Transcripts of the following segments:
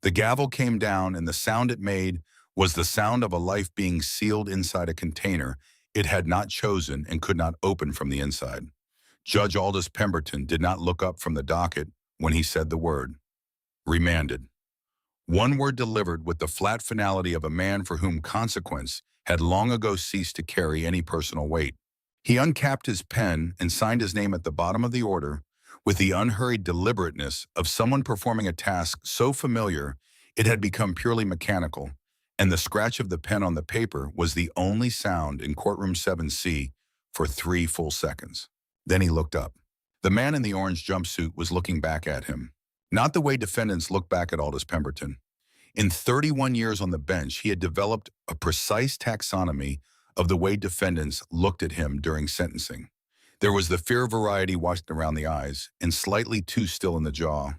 The gavel came down, and the sound it made was the sound of a life being sealed inside a container it had not chosen and could not open from the inside. Judge Aldous Pemberton did not look up from the docket when he said the word. Remanded. One word delivered with the flat finality of a man for whom consequence had long ago ceased to carry any personal weight. He uncapped his pen and signed his name at the bottom of the order with the unhurried deliberateness of someone performing a task so familiar it had become purely mechanical, and the scratch of the pen on the paper was the only sound in courtroom 7C for 3 full seconds. Then he looked up. The man in the orange jumpsuit was looking back at him. Not the way defendants look back at Aldous Pemberton. In 31 years on the bench, he had developed a precise taxonomy of the way defendants looked at him during sentencing. There was the fear variety watched around the eyes and slightly too still in the jaw.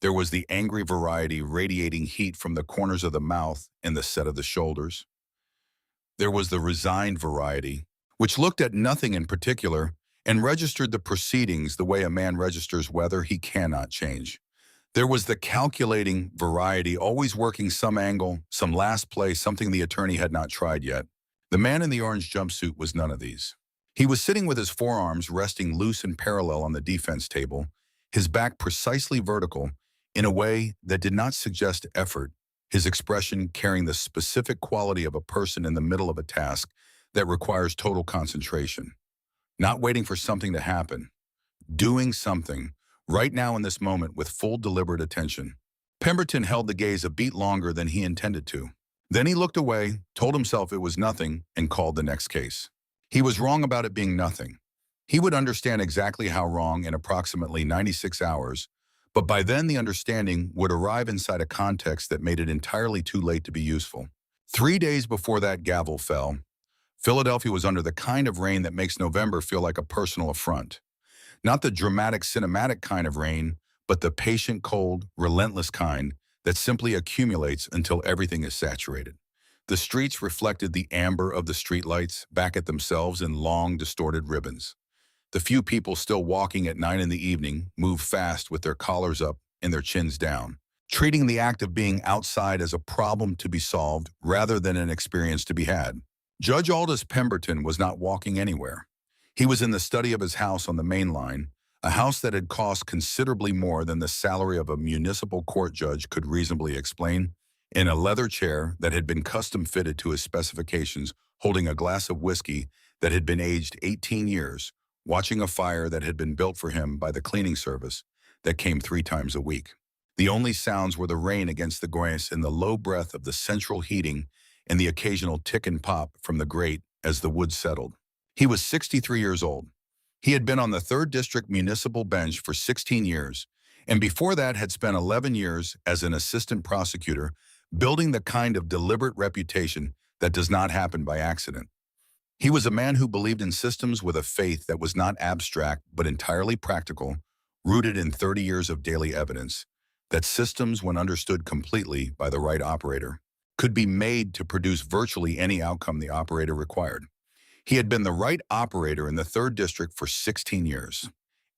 There was the angry variety radiating heat from the corners of the mouth and the set of the shoulders. There was the resigned variety, which looked at nothing in particular and registered the proceedings the way a man registers weather he cannot change. There was the calculating variety, always working some angle, some last play, something the attorney had not tried yet. The man in the orange jumpsuit was none of these. He was sitting with his forearms resting loose and parallel on the defense table, his back precisely vertical in a way that did not suggest effort, his expression carrying the specific quality of a person in the middle of a task that requires total concentration. Not waiting for something to happen, doing something, right now in this moment with full deliberate attention. Pemberton held the gaze a beat longer than he intended to. Then he looked away, told himself it was nothing, and called the next case. He was wrong about it being nothing. He would understand exactly how wrong in approximately 96 hours, but by then the understanding would arrive inside a context that made it entirely too late to be useful. 3 days before that gavel fell, Philadelphia was under the kind of rain that makes November feel like a personal affront. Not the dramatic, cinematic kind of rain, but the patient, cold, relentless kind that simply accumulates until everything is saturated. The streets reflected the amber of the streetlights back at themselves in long, distorted ribbons. The few people still walking at 9 in the evening moved fast with their collars up and their chins down, treating the act of being outside as a problem to be solved rather than an experience to be had. Judge Aldous Pemberton was not walking anywhere. He was in the study of his house on the main line, a house that had cost considerably more than the salary of a municipal court judge could reasonably explain, in a leather chair that had been custom fitted to his specifications, holding a glass of whiskey that had been aged 18 years, watching a fire that had been built for him by the cleaning service that came 3 times a week. The only sounds were the rain against the grass and the low breath of the central heating and the occasional tick and pop from the grate as the wood settled. He was 63 years old. He had been on the 3rd District Municipal Bench for 16 years, and before that had spent 11 years as an assistant prosecutor, building the kind of deliberate reputation that does not happen by accident. He was a man who believed in systems with a faith that was not abstract but entirely practical, rooted in 30 years of daily evidence, that systems, when understood completely by the right operator, could be made to produce virtually any outcome the operator required. He had been the right operator in the 3rd District for 16 years.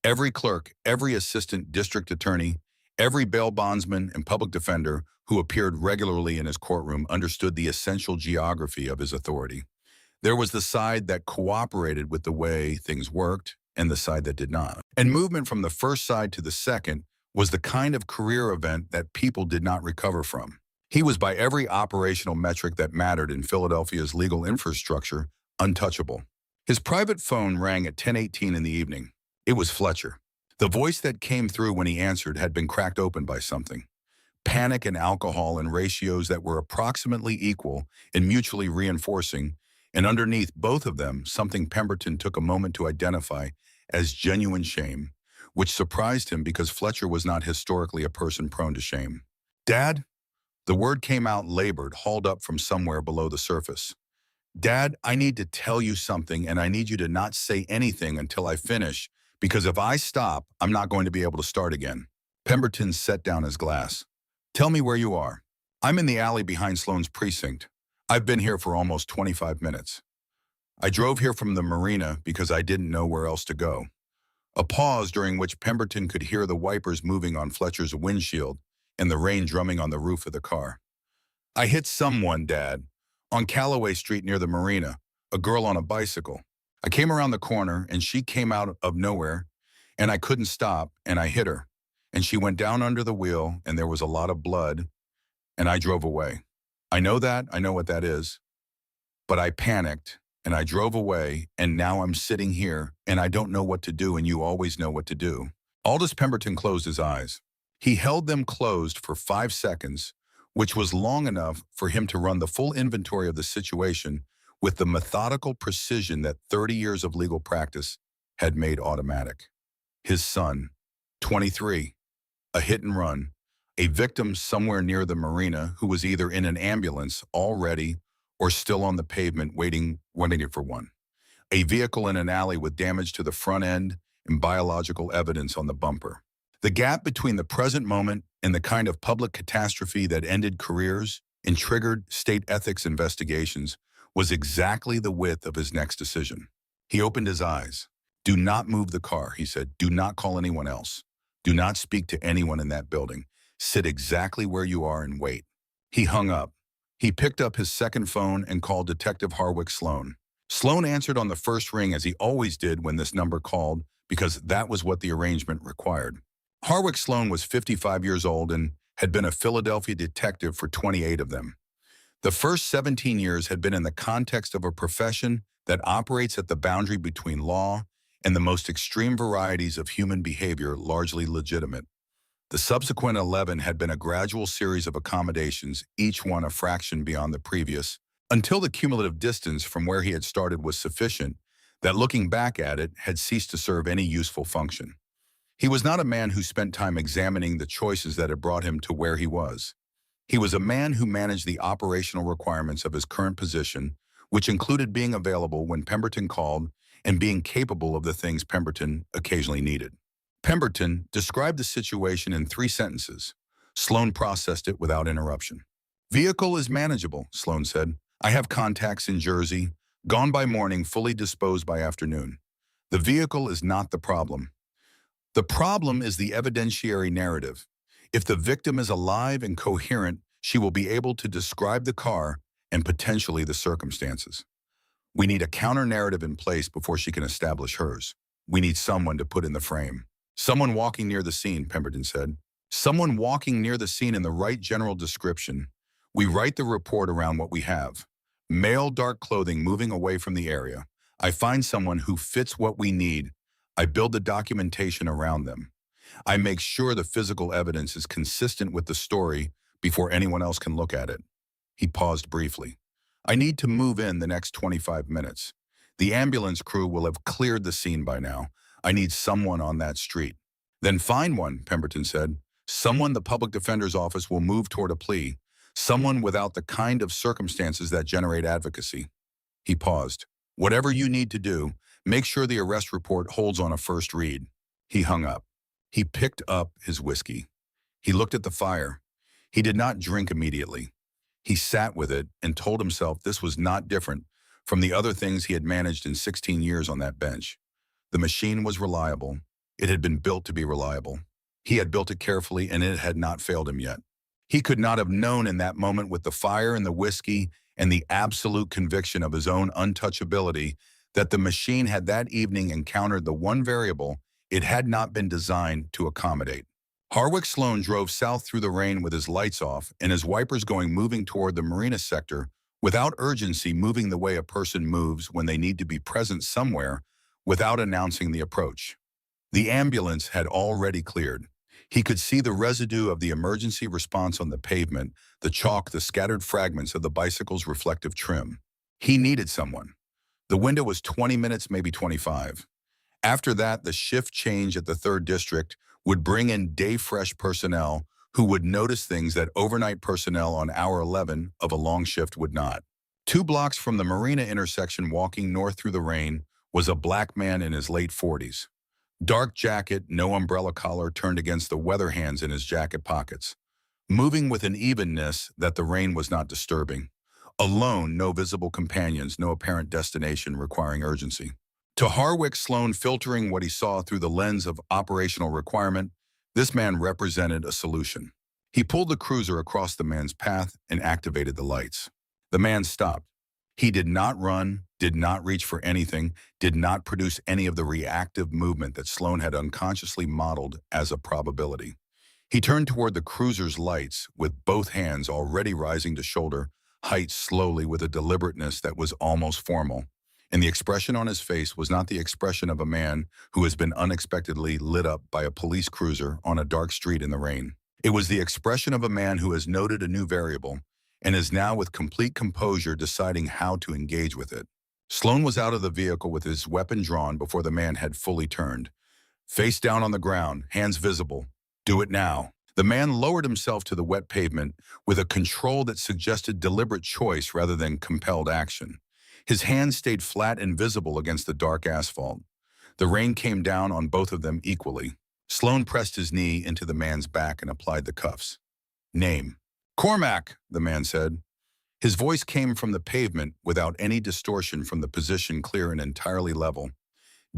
Every clerk, every assistant district attorney, every bail bondsman and public defender who appeared regularly in his courtroom understood the essential geography of his authority. There was the side that cooperated with the way things worked and the side that did not. And movement from the first side to the second was the kind of career event that people did not recover from. He was, by every operational metric that mattered in Philadelphia's legal infrastructure, untouchable. His private phone rang at 10:18 in the evening. It was Fletcher. The voice that came through when he answered had been cracked open by something. Panic and alcohol in ratios that were approximately equal and mutually reinforcing, and underneath both of them, something Pemberton took a moment to identify as genuine shame, which surprised him because Fletcher was not historically a person prone to shame. "Dad?" The word came out labored, hauled up from somewhere below the surface. "Dad, I need to tell you something, and I need you to not say anything until I finish, because if I stop, I'm not going to be able to start again." Pemberton set down his glass. "Tell me where you are." "I'm in the alley behind Sloan's precinct. I've been here for almost 25 minutes. I drove here from the marina because I didn't know where else to go." A pause during which Pemberton could hear the wipers moving on Fletcher's windshield and the rain drumming on the roof of the car. I hit someone, Dad, on Callaway Street near the marina, a girl on a bicycle. I came around the corner and she came out of nowhere and I couldn't stop and I hit her. And she went down under the wheel and there was a lot of blood and I drove away. I know that, I know what that is, but I panicked and I drove away and now I'm sitting here and I don't know what to do and you always know what to do. Aldous Pemberton closed his eyes. He held them closed for 5 seconds, which was long enough for him to run the full inventory of the situation with the methodical precision that 30 years of legal practice had made automatic. His son, 23, a hit and run, a victim somewhere near the marina who was either in an ambulance already or still on the pavement waiting for one. A vehicle in an alley with damage to the front end and biological evidence on the bumper. The gap between the present moment and the kind of public catastrophe that ended careers and triggered state ethics investigations was exactly the width of his next decision. He opened his eyes. "Do not move the car," he said. "Do not call anyone else. Do not speak to anyone in that building. Sit exactly where you are and wait." He hung up. He picked up his second phone and called Detective Harwick Sloan. Sloan answered on the first ring as he always did when this number called because that was what the arrangement required. Harwick Sloan was 55 years old and had been a Philadelphia detective for 28 of them. The first 17 years had been in the context of a profession that operates at the boundary between law and the most extreme varieties of human behavior, largely legitimate. The subsequent 11 had been a gradual series of accommodations, each one a fraction beyond the previous, until the cumulative distance from where he had started was sufficient that looking back at it had ceased to serve any useful function. He was not a man who spent time examining the choices that had brought him to where he was. He was a man who managed the operational requirements of his current position, which included being available when Pemberton called and being capable of the things Pemberton occasionally needed. Pemberton described the situation in 3 sentences. Sloan processed it without interruption. "Vehicle is manageable," Sloan said. "I have contacts in Jersey, gone by morning, fully disposed by afternoon. The vehicle is not the problem. The problem is the evidentiary narrative. If the victim is alive and coherent, she will be able to describe the car and potentially the circumstances. We need a counter-narrative in place before she can establish hers. We need someone to put in the frame." "Someone walking near the scene," Pemberton said. "Someone walking near the scene in the right general description. We write the report around what we have. Male, dark clothing moving away from the area. I find someone who fits what we need. I build the documentation around them. I make sure the physical evidence is consistent with the story before anyone else can look at it." He paused briefly. "I need to move in the next 25 minutes. The ambulance crew will have cleared the scene by now. I need someone on that street." "Then find one," Pemberton said. "Someone the public defender's office will move toward a plea. Someone without the kind of circumstances that generate advocacy." He paused. "Whatever you need to do, make sure the arrest report holds on a first read." He hung up. He picked up his whiskey. He looked at the fire. He did not drink immediately. He sat with it and told himself this was not different from the other things he had managed in 16 years on that bench. The machine was reliable. It had been built to be reliable. He had built it carefully and it had not failed him yet. He could not have known in that moment with the fire and the whiskey and the absolute conviction of his own untouchability that the machine had that evening encountered the one variable it had not been designed to accommodate. Harwick Sloan drove south through the rain with his lights off and his wipers moving toward the marina sector without urgency, moving the way a person moves when they need to be present somewhere without announcing the approach. The ambulance had already cleared. He could see the residue of the emergency response on the pavement, the chalk, the scattered fragments of the bicycle's reflective trim. He needed someone. The window was 20 minutes, maybe 25. After that, the shift change at the 3rd District would bring in day-fresh personnel who would notice things that overnight personnel on hour 11 of a long shift would not. 2 blocks from the marina intersection, walking north through the rain, was a black man in his late 40s. Dark jacket, no umbrella collar turned against the weather hands in his jacket pockets. Moving with an evenness that the rain was not disturbing. Alone, no visible companions, no apparent destination requiring urgency. To Harwick Sloan, filtering what he saw through the lens of operational requirement, this man represented a solution. He pulled the cruiser across the man's path and activated the lights. The man stopped. He did not run, did not reach for anything, did not produce any of the reactive movement that Sloan had unconsciously modeled as a probability. He turned toward the cruiser's lights with both hands already rising to shoulder height slowly with a deliberateness that was almost formal. And the expression on his face was not the expression of a man who has been unexpectedly lit up by a police cruiser on a dark street in the rain. It was the expression of a man who has noted a new variable and is now with complete composure deciding how to engage with it. Sloan was out of the vehicle with his weapon drawn before the man had fully turned. Face down on the ground, hands visible. Do it now. The man lowered himself to the wet pavement with a control that suggested deliberate choice rather than compelled action. His hands stayed flat and visible against the dark asphalt. The rain came down on both of them equally. Sloan pressed his knee into the man's back and applied the cuffs. Name. Cormac, the man said. His voice came from the pavement without any distortion from the position clear and entirely level.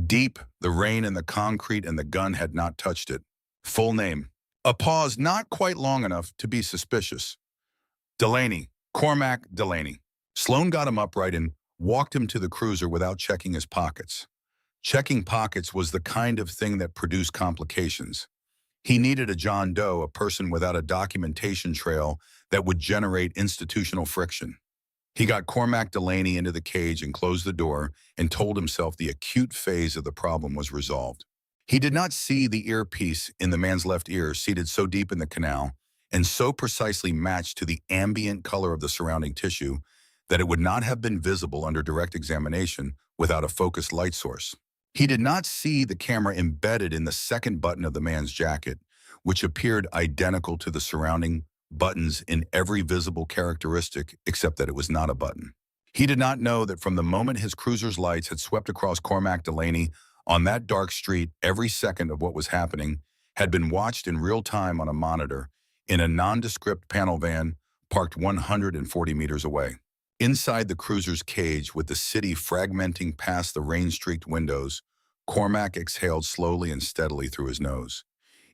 Deep, the rain and the concrete and the gun had not touched it. Full name. A pause not quite long enough to be suspicious. Delaney. Cormac Delaney. Sloan got him upright and walked him to the cruiser without checking his pockets. Checking pockets was the kind of thing that produced complications. He needed a John Doe, a person without a documentation trail that would generate institutional friction. He got Cormac Delaney into the cage and closed the door and told himself the acute phase of the problem was resolved. He did not see the earpiece in the man's left ear seated so deep in the canal and so precisely matched to the ambient color of the surrounding tissue that it would not have been visible under direct examination without a focused light source. He did not see the camera embedded in the second button of the man's jacket, which appeared identical to the surrounding buttons in every visible characteristic except that it was not a button. He did not know that from the moment his cruiser's lights had swept across Cormac Delaney on that dark street, every second of what was happening had been watched in real time on a monitor in a nondescript panel van parked 140 meters away. Inside the cruiser's cage, with the city fragmenting past the rain-streaked windows, Cormac exhaled slowly and steadily through his nose.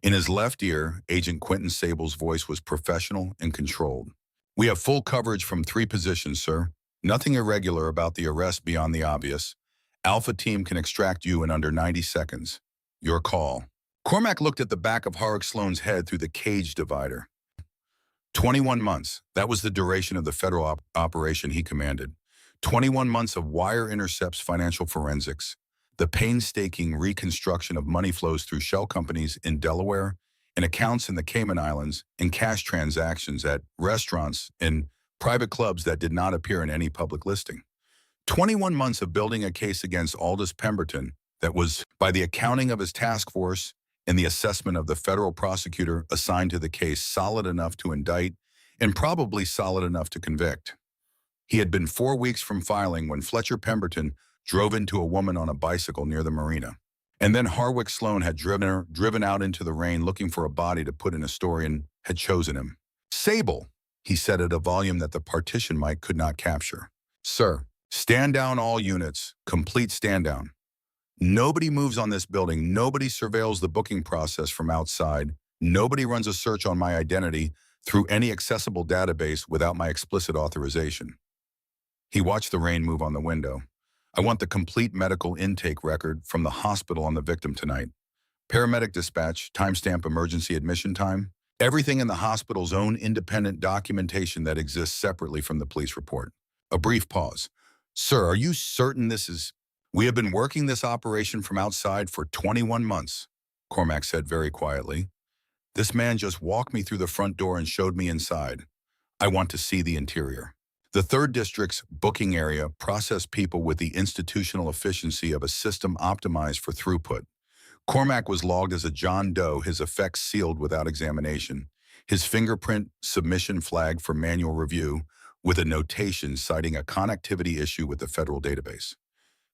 In his left ear, Agent Quentin Sable's voice was professional and controlled. We have full coverage from 3 positions, sir. Nothing irregular about the arrest beyond the obvious. Alpha Team can extract you in under 90 seconds. Your call. Cormac looked at the back of Harwick Sloan's head through the cage divider. 21 months. That was the duration of the federal operation he commanded. 21 months of wire intercepts, financial forensics, the painstaking reconstruction of money flows through shell companies in Delaware, and accounts in the Cayman Islands, and cash transactions at restaurants and private clubs that did not appear in any public listing. 21 months of building a case against Aldous Pemberton that was, by the accounting of his task force and the assessment of the federal prosecutor assigned to the case, solid enough to indict and probably solid enough to convict. He had been 4 weeks from filing when Fletcher Pemberton drove into a woman on a bicycle near the marina. And then Harwick Sloan had driven out into the rain looking for a body to put in a story and had chosen him. Sable, he said at a volume that the partition mic could not capture. Sir, stand down all units, complete stand down. Nobody moves on this building. Nobody surveils the booking process from outside. Nobody runs a search on my identity through any accessible database without my explicit authorization. He watched the rain move on the window. I want the complete medical intake record from the hospital on the victim tonight. Paramedic dispatch, timestamp emergency admission time, everything in the hospital's own independent documentation that exists separately from the police report. A brief pause. Sir, are you certain this is... We have been working this operation from outside for 21 months, Cormac said very quietly. This man just walked me through the front door and showed me inside. I want to see the interior. The 3rd District's booking area processed people with the institutional efficiency of a system optimized for throughput. Cormac was logged as a John Doe, his effects sealed without examination, his fingerprint submission flagged for manual review, with a notation citing a connectivity issue with the federal database.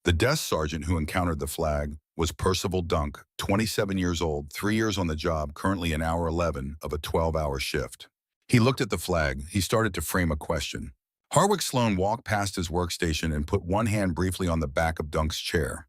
The desk sergeant who encountered the flag was Percival Dunk, 27 years old, 3 years on the job, currently in hour 11 of a 12-hour shift. He looked at the flag. He started to frame a question. Harwick Sloan walked past his workstation and put one hand briefly on the back of Dunk's chair.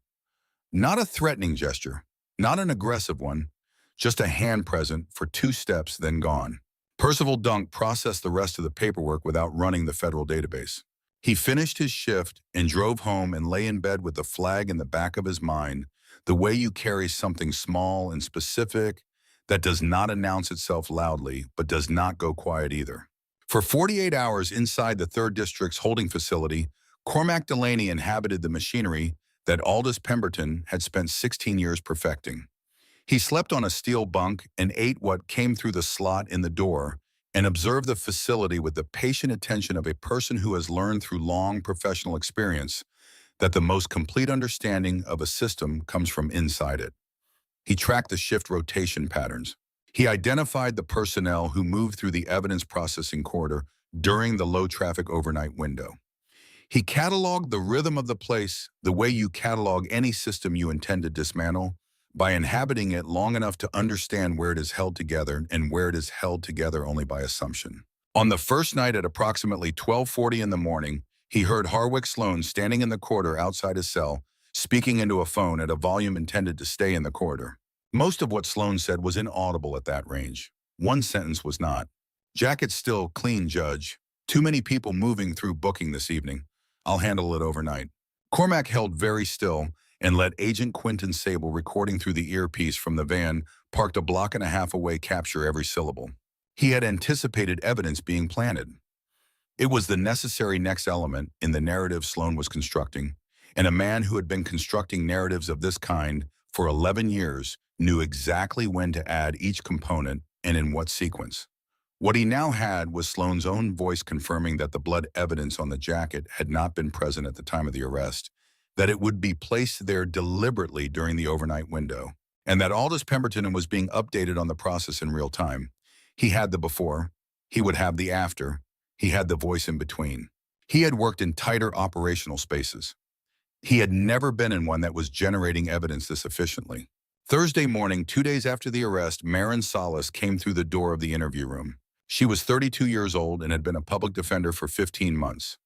Not a threatening gesture, not an aggressive one, just a hand present for 2 steps, then gone. Percival Dunk processed the rest of the paperwork without running the federal database. He finished his shift and drove home and lay in bed with the flag in the back of his mind, the way you carry something small and specific that does not announce itself loudly but does not go quiet either. For 48 hours inside the 3rd District's holding facility, Cormac Delaney inhabited the machinery that Aldous Pemberton had spent 16 years perfecting. He slept on a steel bunk and ate what came through the slot in the door and observed the facility with the patient attention of a person who has learned through long professional experience that the most complete understanding of a system comes from inside it. He tracked the shift rotation patterns. He identified the personnel who moved through the evidence processing corridor during the low-traffic overnight window. He cataloged the rhythm of the place the way you catalog any system you intend to dismantle, by inhabiting it long enough to understand where it is held together and where it is held together only by assumption. On the first night at approximately 12:40 in the morning, he heard Harwick Sloan standing in the corridor outside his cell, speaking into a phone at a volume intended to stay in the corridor. Most of what Sloan said was inaudible at that range. One sentence was not. "Jacket still clean, Judge. Too many people moving through booking this evening. I'll handle it overnight." Cormac held very still and let Agent Quentin Sable, recording through the earpiece from the van parked a block and a half away, capture every syllable. He had anticipated evidence being planted. It was the necessary next element in the narrative Sloan was constructing, and a man who had been constructing narratives of this kind for 11 years knew exactly when to add each component and in what sequence. What he now had was Sloan's own voice confirming that the blood evidence on the jacket had not been present at the time of the arrest, that it would be placed there deliberately during the overnight window, and that Aldous Pemberton was being updated on the process in real time. He had the before, he would have the after, he had the voice in between. He had worked in tighter operational spaces. He had never been in one that was generating evidence this efficiently. Thursday morning, 2 days after the arrest, Marin Salas came through the door of the interview room. She was 32 years old and had been a public defender for 15 months.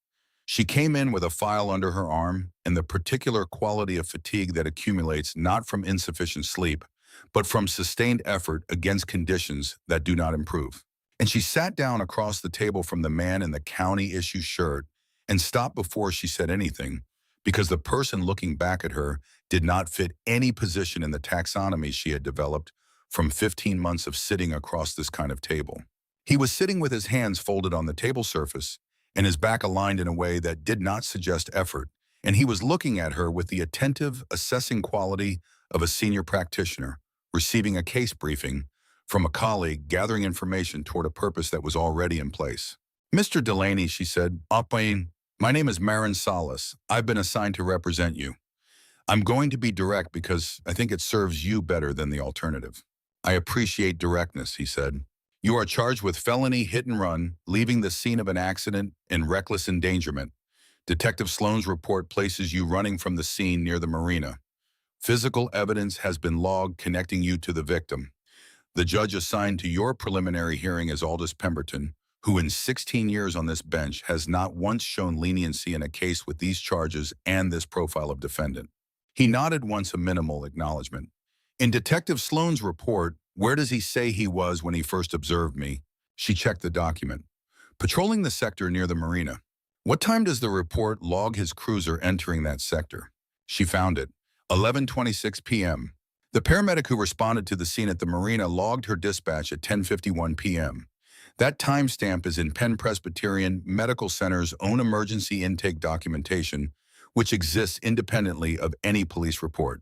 She came in with a file under her arm and the particular quality of fatigue that accumulates not from insufficient sleep, but from sustained effort against conditions that do not improve. And she sat down across the table from the man in the county issue shirt and stopped before she said anything, because the person looking back at her did not fit any position in the taxonomy she had developed from 15 months of sitting across this kind of table. He was sitting with his hands folded on the table surface and his back aligned in a way that did not suggest effort, and he was looking at her with the attentive, assessing quality of a senior practitioner, receiving a case briefing from a colleague, gathering information toward a purpose that was already in place. "Mr. Delaney," she said, "my name is Marin Salas. I've been assigned to represent you. I'm going to be direct because I think it serves you better than the alternative." "I appreciate directness," he said. "You are charged with felony hit and run, leaving the scene of an accident, and reckless endangerment. Detective Sloan's report places you running from the scene near the marina. Physical evidence has been logged connecting you to the victim. The judge assigned to your preliminary hearing is Aldous Pemberton, who in 16 years on this bench has not once shown leniency in a case with these charges and this profile of defendant." He nodded once, a minimal acknowledgement. "In Detective Sloan's report, where does he say he was when he first observed me?" She checked the document. "Patrolling the sector near the marina." "What time does the report log his cruiser entering that sector?" She found it. 11:26 p.m. The paramedic who responded to the scene at the marina logged her dispatch at 10:51 p.m. That timestamp is in Penn Presbyterian Medical Center's own emergency intake documentation, which exists independently of any police report.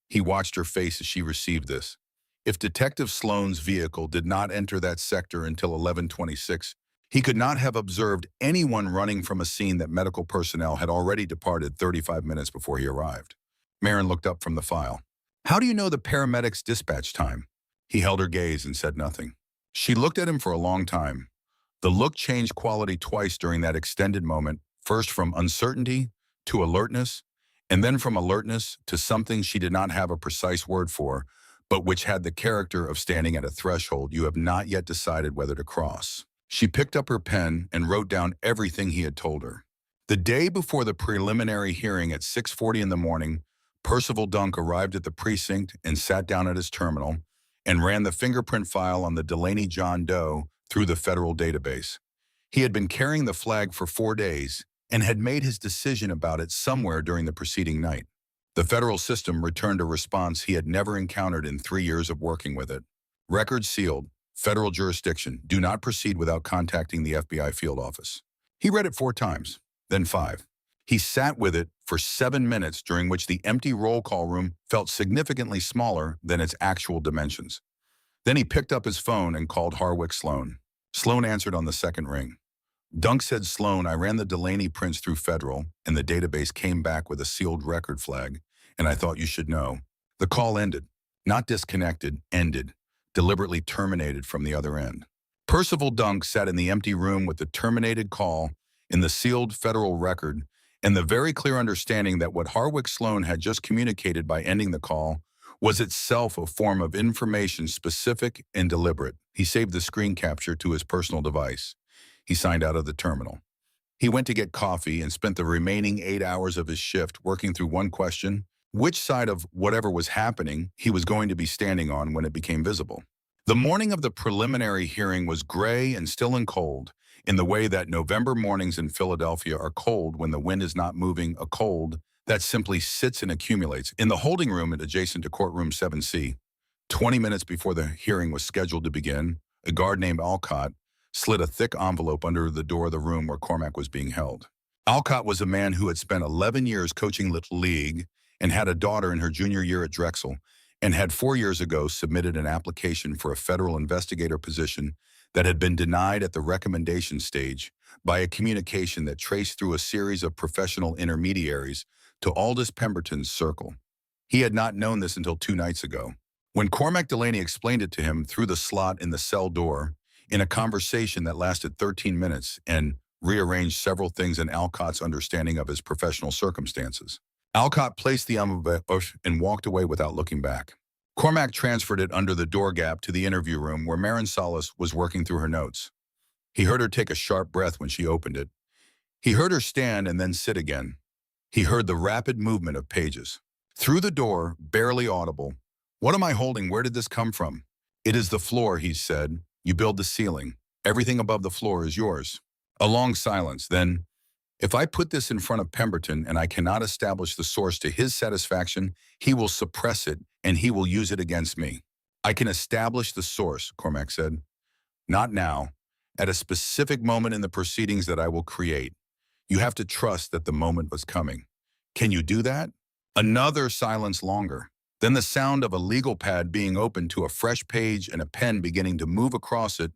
He watched her face as she received this. If Detective Sloan's vehicle did not enter that sector until 11:26, he could not have observed anyone running from a scene that medical personnel had already departed 35 minutes before he arrived. Marin looked up from the file. "How do you know the paramedic's dispatch time?" He held her gaze and said nothing. She looked at him for a long time. The look changed quality twice during that extended moment, first from uncertainty to alertness, and then from alertness to something she did not have a precise word for, but which had the character of standing at a threshold you have not yet decided whether to cross. She picked up her pen and wrote down everything he had told her. The day before the preliminary hearing at 6:40 in the morning, Percival Dunk arrived at the precinct and sat down at his terminal, and ran the fingerprint file on the Delaney John Doe through the federal database. He had been carrying the flag for 4 days and had made his decision about it somewhere during the preceding night. The federal system returned a response he had never encountered in 3 years of working with it. Record sealed. Federal jurisdiction. Do not proceed without contacting the FBI field office. He read it 4 times, then 5. He sat with it for 7 minutes, during which the empty roll call room felt significantly smaller than its actual dimensions. Then he picked up his phone and called Harwick Sloan. Sloan answered on the second ring. Dunk said, "Sloan, I ran the Delaney prints through federal, and the database came back with a sealed record flag, and I thought you should know." The call ended. Not disconnected, ended. Deliberately terminated from the other end. Percival Dunk sat in the empty room with the terminated call in the sealed federal record and the very clear understanding that what Harwick Sloan had just communicated by ending the call was itself a form of information specific and deliberate. He saved the screen capture to his personal device. He signed out of the terminal. He went to get coffee and spent the remaining 8 hours of his shift working through one question: which side of whatever was happening he was going to be standing on when it became visible. The morning of the preliminary hearing was gray and still and cold, in the way that November mornings in Philadelphia are cold when the wind is not moving, a cold that simply sits and accumulates. In the holding room adjacent to courtroom 7C, 20 minutes before the hearing was scheduled to begin, a guard named Alcott slid a thick envelope under the door of the room where Cormac was being held. Alcott was a man who had spent 11 years coaching Little League and had a daughter in her junior year at Drexel, and had 4 years ago submitted an application for a federal investigator position that had been denied at the recommendation stage by a communication that traced through a series of professional intermediaries to Aldous Pemberton's circle. He had not known this until 2 nights ago, when Cormac Delaney explained it to him through the slot in the cell door in a conversation that lasted 13 minutes and rearranged several things in Alcott's understanding of his professional circumstances. Alcott placed the envelope and walked away without looking back. Cormac transferred it under the door gap to the interview room where Marin Salas was working through her notes. He heard her take a sharp breath when she opened it. He heard her stand and then sit again. He heard the rapid movement of pages. Through the door, barely audible. "What am I holding? Where did this come from?" "It is the floor," he said. "You build the ceiling. Everything above the floor is yours." A long silence. Then, "If I put this in front of Pemberton and I cannot establish the source to his satisfaction, he will suppress it and he will use it against me." "I can establish the source," Cormac said. "Not now. At a specific moment in the proceedings that I will create. You have to trust that the moment was coming." "Can you do that?" Another silence longer. Then the sound of a legal pad being opened to a fresh page and a pen beginning to move across it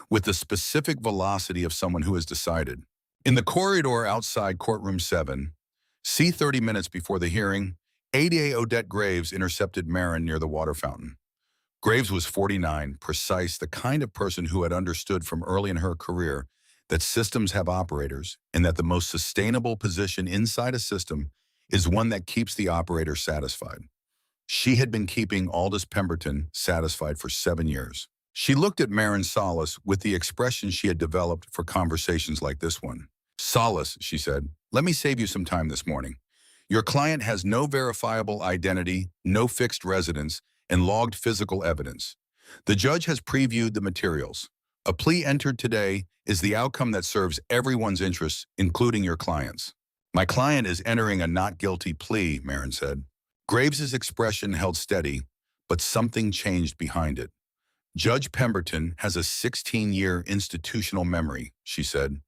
with the specific velocity of someone who has decided. In the corridor outside courtroom 7, C 30 minutes before the hearing, ADA Odette Graves intercepted Marin near the water fountain. Graves was 49, precise, the kind of person who had understood from early in her career that systems have operators and that the most sustainable position inside a system is one that keeps the operator satisfied. She had been keeping Aldous Pemberton satisfied for 7 years. She looked at Marin Salas with the expression she had developed for conversations like this one. "Salas," she said, "let me save you some time this morning. Your client has no verifiable identity, no fixed residence, and logged physical evidence. The judge has previewed the materials. A plea entered today is the outcome that serves everyone's interests, including your client's." "My client is entering a not guilty plea," Marin said. Graves's expression held steady, but something changed behind it. "Judge Pemberton has a 16-year institutional memory," she said.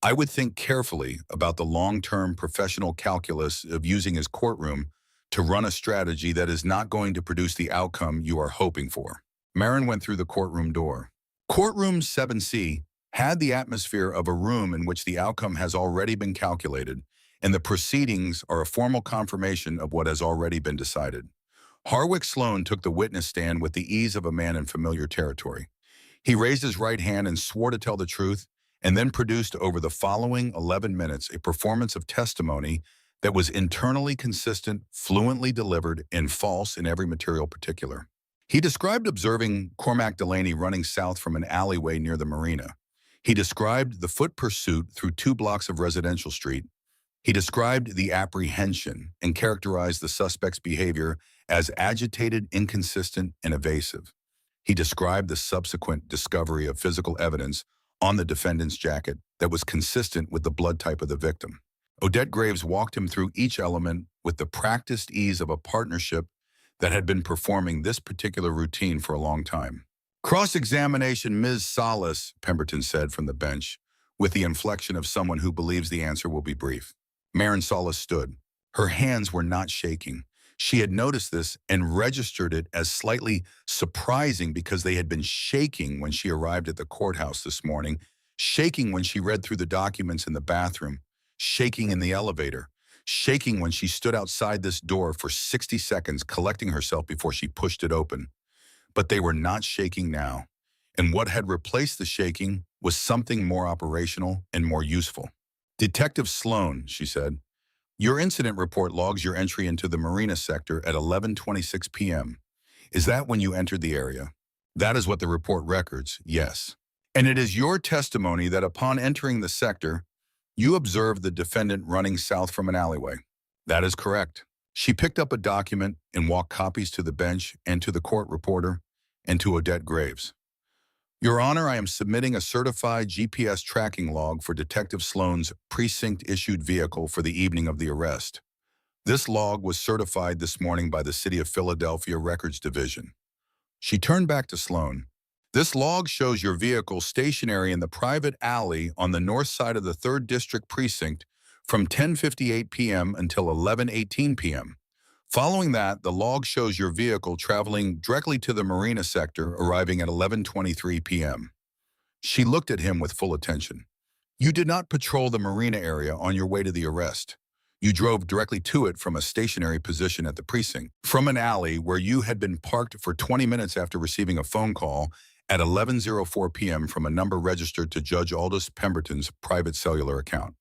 "I would think carefully about the long-term professional calculus of using his courtroom to run a strategy that is not going to produce the outcome you are hoping for." Marin went through the courtroom door. Courtroom 7C had the atmosphere of a room in which the outcome has already been calculated, and the proceedings are a formal confirmation of what has already been decided. Harwick Sloan took the witness stand with the ease of a man in familiar territory. He raised his right hand and swore to tell the truth, and then produced over the following 11 minutes a performance of testimony that was internally consistent, fluently delivered, and false in every material particular. He described observing Cormac Delaney running south from an alleyway near the marina. He described the foot pursuit through 2 blocks of residential street. He described the apprehension and characterized the suspect's behavior as agitated, inconsistent, and evasive. He described the subsequent discovery of physical evidence on the defendant's jacket that was consistent with the blood type of the victim. Odette Graves walked him through each element with the practiced ease of a partnership that had been performing this particular routine for a long time. Cross-examination, Ms. Salas, Pemberton said from the bench, with the inflection of someone who believes the answer will be brief. Marin Salas stood. Her hands were not shaking. She had noticed this and registered it as slightly surprising because they had been shaking when she arrived at the courthouse this morning, shaking when she read through the documents in the bathroom, shaking in the elevator, shaking when she stood outside this door for 60 seconds collecting herself before she pushed it open. But they were not shaking now, and what had replaced the shaking was something more operational and more useful. Detective Sloan, she said, your incident report logs your entry into the marina sector at 11:26 p.m. Is that when you entered the area? That is what the report records, yes. And it is your testimony that upon entering the sector, you observed the defendant running south from an alleyway. That is correct. She picked up a document and walked copies to the bench and to the court reporter and to Odette Graves. Your Honor, I am submitting a certified GPS tracking log for Detective Sloan's precinct-issued vehicle for the evening of the arrest. This log was certified this morning by the City of Philadelphia Records Division. She turned back to Sloan. This log shows your vehicle stationary in the private alley on the north side of the 3rd District Precinct from 10:58 p.m. until 11:18 p.m. Following that, the log shows your vehicle traveling directly to the marina sector, arriving at 11:23 p.m. She looked at him with full attention. You did not patrol the marina area on your way to the arrest. You drove directly to it from a stationary position at the precinct, from an alley where you had been parked for 20 minutes after receiving a phone call at 11:04 p.m. from a number registered to Judge Aldous Pemberton's private cellular account.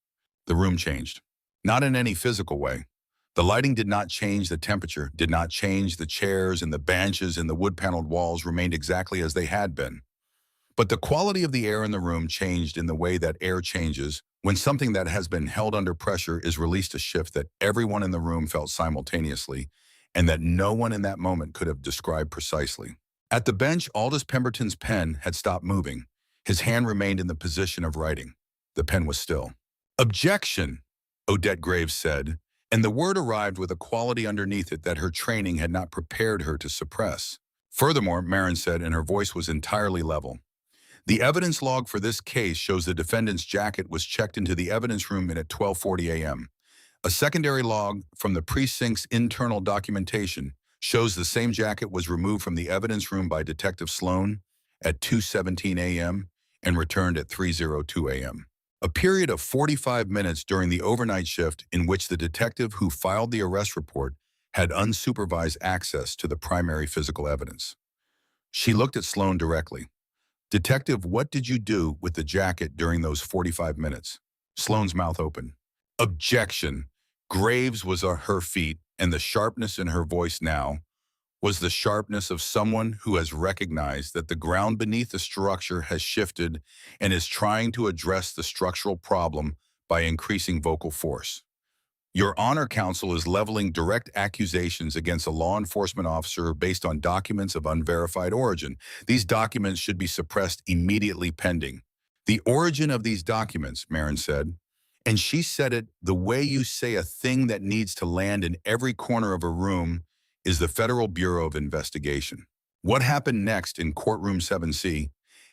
The room changed. Not in any physical way. The lighting did not change, the temperature did not change, the chairs and the benches and the wood-paneled walls remained exactly as they had been. But the quality of the air in the room changed in the way that air changes when something that has been held under pressure is released, a shift that everyone in the room felt simultaneously and that no one in that moment could have described precisely. At the bench, Aldous Pemberton's pen had stopped moving. His hand remained in the position of writing. The pen was still. Objection, Odette Graves said, and the word arrived with a quality underneath it that her training had not prepared her to suppress. Furthermore, Marin said, and her voice was entirely level, the evidence log for this case shows the defendant's jacket was checked into the evidence room at 12:40 a.m. A secondary log from the precinct's internal documentation shows the same jacket was removed from the evidence room by Detective Sloan at 2:17 a.m. and returned at 3:02 a.m. A period of 45 minutes during the overnight shift in which the detective who filed the arrest report had unsupervised access to the primary physical evidence. She looked at Sloan directly. Detective, what did you do with the jacket during those 45 minutes? Sloan's mouth opened. Objection. Graves was at her feet, and the sharpness in her voice now was the sharpness of someone who has recognized that the ground beneath the structure has shifted and is trying to address the structural problem by increasing vocal force. Your Honor, counsel is leveling direct accusations against a law enforcement officer based on documents of unverified origin. These documents should be suppressed immediately pending. The origin of these documents, Marin said, and she said it the way you say a thing that needs to land in every corner of a room, is the Federal Bureau of Investigation. What happened next in courtroom 7C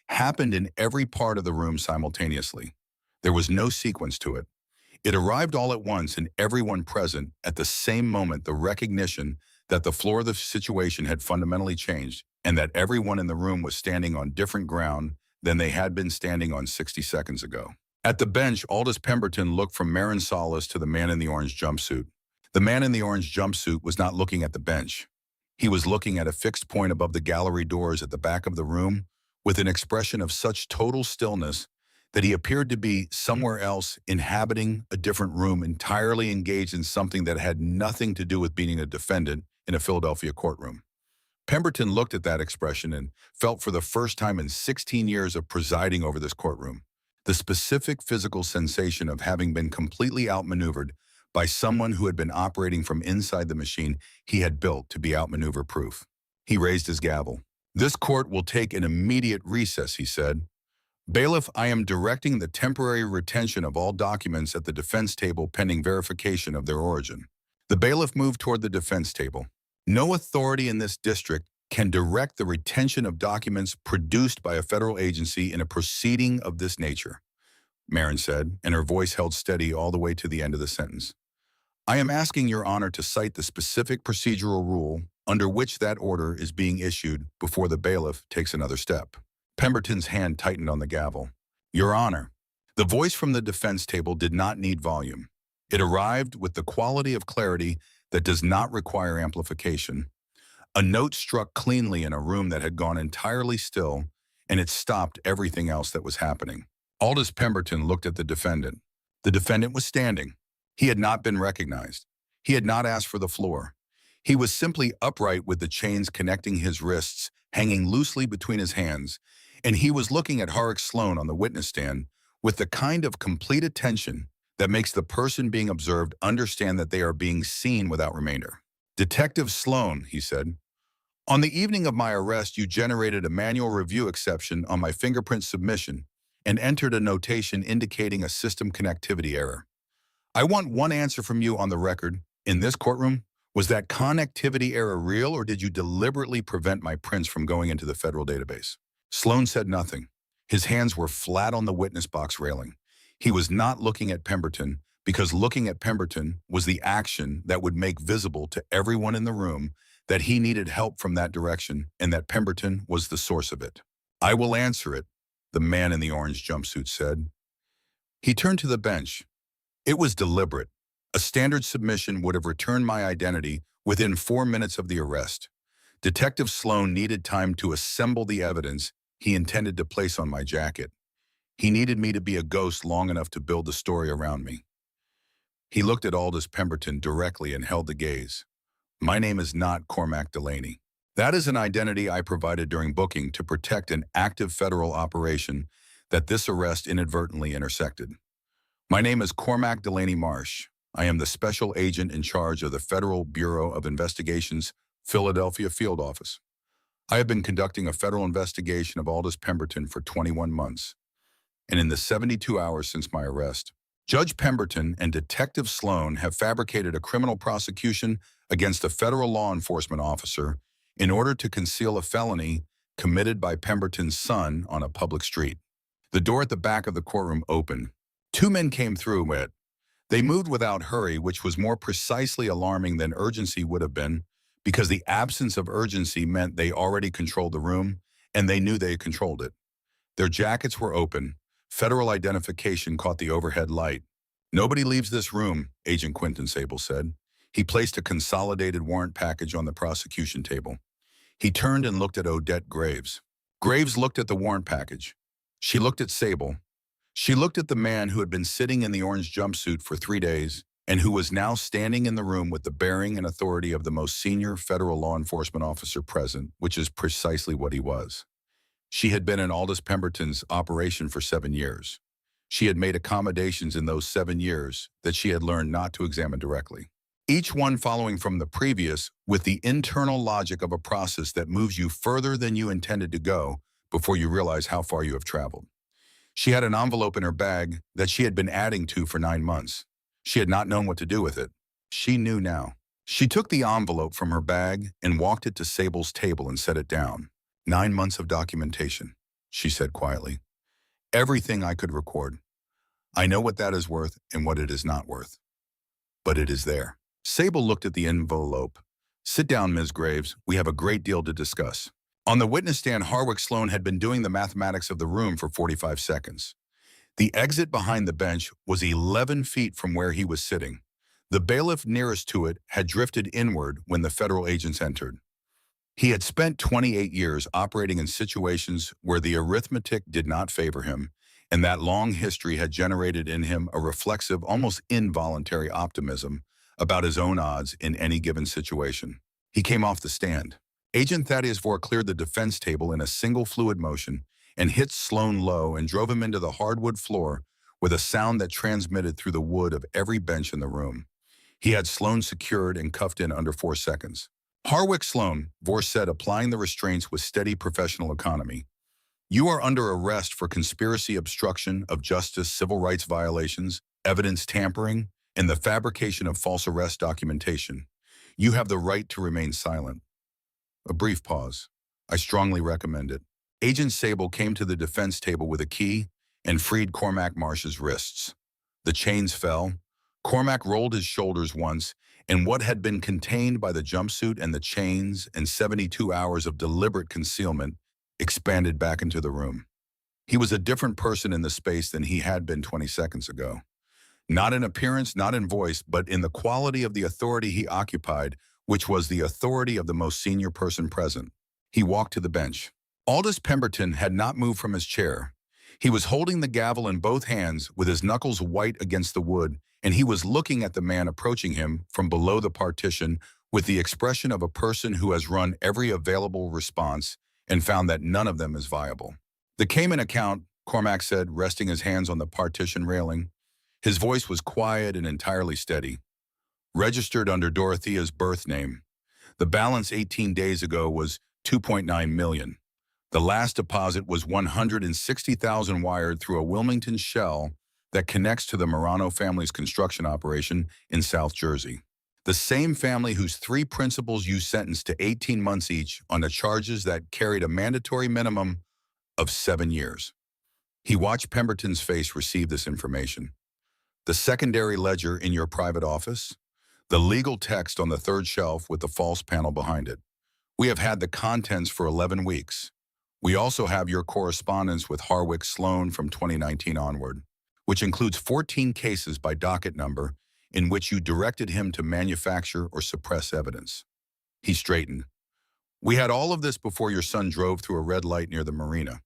happened in every part of the room simultaneously. There was no sequence to it. It arrived all at once in everyone present at the same moment, the recognition that the floor of the situation had fundamentally changed and that everyone in the room was standing on different ground than they had been standing on 60 seconds ago. At the bench, Aldous Pemberton looked from Marin Salas to the man in the orange jumpsuit. The man in the orange jumpsuit was not looking at the bench. He was looking at a fixed point above the gallery doors at the back of the room with an expression of such total stillness that he appeared to be somewhere else, inhabiting a different room, entirely engaged in something that had nothing to do with being a defendant in a Philadelphia courtroom. Pemberton looked at that expression and felt for the first time in 16 years of presiding over this courtroom, the specific physical sensation of having been completely outmaneuvered by someone who had been operating from inside the machine he had built to be outmaneuver-proof. He raised his gavel. "This court will take an immediate recess," he said. "Bailiff, I am directing the temporary retention of all documents at the defense table pending verification of their origin." The bailiff moved toward the defense table. "No authority in this district can direct the retention of documents produced by a federal agency in a proceeding of this nature," Marin said, and her voice held steady all the way to the end of the sentence. "I am asking Your Honor to cite the specific procedural rule under which that order is being issued before the bailiff takes another step." Pemberton's hand tightened on the gavel. "Your Honor." The voice from the defense table did not need volume. It arrived with the quality of clarity that does not require amplification. A note struck cleanly in a room that had gone entirely still, and it stopped everything else that was happening. Aldous Pemberton looked at the defendant. The defendant was standing. He had not been recognized. He had not asked for the floor. He was simply upright with the chains connecting his wrists hanging loosely between his hands, and he was looking at Horrocks Sloan on the witness stand with the kind of complete attention that makes the person being observed understand that they are being seen without remainder. "Detective Sloan," he said, "on the evening of my arrest, you generated a manual review exception on my fingerprint submission and entered a notation indicating a system connectivity error. I want one answer from you on the record. In this courtroom, was that connectivity error real, or did you deliberately prevent my prints from going into the federal database?" Sloan said nothing. His hands were flat on the witness box railing. He was not looking at Pemberton, because looking at Pemberton was the action that would make visible to everyone in the room that he needed help from that direction and that Pemberton was the source of it. "I will answer it," the man in the orange jumpsuit said. He turned to the bench. It was deliberate. A standard submission would have returned my identity within 4 minutes of the arrest. Detective Sloan needed time to assemble the evidence he intended to place on my jacket. He needed me to be a ghost long enough to build the story around me. He looked at Aldous Pemberton directly and held the gaze. "My name is not Cormac Delaney. That is an identity I provided during booking to protect an active federal operation that this arrest inadvertently intersected. My name is Cormac Delaney Marsh. I am the special agent in charge of the Federal Bureau of Investigation's Philadelphia field office. I have been conducting a federal investigation of Aldous Pemberton for 21 months. And in the 72 hours since my arrest, Judge Pemberton and Detective Sloan have fabricated a criminal prosecution against a federal law enforcement officer in order to conceal a felony committed by Pemberton's son on a public street." The door at the back of the courtroom opened. 2 men came through it. They moved without hurry, which was more precisely alarming than urgency would have been, because the absence of urgency meant they already controlled the room, and they knew they had controlled it. Their jackets were open. Federal identification caught the overhead light. "Nobody leaves this room," Agent Quinton Sable said. He placed a consolidated warrant package on the prosecution table. He turned and looked at Odette Graves. Graves looked at the warrant package. She looked at Sable. She looked at the man who had been sitting in the orange jumpsuit for 3 days and who was now standing in the room with the bearing and authority of the most senior federal law enforcement officer present, which is precisely what he was. She had been in Aldous Pemberton's operation for 7 years. She had made accommodations in those 7 years that she had learned not to examine directly, each one following from the previous with the internal logic of a process that moves you further than you intended to go before you realize how far you have traveled. She had an envelope in her bag that she had been adding to for 9 months. She had not known what to do with it. She knew now. She took the envelope from her bag and walked it to Sable's table and set it down. 9 months of documentation, she said quietly. Everything I could record. I know what that is worth and what it is not worth. But it is there. Sable looked at the envelope. "Sit down, Ms. Graves. We have a great deal to discuss." On the witness stand, Horrocks Sloan had been doing the mathematics of the room for 45 seconds. The exit behind the bench was 11 feet from where he was sitting. The bailiff nearest to it had drifted inward when the federal agents entered. He had spent 28 years operating in situations where the arithmetic did not favor him, and that long history had generated in him a reflexive, almost involuntary optimism about his own odds in any given situation. He came off the stand. Agent Thaddeus Vore cleared the defense table in a single fluid motion and hit Sloan low and drove him into the hardwood floor with a sound that transmitted through the wood of every bench in the room. He had Sloan secured and cuffed in under 4 seconds. Harwick Sloan, Vorse said, applying the restraints with steady professional economy. You are under arrest for conspiracy, obstruction of justice, civil rights violations, evidence tampering, and the fabrication of false arrest documentation. You have the right to remain silent. A brief pause. I strongly recommend it. Agent Sable came to the defense table with a key and freed Cormac Marsh's wrists. The chains fell. Cormac rolled his shoulders once, and what had been contained by the jumpsuit and the chains and 72 hours of deliberate concealment expanded back into the room. He was a different person in the space than he had been 20 seconds ago. Not in appearance, not in voice, but in the quality of the authority he occupied, which was the authority of the most senior person present. He walked to the bench. Aldous Pemberton had not moved from his chair. He was holding the gavel in both hands with his knuckles white against the wood, and he was looking at the man approaching him from below the partition with the expression of a person who has run every available response and found that none of them is viable. The Cayman account, Cormac said, resting his hands on the partition railing. His voice was quiet and entirely steady. Registered under Dorothea's birth name. The balance 18 days ago was 2.9 million. The last deposit was 160,000 wired through a Wilmington shell that connects to the Marano family's construction operation in South Jersey. The same family whose three principals you sentenced to 18 months each on the charges that carried a mandatory minimum of 7 years. He watched Pemberton's face receive this information. The secondary ledger in your private office, the legal text on the third shelf with the false panel behind it. We have had the contents for 11 weeks. We also have your correspondence with Harwick Sloan from 2019 onward, which includes 14 cases by docket number in which you directed him to manufacture or suppress evidence. He straightened. We had all of this before your son drove through a red light near the marina.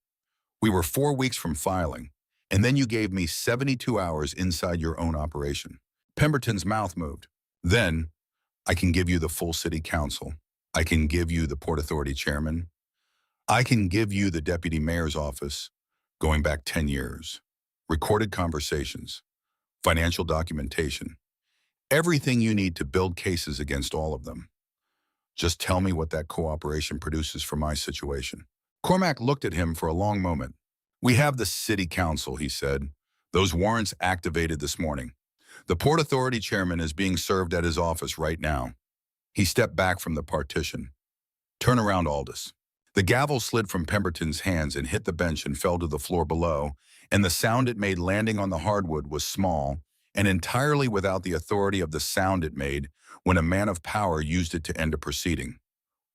We were 4 weeks from filing, and then you gave me 72 hours inside your own operation. Pemberton's mouth moved. Then, I can give you the full city council. I can give you the Port Authority chairman. I can give you the deputy mayor's office, going back 10 years. Recorded conversations, financial documentation, everything you need to build cases against all of them. Just tell me what that cooperation produces for my situation. Cormac looked at him for a long moment. We have the city council, he said. Those warrants activated this morning. The Port Authority chairman is being served at his office right now. He stepped back from the partition. Turn around, Aldous. The gavel slid from Pemberton's hands and hit the bench and fell to the floor below, and the sound it made landing on the hardwood was small and entirely without the authority of the sound it made when a man of power used it to end a proceeding.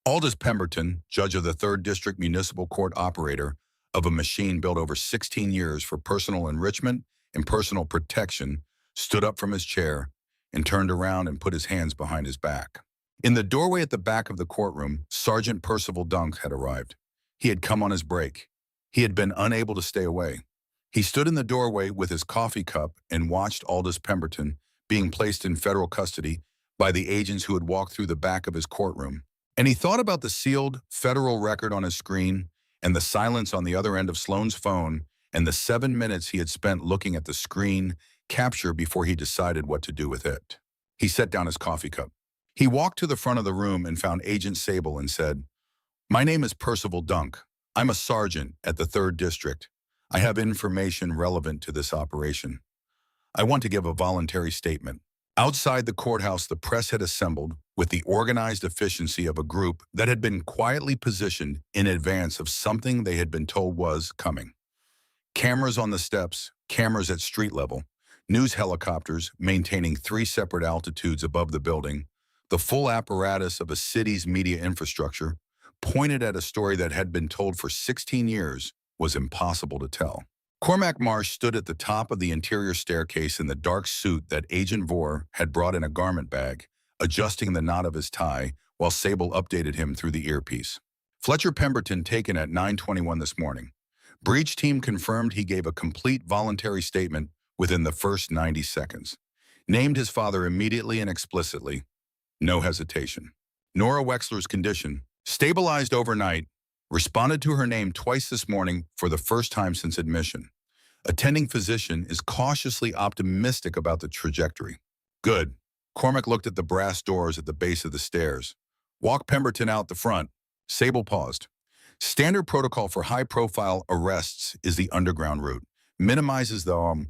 Aldous Pemberton, judge of the 3rd District Municipal Court, operator of a machine built over 16 years for personal enrichment and personal protection, stood up from his chair and turned around and put his hands behind his back. In the doorway at the back of the courtroom, Sergeant Percival Dunk had arrived. He had come on his break. He had been unable to stay away. He stood in the doorway with his coffee cup and watched Aldous Pemberton being placed in federal custody by the agents who had walked through the back of his courtroom. And he thought about the sealed federal record on his screen and the silence on the other end of Sloan's phone and the 7 minutes he had spent looking at the screen capture before he decided what to do with it. He set down his coffee cup. He walked to the front of the room and found Agent Sable and said, My name is Percival Dunk. I'm a sergeant at the 3rd District. I have information relevant to this operation. I want to give a voluntary statement. Outside the courthouse, the press had assembled with the organized efficiency of a group that had been quietly positioned in advance of something they had been told was coming. Cameras on the steps, cameras at street level, news helicopters maintaining 3 separate altitudes above the building, the full apparatus of a city's media infrastructure, pointed at a story that had been told for 16 years was impossible to tell. Cormac Marsh stood at the top of the interior staircase in the dark suit that Agent Vore had brought in a garment bag, adjusting the knot of his tie while Sable updated him through the earpiece. Fletcher Pemberton taken at 9:21 this morning. Breach team confirmed he gave a complete voluntary statement within the first 90 seconds. Named his father immediately and explicitly. No hesitation. Nora Wexler's condition, stabilized overnight, responded to her name twice this morning for the first time since admission. Attending physician is cautiously optimistic about the trajectory. Good. Cormac looked at the brass doors at the base of the stairs. Walk Pemberton out the front. Sable paused. Standard protocol for high-profile arrests is the underground route. Minimizes the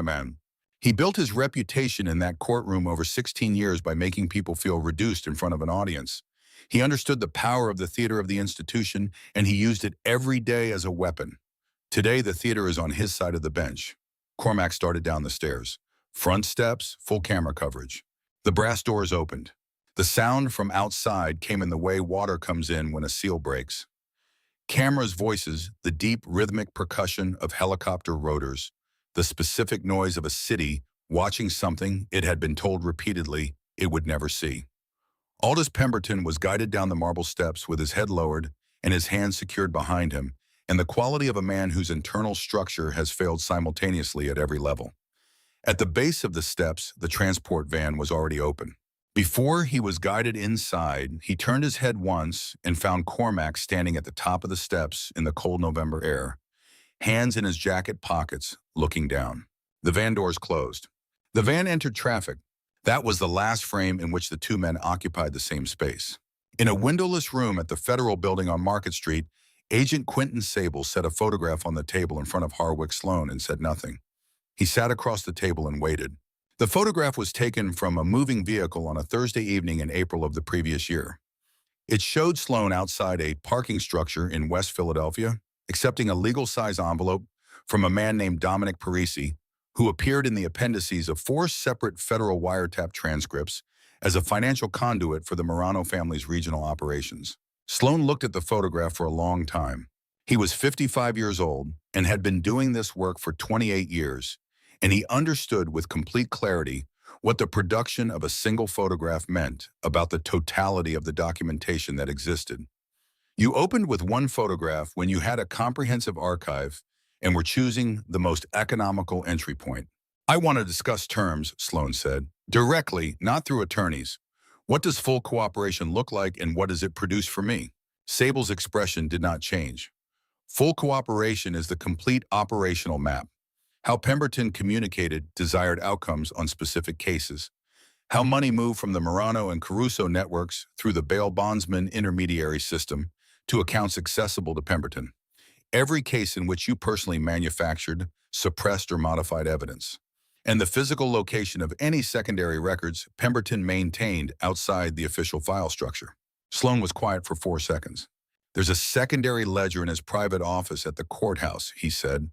man. He built his reputation in that courtroom over 16 years by making people feel reduced in front of an audience. He understood the power of the theater of the institution, and he used it every day as a weapon. Today, the theater is on his side of the bench. Cormac started down the stairs. Front steps, full camera coverage. The brass doors opened. The sound from outside came in the way water comes in when a seal breaks. Cameras' voices, the deep rhythmic percussion of helicopter rotors, the specific noise of a city watching something it had been told repeatedly it would never see. Aldous Pemberton was guided down the marble steps with his head lowered and his hands secured behind him, and the quality of a man whose internal structure has failed simultaneously at every level. At the base of the steps, the transport van was already open. Before he was guided inside, he turned his head once and found Cormac standing at the top of the steps in the cold November air, hands in his jacket pockets, looking down. The van doors closed. The van entered traffic. That was the last frame in which the two men occupied the same space. In a windowless room at the Federal Building on Market Street, Agent Quentin Sable set a photograph on the table in front of Harwick Sloan and said nothing. He sat across the table and waited. The photograph was taken from a moving vehicle on a Thursday evening in April of the previous year. It showed Sloan outside a parking structure in West Philadelphia, accepting a legal-size envelope from a man named Dominic Parisi, who appeared in the appendices of 4 separate federal wiretap transcripts as a financial conduit for the Marano family's regional operations. Sloan looked at the photograph for a long time. He was 55 years old and had been doing this work for 28 years, and he understood with complete clarity what the production of a single photograph meant about the totality of the documentation that existed. You opened with one photograph when you had a comprehensive archive and were choosing the most economical entry point. I want to discuss terms, Sloan said, directly, not through attorneys. What does full cooperation look like and what does it produce for me? Sable's expression did not change. Full cooperation is the complete operational map. How Pemberton communicated desired outcomes on specific cases. How money moved from the Marano and Caruso networks through the bail bondsman intermediary system to accounts accessible to Pemberton. Every case in which you personally manufactured, suppressed, or modified evidence. And the physical location of any secondary records Pemberton maintained outside the official file structure. Sloan was quiet for 4 seconds. There's a secondary ledger in his private office at the courthouse, he said.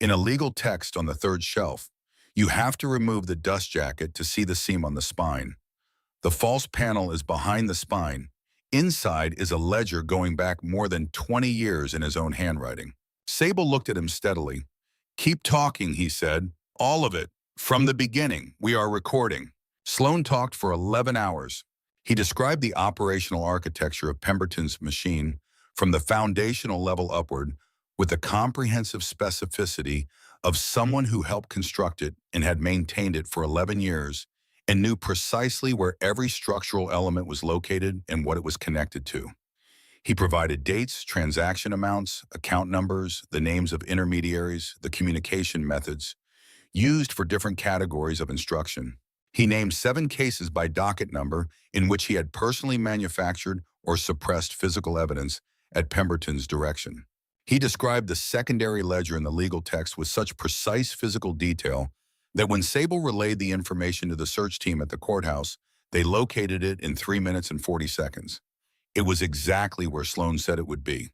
In a legal text on the 3rd shelf, you have to remove the dust jacket to see the seam on the spine. The false panel is behind the spine. Inside is a ledger going back more than 20 years in his own handwriting. Sable looked at him steadily. Keep talking, he said. All of it. From the beginning, we are recording. Sloan talked for 11 hours. He described the operational architecture of Pemberton's machine from the foundational level upward with the comprehensive specificity of someone who helped construct it and had maintained it for 11 years and knew precisely where every structural element was located and what it was connected to. He provided dates, transaction amounts, account numbers, the names of intermediaries, the communication methods used for different categories of instruction. He named 7 cases by docket number in which he had personally manufactured or suppressed physical evidence at Pemberton's direction. He described the secondary ledger in the legal text with such precise physical detail that when Sable relayed the information to the search team at the courthouse, they located it in 3 minutes and 40 seconds. It was exactly where Sloan said it would be.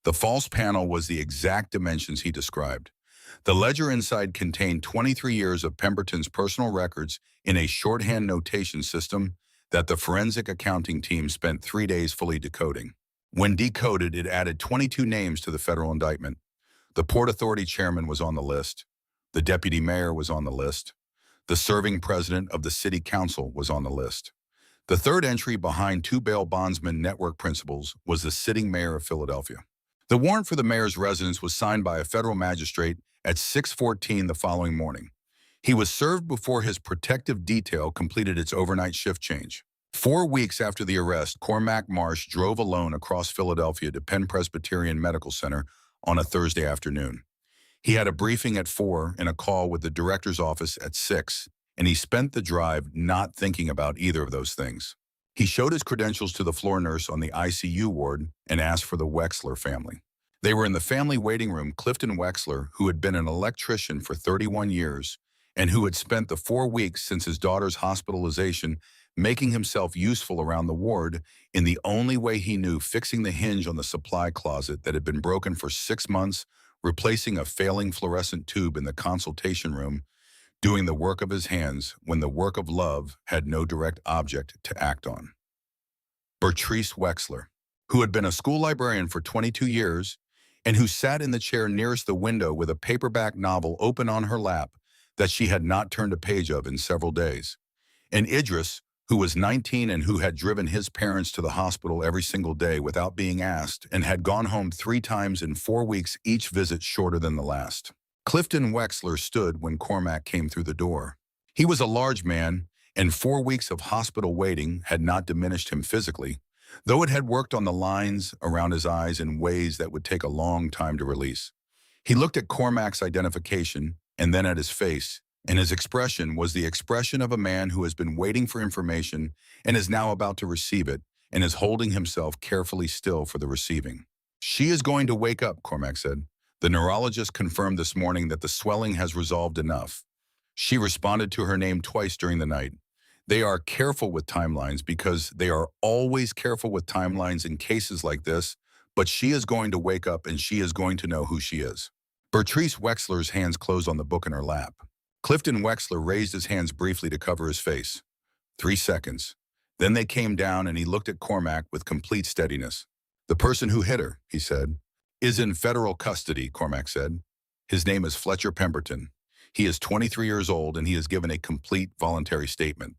The false panel was the exact dimensions he described. The ledger inside contained 23 years of Pemberton's personal records in a shorthand notation system that the forensic accounting team spent 3 days fully decoding. When decoded, it added 22 names to the federal indictment. The Port Authority chairman was on the list. The deputy mayor was on the list. The serving president of the city council was on the list. The third entry behind 2 bail bondsman network principals was the sitting mayor of Philadelphia. The warrant for the mayor's residence was signed by a federal magistrate at 6:14 the following morning. He was served before his protective detail completed its overnight shift change. 4 weeks after the arrest, Cormac Marsh drove alone across Philadelphia to Penn Presbyterian Medical Center on a Thursday afternoon. He had a briefing at 4 and a call with the director's office at 6, and he spent the drive not thinking about either of those things. He showed his credentials to the floor nurse on the ICU ward and asked for the Wexler family. They were in the family waiting room. Clifton Wexler, who had been an electrician for 31 years and who had spent the 4 weeks since his daughter's hospitalization making himself useful around the ward in the only way he knew, fixing the hinge on the supply closet that had been broken for 6 months, replacing a failing fluorescent tube in the consultation room, doing the work of his hands when the work of love had no direct object to act on. Bertrice Wexler, who had been a school librarian for 22 years and who sat in the chair nearest the window with a paperback novel open on her lap that she had not turned a page of in several days. And Idris, who was 19 and who had driven his parents to the hospital every single day without being asked and had gone home 3 times in 4 weeks, each visit shorter than the last. Clifton Wexler stood when Cormac came through the door. He was a large man, and 4 weeks of hospital waiting had not diminished him physically, though it had worked on the lines around his eyes in ways that would take a long time to release. He looked at Cormac's identification and then at his face, and his expression was the expression of a man who has been waiting for information and is now about to receive it and is holding himself carefully still for the receiving. "She is going to wake up," Cormac said. "The neurologist confirmed this morning that the swelling has resolved enough. She responded to her name twice during the night. They are careful with timelines because they are always careful with timelines in cases like this, but she is going to wake up and she is going to know who she is." Bertrice Wexler's hands closed on the book in her lap. Clifton Wexler raised his hands briefly to cover his face. 3 seconds. Then they came down and he looked at Cormac with complete steadiness. "The person who hit her," he said, "is in federal custody," Cormac said. "His name is Fletcher Pemberton. He is 23 years old and he has given a complete voluntary statement.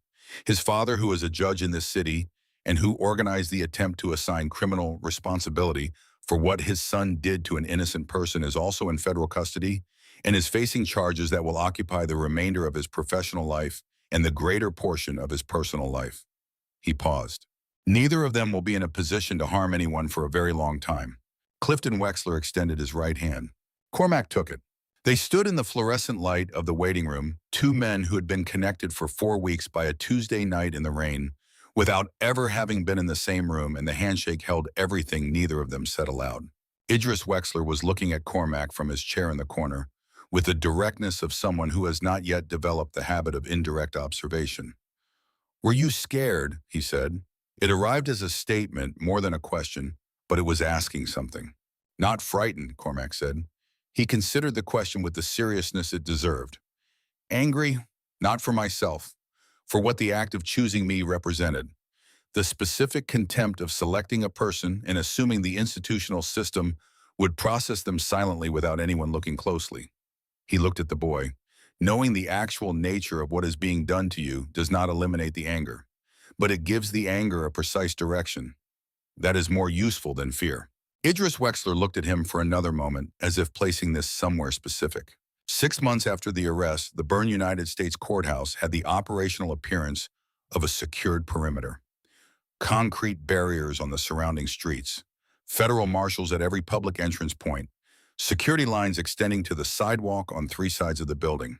His father, who is a judge in this city and who organized the attempt to assign criminal responsibility for what his son did to an innocent person, is also in federal custody and is facing charges that will occupy the remainder of his professional life and the greater portion of his personal life." He paused. "Neither of them will be in a position to harm anyone for a very long time." Clifton Wexler extended his right hand. Cormac took it. They stood in the fluorescent light of the waiting room, 2 men who had been connected for 4 weeks by a Tuesday night in the rain, without ever having been in the same room, and the handshake held everything neither of them said aloud. Idris Wexler was looking at Cormac from his chair in the corner, with the directness of someone who has not yet developed the habit of indirect observation. "Were you scared?" he said. It arrived as a statement more than a question, but it was asking something. "Not frightened," Cormac said. He considered the question with the seriousness it deserved. "Angry? Not for myself, for what the act of choosing me represented. The specific contempt of selecting a person and assuming the institutional system would process them silently without anyone looking closely." He looked at the boy. "Knowing the actual nature of what is being done to you does not eliminate the anger, but it gives the anger a precise direction. That is more useful than fear." Idris Wexler looked at him for another moment, as if placing this somewhere specific. 6 months after the arrest, the Bern United States Courthouse had the operational appearance of a secured perimeter. Concrete barriers on the surrounding streets, federal marshals at every public entrance point, security lines extending to the sidewalk on 3 sides of the building,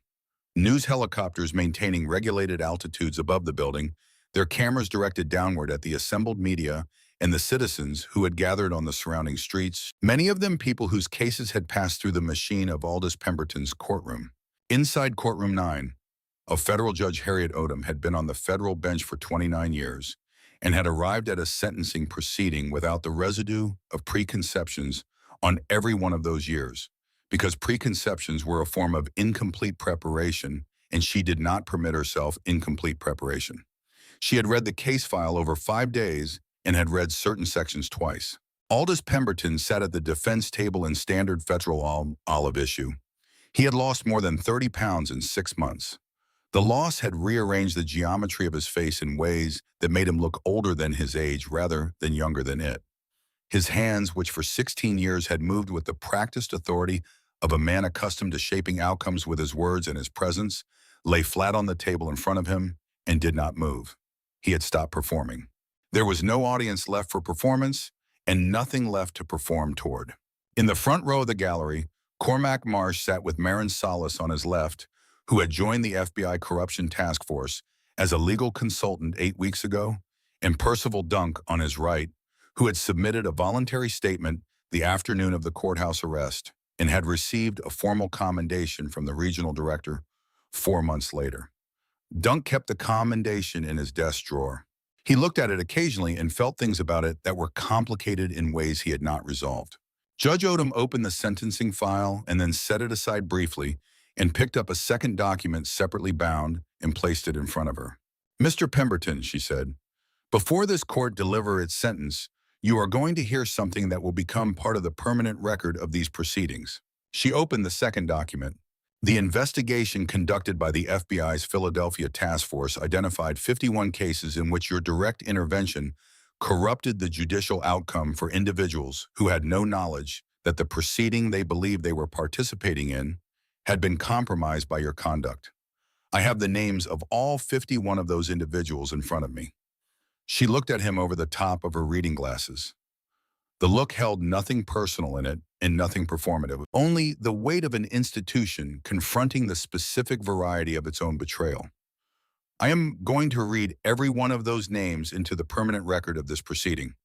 news helicopters maintaining regulated altitudes above the building, their cameras directed downward at the assembled media and the citizens who had gathered on the surrounding streets, many of them people whose cases had passed through the machine of Aldous Pemberton's courtroom. Inside courtroom 9, a federal judge, Harriet Odom, had been on the federal bench for 29 years and had arrived at a sentencing proceeding without the residue of preconceptions on every one of those years, because preconceptions were a form of incomplete preparation, and she did not permit herself incomplete preparation. She had read the case file over 5 days and had read certain sections twice. Aldous Pemberton sat at the defense table in standard federal olive issue. He had lost more than 30 pounds in 6 months. The loss had rearranged the geometry of his face in ways that made him look older than his age rather than younger than it. His hands, which for 16 years had moved with the practiced authority of a man accustomed to shaping outcomes with his words and his presence, lay flat on the table in front of him and did not move. He had stopped performing. There was no audience left for performance and nothing left to perform toward. In the front row of the gallery, Cormac Marsh sat with Marin Salas on his left, who had joined the FBI Corruption Task Force as a legal consultant 8 weeks ago and Percival Dunk on his right, who had submitted a voluntary statement the afternoon of the courthouse arrest and had received a formal commendation from the regional director 4 months later. Dunk kept the commendation in his desk drawer. He looked at it occasionally and felt things about it that were complicated in ways he had not resolved. Judge Odom opened the sentencing file and then set it aside briefly and picked up a second document separately bound and placed it in front of her. "Mr. Pemberton," she said, "before this court deliver its sentence, you are going to hear something that will become part of the permanent record of these proceedings." She opened the second document. The investigation conducted by the FBI's Philadelphia Task Force identified 51 cases in which your direct intervention corrupted the judicial outcome for individuals who had no knowledge that the proceeding they believed they were participating in had been compromised by your conduct. I have the names of all 51 of those individuals in front of me. She looked at him over the top of her reading glasses. The look held nothing personal in it and nothing performative, only the weight of an institution confronting the specific variety of its own betrayal. "I am going to read every one of those names into the permanent record of this proceeding."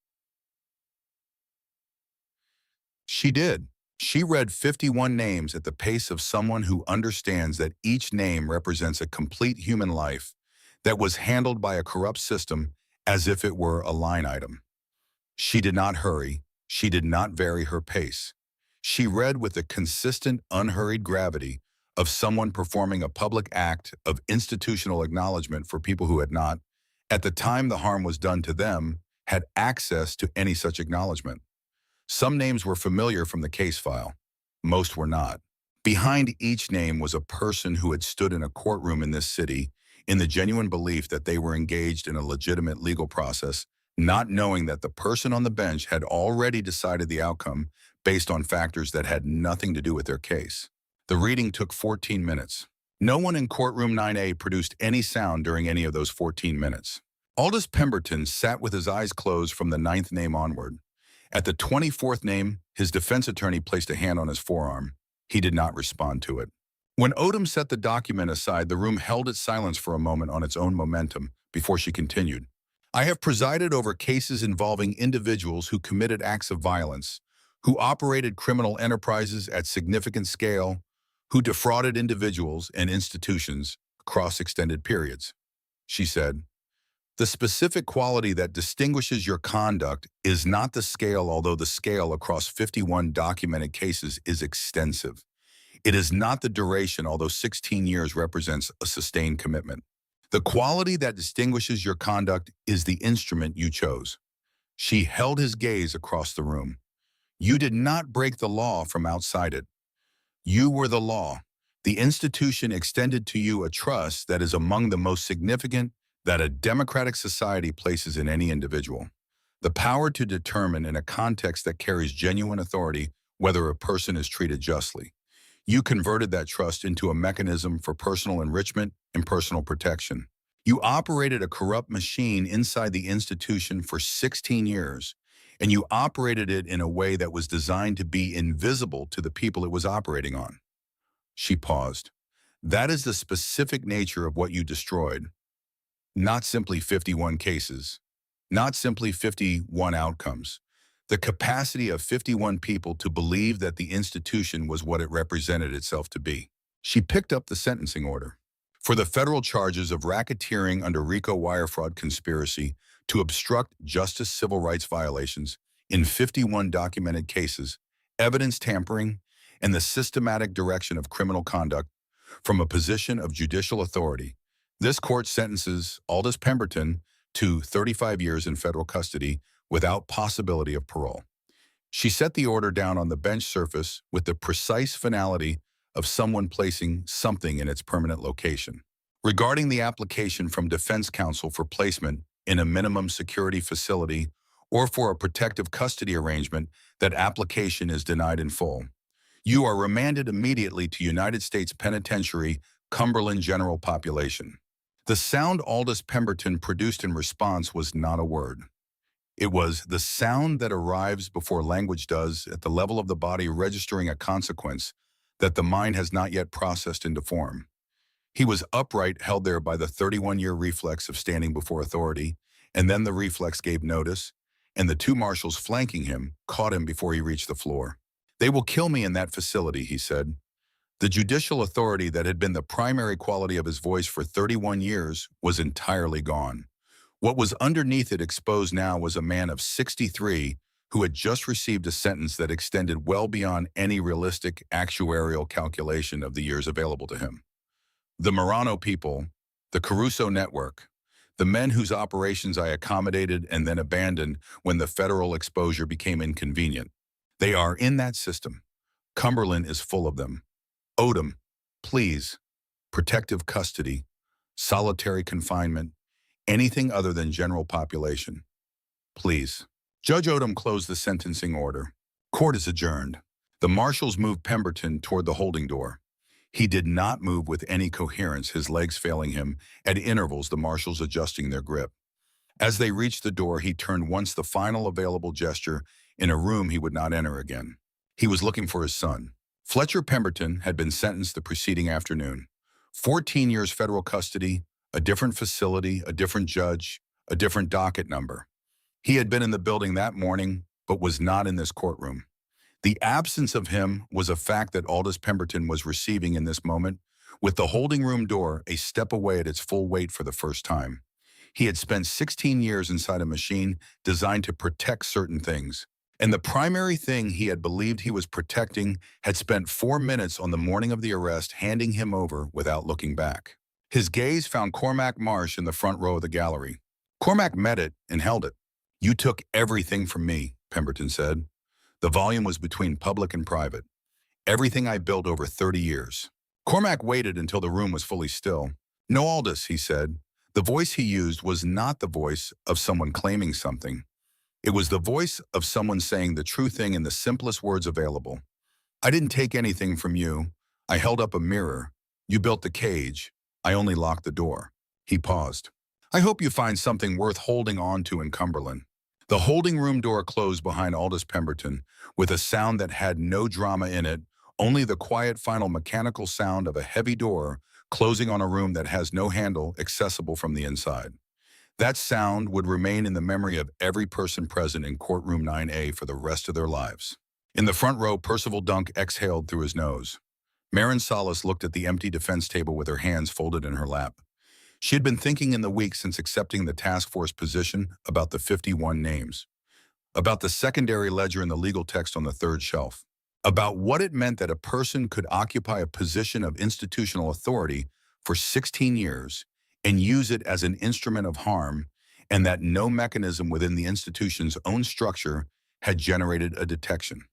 She did. She read 51 names at the pace of someone who understands that each name represents a complete human life that was handled by a corrupt system as if it were a line item. She did not hurry. She did not vary her pace. She read with the consistent, unhurried gravity of someone performing a public act of institutional acknowledgement for people who had not, at the time the harm was done to them, had access to any such acknowledgement. Some names were familiar from the case file. Most were not. Behind each name was a person who had stood in a courtroom in this city in the genuine belief that they were engaged in a legitimate legal process, not knowing that the person on the bench had already decided the outcome based on factors that had nothing to do with their case. The reading took 14 minutes. No one in courtroom 9A produced any sound during any of those 14 minutes. Aldous Pemberton sat with his eyes closed from the 9th name onward. At the 24th name, his defense attorney placed a hand on his forearm. He did not respond to it. When Odom set the document aside, the room held its silence for a moment on its own momentum before she continued. "I have presided over cases involving individuals who committed acts of violence, who operated criminal enterprises at significant scale, who defrauded individuals and institutions across extended periods," she said. "The specific quality that distinguishes your conduct is not the scale, although the scale across 51 documented cases is extensive. It is not the duration, although 16 years represents a sustained commitment. The quality that distinguishes your conduct is the instrument you chose." She held his gaze across the room. "You did not break the law from outside it. You were the law. The institution extended to you a trust that is among the most significant that a democratic society places in any individual. The power to determine in a context that carries genuine authority whether a person is treated justly. You converted that trust into a mechanism for personal enrichment and personal protection. You operated a corrupt machine inside the institution for 16 years, and you operated it in a way that was designed to be invisible to the people it was operating on." She paused. "That is the specific nature of what you destroyed. Not simply 51 cases, not simply 51 outcomes. The capacity of 51 people to believe that the institution was what it represented itself to be." She picked up the sentencing order. "For the federal charges of racketeering under RICO wire fraud conspiracy to obstruct justice civil rights violations in 51 documented cases, evidence tampering, and the systematic direction of criminal conduct from a position of judicial authority, this court sentences Aldous Pemberton to 35 years in federal custody without possibility of parole." She set the order down on the bench surface with the precise finality of someone placing something in its permanent location. Regarding the application from defense counsel for placement in a minimum security facility or for a protective custody arrangement, that application is denied in full. You are remanded immediately to United States Penitentiary, Cumberland General Population. The sound Aldous Pemberton produced in response was not a word. It was the sound that arrives before language does at the level of the body registering a consequence that the mind has not yet processed into form. He was upright, held there by the 31-year reflex of standing before authority, And then the reflex gave notice, and the two marshals flanking him caught him before he reached the floor. "They will kill me in that facility," he said. The judicial authority that had been the primary quality of his voice for 31 years was entirely gone. What was underneath it exposed now was a man of 63 who had just received a sentence that extended well beyond any realistic actuarial calculation of the years available to him. The Marano people, the Caruso network, the men whose operations I accommodated and then abandoned when the federal exposure became inconvenient. They are in that system. Cumberland is full of them. Odom, please, protective custody, solitary confinement, anything other than general population. Please. Judge Odom closed the sentencing order. Court is adjourned. The marshals moved Pemberton toward the holding door. He did not move with any coherence, his legs failing him, at intervals the marshals adjusting their grip. As they reached the door, he turned once the final available gesture in a room he would not enter again. He was looking for his son. Fletcher Pemberton had been sentenced the preceding afternoon. 14 years federal custody, a different facility, a different judge, a different docket number. He had been in the building that morning, but was not in this courtroom. The absence of him was a fact that Aldous Pemberton was receiving in this moment, with the holding room door a step away at its full weight for the first time. He had spent 16 years inside a machine designed to protect certain things. And the primary thing he had believed he was protecting had spent 4 minutes on the morning of the arrest handing him over without looking back. His gaze found Cormac Marsh in the front row of the gallery. Cormac met it and held it. "You took everything from me," Pemberton said. The volume was between public and private. "Everything I built over 30 years. Cormac waited until the room was fully still. "No, Aldous," he said. The voice he used was not the voice of someone claiming something. It was the voice of someone saying the true thing in the simplest words available. "I didn't take anything from you. I held up a mirror. You built the cage. I only locked the door." He paused. "I hope you find something worth holding on to in Cumberland." The holding room door closed behind Aldous Pemberton with a sound that had no drama in it, only the quiet final mechanical sound of a heavy door closing on a room that has no handle accessible from the inside. That sound would remain in the memory of every person present in courtroom 9A for the rest of their lives. In the front row, Percival Dunk exhaled through his nose. Marin Salas looked at the empty defense table with her hands folded in her lap. She had been thinking in the weeks since accepting the task force position about the 51 names, about the secondary ledger in the legal text on the third shelf, about what it meant that a person could occupy a position of institutional authority for 16 years and use it as an instrument of harm, and that no mechanism within the institution's own structure had generated a detection.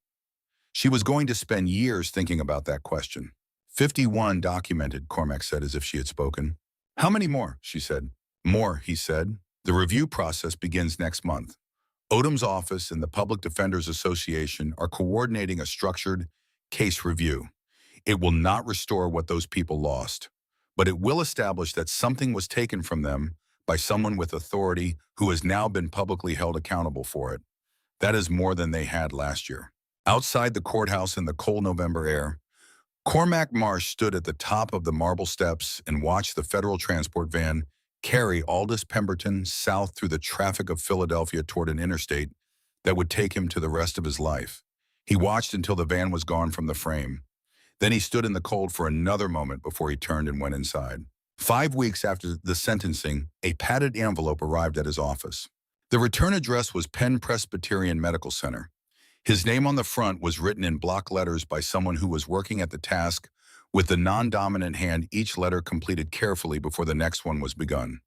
She was going to spend years thinking about that question. 51 documented, Cormac said as if she had spoken. "How many more?" she said. "More," he said. "The review process begins next month. Odom's office and the Public Defenders Association are coordinating a structured case review. It will not restore what those people lost, but it will establish that something was taken from them by someone with authority who has now been publicly held accountable for it. That is more than they had last year." Outside the courthouse in the cold November air, Cormac Marsh stood at the top of the marble steps and watched the federal transport van carry Aldous Pemberton south through the traffic of Philadelphia toward an interstate that would take him to the rest of his life. He watched until the van was gone from the frame. Then he stood in the cold for another moment before he turned and went inside. 5 weeks after the sentencing, a padded envelope arrived at his office. The return address was Penn Presbyterian Medical Center. His name on the front was written in block letters by someone who was working at the task with the non-dominant hand, each letter completed carefully before the next one was begun.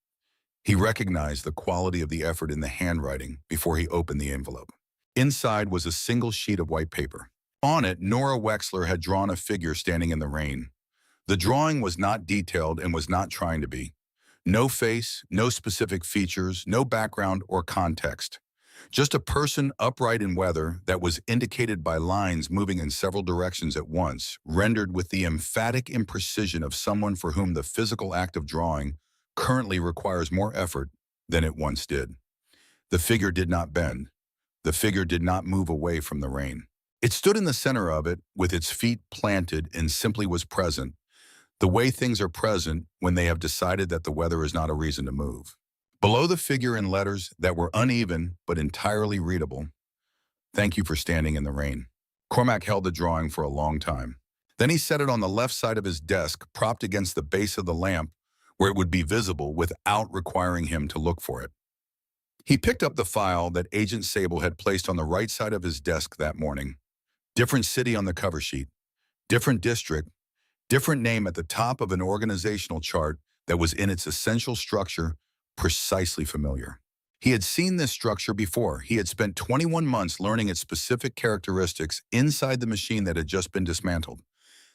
He recognized the quality of the effort in the handwriting before he opened the envelope. Inside was a single sheet of white paper. On it, Nora Wexler had drawn a figure standing in the rain. The drawing was not detailed and was not trying to be. No face, no specific features, no background or context. Just a person upright in weather that was indicated by lines moving in several directions at once, rendered with the emphatic imprecision of someone for whom the physical act of drawing currently requires more effort than it once did. The figure did not bend. The figure did not move away from the rain. It stood in the center of it, with its feet planted, and simply was present, the way things are present when they have decided that the weather is not a reason to move. Below the figure in letters that were uneven but entirely readable, "Thank you for standing in the rain." Cormac held the drawing for a long time. Then he set it on the left side of his desk, propped against the base of the lamp, where it would be visible without requiring him to look for it. He picked up the file that Agent Sable had placed on the right side of his desk that morning. Different city on the cover sheet, different district, different name at the top of an organizational chart that was in its essential structure precisely familiar. He had seen this structure before. He had spent 21 months learning its specific characteristics inside the machine that had just been dismantled.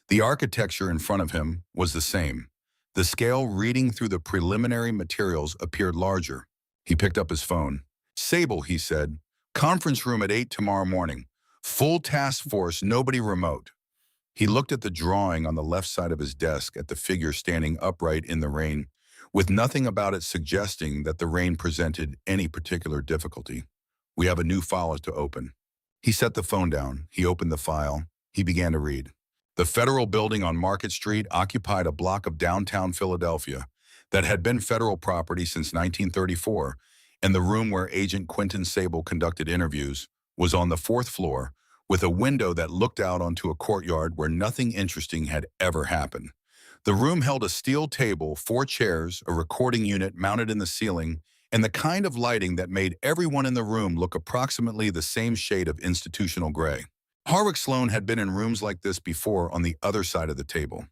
The architecture in front of him was the same. The scale reading through the preliminary materials appeared larger. He picked up his phone. "Sable," he said. "Conference room at 8 tomorrow morning. Full task force, nobody remote." He looked at the drawing on the left side of his desk at the figure standing upright in the rain, with nothing about it suggesting that the rain presented any particular difficulty. "We have a new file to open." He set the phone down. He opened the file. He began to read. The federal building on Market Street occupied a block of downtown Philadelphia that had been federal property since 1934, and the room where Agent Quentin Sable conducted interviews was on the 4th floor, with a window that looked out onto a courtyard where nothing interesting had ever happened. The room held a steel table, 4 chairs, a recording unit mounted in the ceiling, and the kind of lighting that made everyone in the room look approximately the same shade of institutional gray. Harwick Sloan had been in rooms like this before on the other side of the table.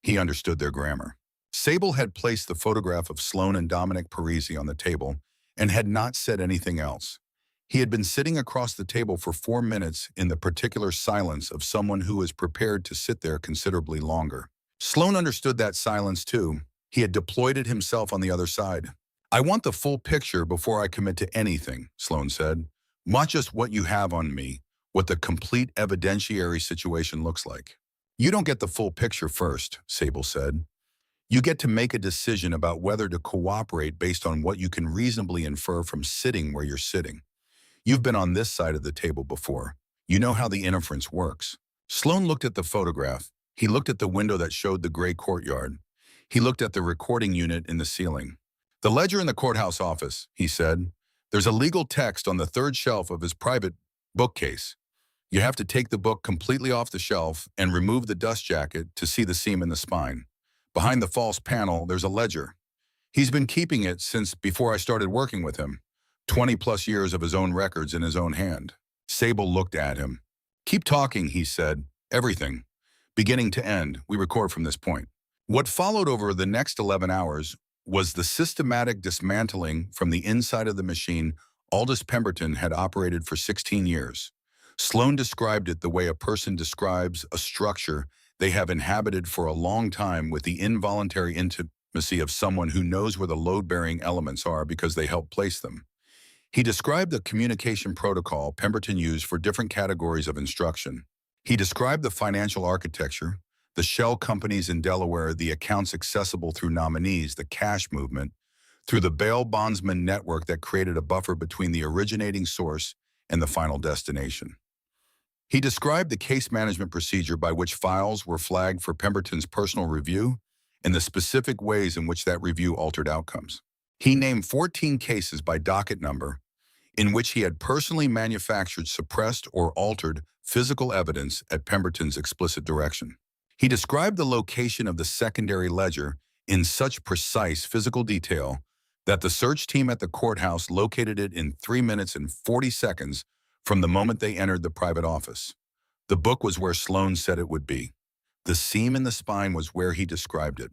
He understood their grammar. Sable had placed the photograph of Sloan and Dominic Parisi on the table and had not said anything else. He had been sitting across the table for 4 minutes in the particular silence of someone who is prepared to sit there considerably longer. Sloan understood that silence too. He had deployed it himself on the other side. "I want the full picture before I commit to anything," Sloan said. "Not just what you have on me, what the complete evidentiary situation looks like." "You don't get the full picture first," Sable said. "You get to make a decision about whether to cooperate based on what you can reasonably infer from sitting where you're sitting. You've been on this side of the table before. You know how the inference works." Sloan looked at the photograph. He looked at the window that showed the gray courtyard. He looked at the recording unit in the ceiling. "The ledger in the courthouse office," he said. "There's a legal text on the 3rd shelf of his private bookcase. You have to take the book completely off the shelf and remove the dust jacket to see the seam in the spine. Behind the false panel, there's a ledger. He's been keeping it since before I started working with him. 20+ years of his own records in his own hand." Sable looked at him. "Keep talking," he said. "Everything. Beginning to end, we record from this point." What followed over the next 11 hours was the systematic dismantling from the inside of the machine Aldous Pemberton had operated for 16 years. Sloan described it the way a person describes a structure they have inhabited for a long time, with the involuntary intimacy of someone who knows where the load-bearing elements are because they help place them. He described the communication protocol Pemberton used for different categories of instruction. He described the financial architecture, the shell companies in Delaware, the accounts accessible through nominees, the cash movement, through the bail bondsman network that created a buffer between the originating source and the final destination. He described the case management procedure by which files were flagged for Pemberton's personal review and the specific ways in which that review altered outcomes. He named 14 cases by docket number in which he had personally manufactured, suppressed, or altered physical evidence at Pemberton's explicit direction. He described the location of the secondary ledger in such precise physical detail that the search team at the courthouse located it in 3 minutes and 40 seconds from the moment they entered the private office. The book was where Sloan said it would be. The seam in the spine was where he described it.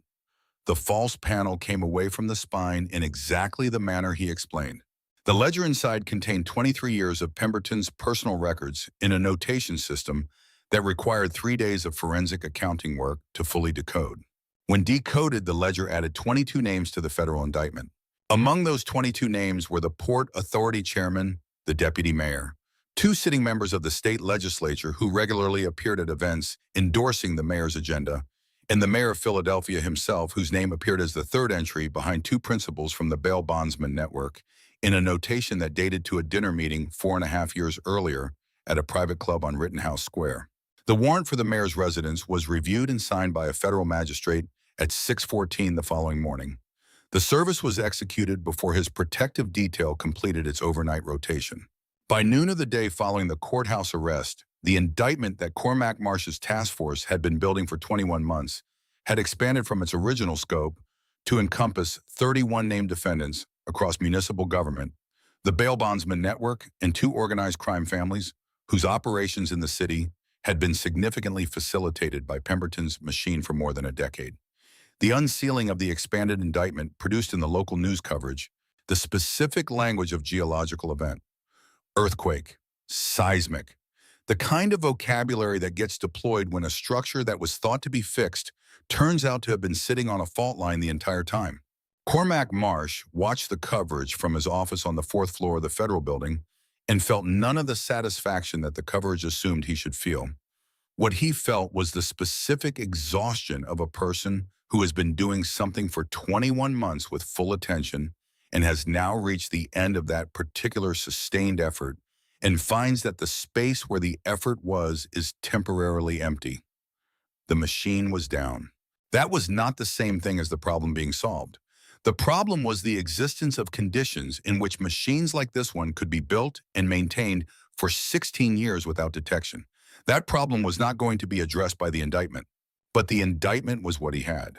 The false panel came away from the spine in exactly the manner he explained. The ledger inside contained 23 years of Pemberton's personal records in a notation system that required 3 days of forensic accounting work to fully decode. When decoded, the ledger added 22 names to the federal indictment. Among those 22 names were the Port Authority chairman, the deputy mayor, 2 sitting members of the state legislature who regularly appeared at events endorsing the mayor's agenda, and the mayor of Philadelphia himself, whose name appeared as the 3rd entry behind 2 principals from the bail bondsman network in a notation that dated to a dinner meeting 4.5 years earlier at a private club on Rittenhouse Square. The warrant for the mayor's residence was reviewed and signed by a federal magistrate at 6:14 the following morning. The service was executed before his protective detail completed its overnight rotation. By noon of the day following the courthouse arrest, the indictment that Cormac Marsh's task force had been building for 21 months had expanded from its original scope to encompass 31 named defendants across municipal government, the bail bondsman network, and 2 organized crime families whose operations in the city had been significantly facilitated by Pemberton's machine for more than a decade. The unsealing of the expanded indictment produced in the local news coverage the specific language of geological event: earthquake, seismic, the kind of vocabulary that gets deployed when a structure that was thought to be fixed turns out to have been sitting on a fault line the entire time. Cormac Marsh watched the coverage from his office on the 4th floor of the federal building and felt none of the satisfaction that the coverage assumed he should feel. What he felt was the specific exhaustion of a person who has been doing something for 21 months with full attention and has now reached the end of that particular sustained effort and finds that the space where the effort was is temporarily empty. The machine was down. That was not the same thing as the problem being solved. The problem was the existence of conditions in which machines like this one could be built and maintained for 16 years without detection. That problem was not going to be addressed by the indictment, but the indictment was what he had.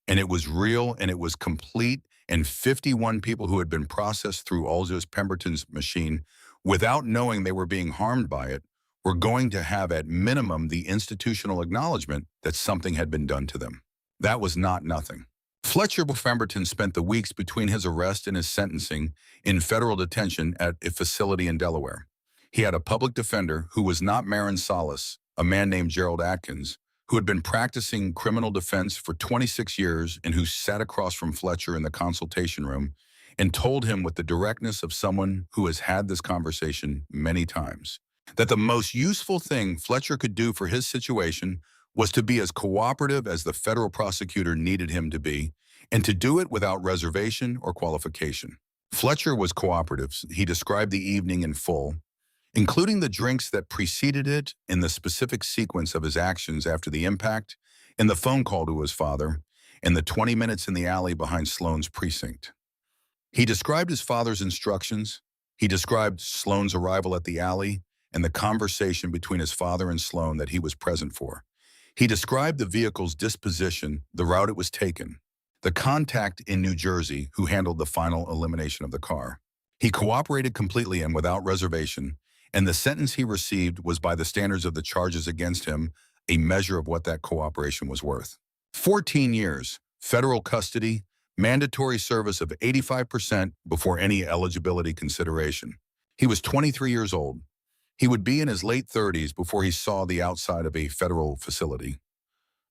And it was real and it was complete, and 51 people who had been processed through Aldous Pemberton's machine without knowing they were being harmed by it were going to have at minimum the institutional acknowledgement that something had been done to them. That was not nothing. Fletcher Pemberton spent the weeks between his arrest and his sentencing in federal detention at a facility in Delaware. He had a public defender who was not Marin Salas, a man named Gerald Atkins, who had been practicing criminal defense for 26 years and who sat across from Fletcher in the consultation room and told him with the directness of someone who has had this conversation many times, that the most useful thing Fletcher could do for his situation was to be as cooperative as the federal prosecutor needed him to be, and to do it without reservation or qualification. Fletcher was cooperative. He described the evening in full, including the drinks that preceded it in the specific sequence of his actions after the impact, and the phone call to his father, and the 20 minutes in the alley behind Sloan's precinct. He described his father's instructions. He described Sloan's arrival at the alley and the conversation between his father and Sloan that he was present for. He described the vehicle's disposition, the route it was taken, the contact in New Jersey who handled the final elimination of the car. He cooperated completely and without reservation, and the sentence he received was, by the standards of the charges against him, a measure of what that cooperation was worth. 14 years, federal custody, mandatory service of 85% before any eligibility consideration. He was 23 years old. He would be in his late 30s before he saw the outside of a federal facility.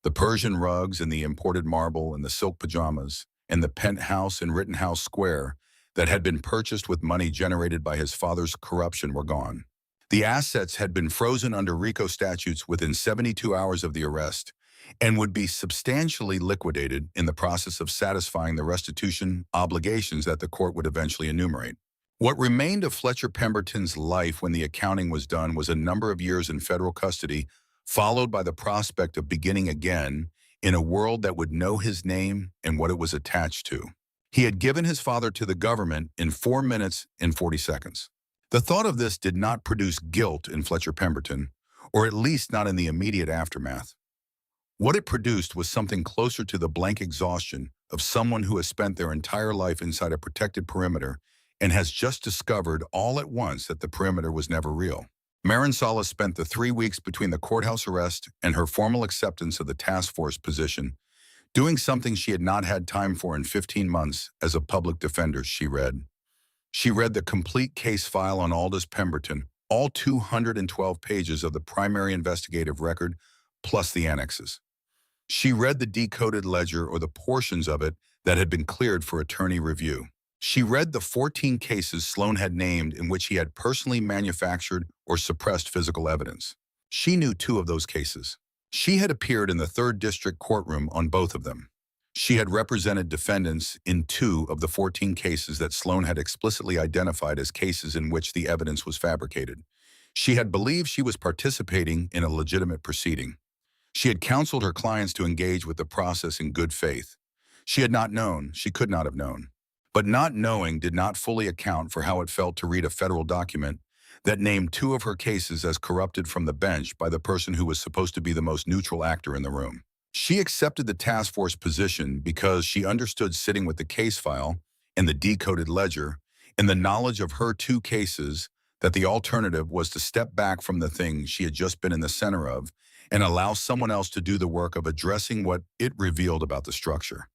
The Persian rugs and the imported marble and the silk pajamas and the penthouse in Rittenhouse Square that had been purchased with money generated by his father's corruption were gone. The assets had been frozen under RICO statutes within 72 hours of the arrest and would be substantially liquidated in the process of satisfying the restitution obligations that the court would eventually enumerate. What remained of Fletcher Pemberton's life when the accounting was done was a number of years in federal custody, followed by the prospect of beginning again in a world that would know his name and what it was attached to. He had given his father to the government in 4 minutes and 40 seconds. The thought of this did not produce guilt in Fletcher Pemberton, or at least not in the immediate aftermath. What it produced was something closer to the blank exhaustion of someone who has spent their entire life inside a protected perimeter and has just discovered all at once that the perimeter was never real. Marin Salas spent the 3 weeks between the courthouse arrest and her formal acceptance of the task force position doing something she had not had time for in 15 months as a public defender, she read. She read the complete case file on Aldous Pemberton, all 212 pages of the primary investigative record, plus the annexes. She read the decoded ledger or the portions of it that had been cleared for attorney review. She read the 14 cases Sloan had named in which he had personally manufactured or suppressed physical evidence. She knew 2 of those cases. She had appeared in the 3rd District courtroom on both of them. She had represented defendants in 2 of the 14 cases that Sloan had explicitly identified as cases in which the evidence was fabricated. She had believed she was participating in a legitimate proceeding. She had counseled her clients to engage with the process in good faith. She had not known, she could not have known. But not knowing did not fully account for how it felt to read a federal document that named two of her cases as corrupted from the bench by the person who was supposed to be the most neutral actor in the room. She accepted the task force position because she understood sitting with the case file and the decoded ledger and the knowledge of her two cases that the alternative was to step back from the thing she had just been in the center of and allow someone else to do the work of addressing what it revealed about the structure.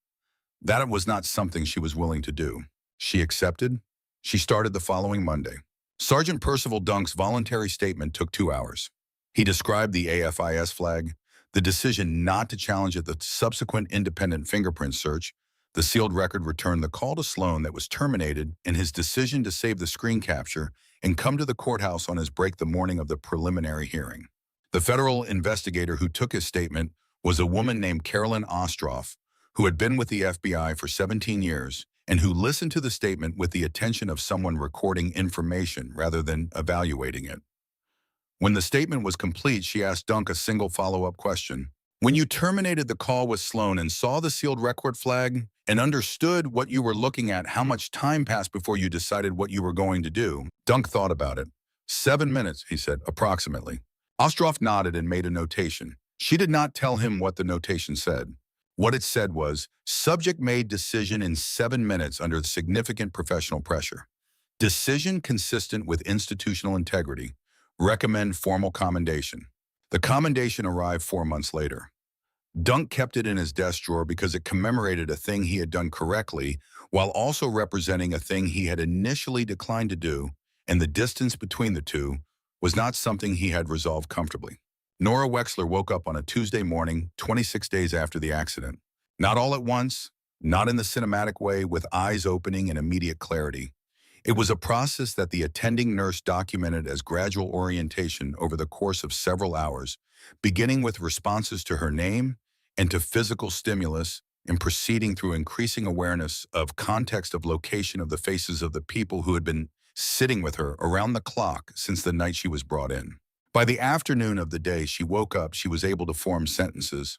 That was not something she was willing to do. She accepted. She started the following Monday. Sergeant Percival Dunk's voluntary statement took 2 hours. He described the AFIS flag, the decision not to challenge it, the subsequent independent fingerprint search, the sealed record returned the call to Sloan that was terminated, and his decision to save the screen capture and come to the courthouse on his break the morning of the preliminary hearing. The federal investigator who took his statement was a woman named Carolyn Ostroff, who had been with the FBI for 17 years and who listened to the statement with the attention of someone recording information rather than evaluating it. When the statement was complete, she asked Dunk a single follow-up question. When you terminated the call with Sloan and saw the sealed record flag and understood what you were looking at, how much time passed before you decided what you were going to do? Dunk thought about it. 7 minutes, he said, approximately. Ostroff nodded and made a notation. She did not tell him what the notation said. What it said was, subject made decision in 7 minutes under significant professional pressure. Decision consistent with institutional integrity. Recommend formal commendation. The commendation arrived 4 months later. Dunk kept it in his desk drawer because it commemorated a thing he had done correctly while also representing a thing he had initially declined to do, and the distance between the two was not something he had resolved comfortably. Nora Wexler woke up on a Tuesday morning, 26 days after the accident. Not all at once, not in the cinematic way with eyes opening and immediate clarity. It was a process that the attending nurse documented as gradual orientation over the course of several hours, beginning with responses to her name and to physical stimulus and proceeding through increasing awareness of context of location of the faces of the people who had been sitting with her around the clock since the night she was brought in. By the afternoon of the day she woke up, she was able to form sentences.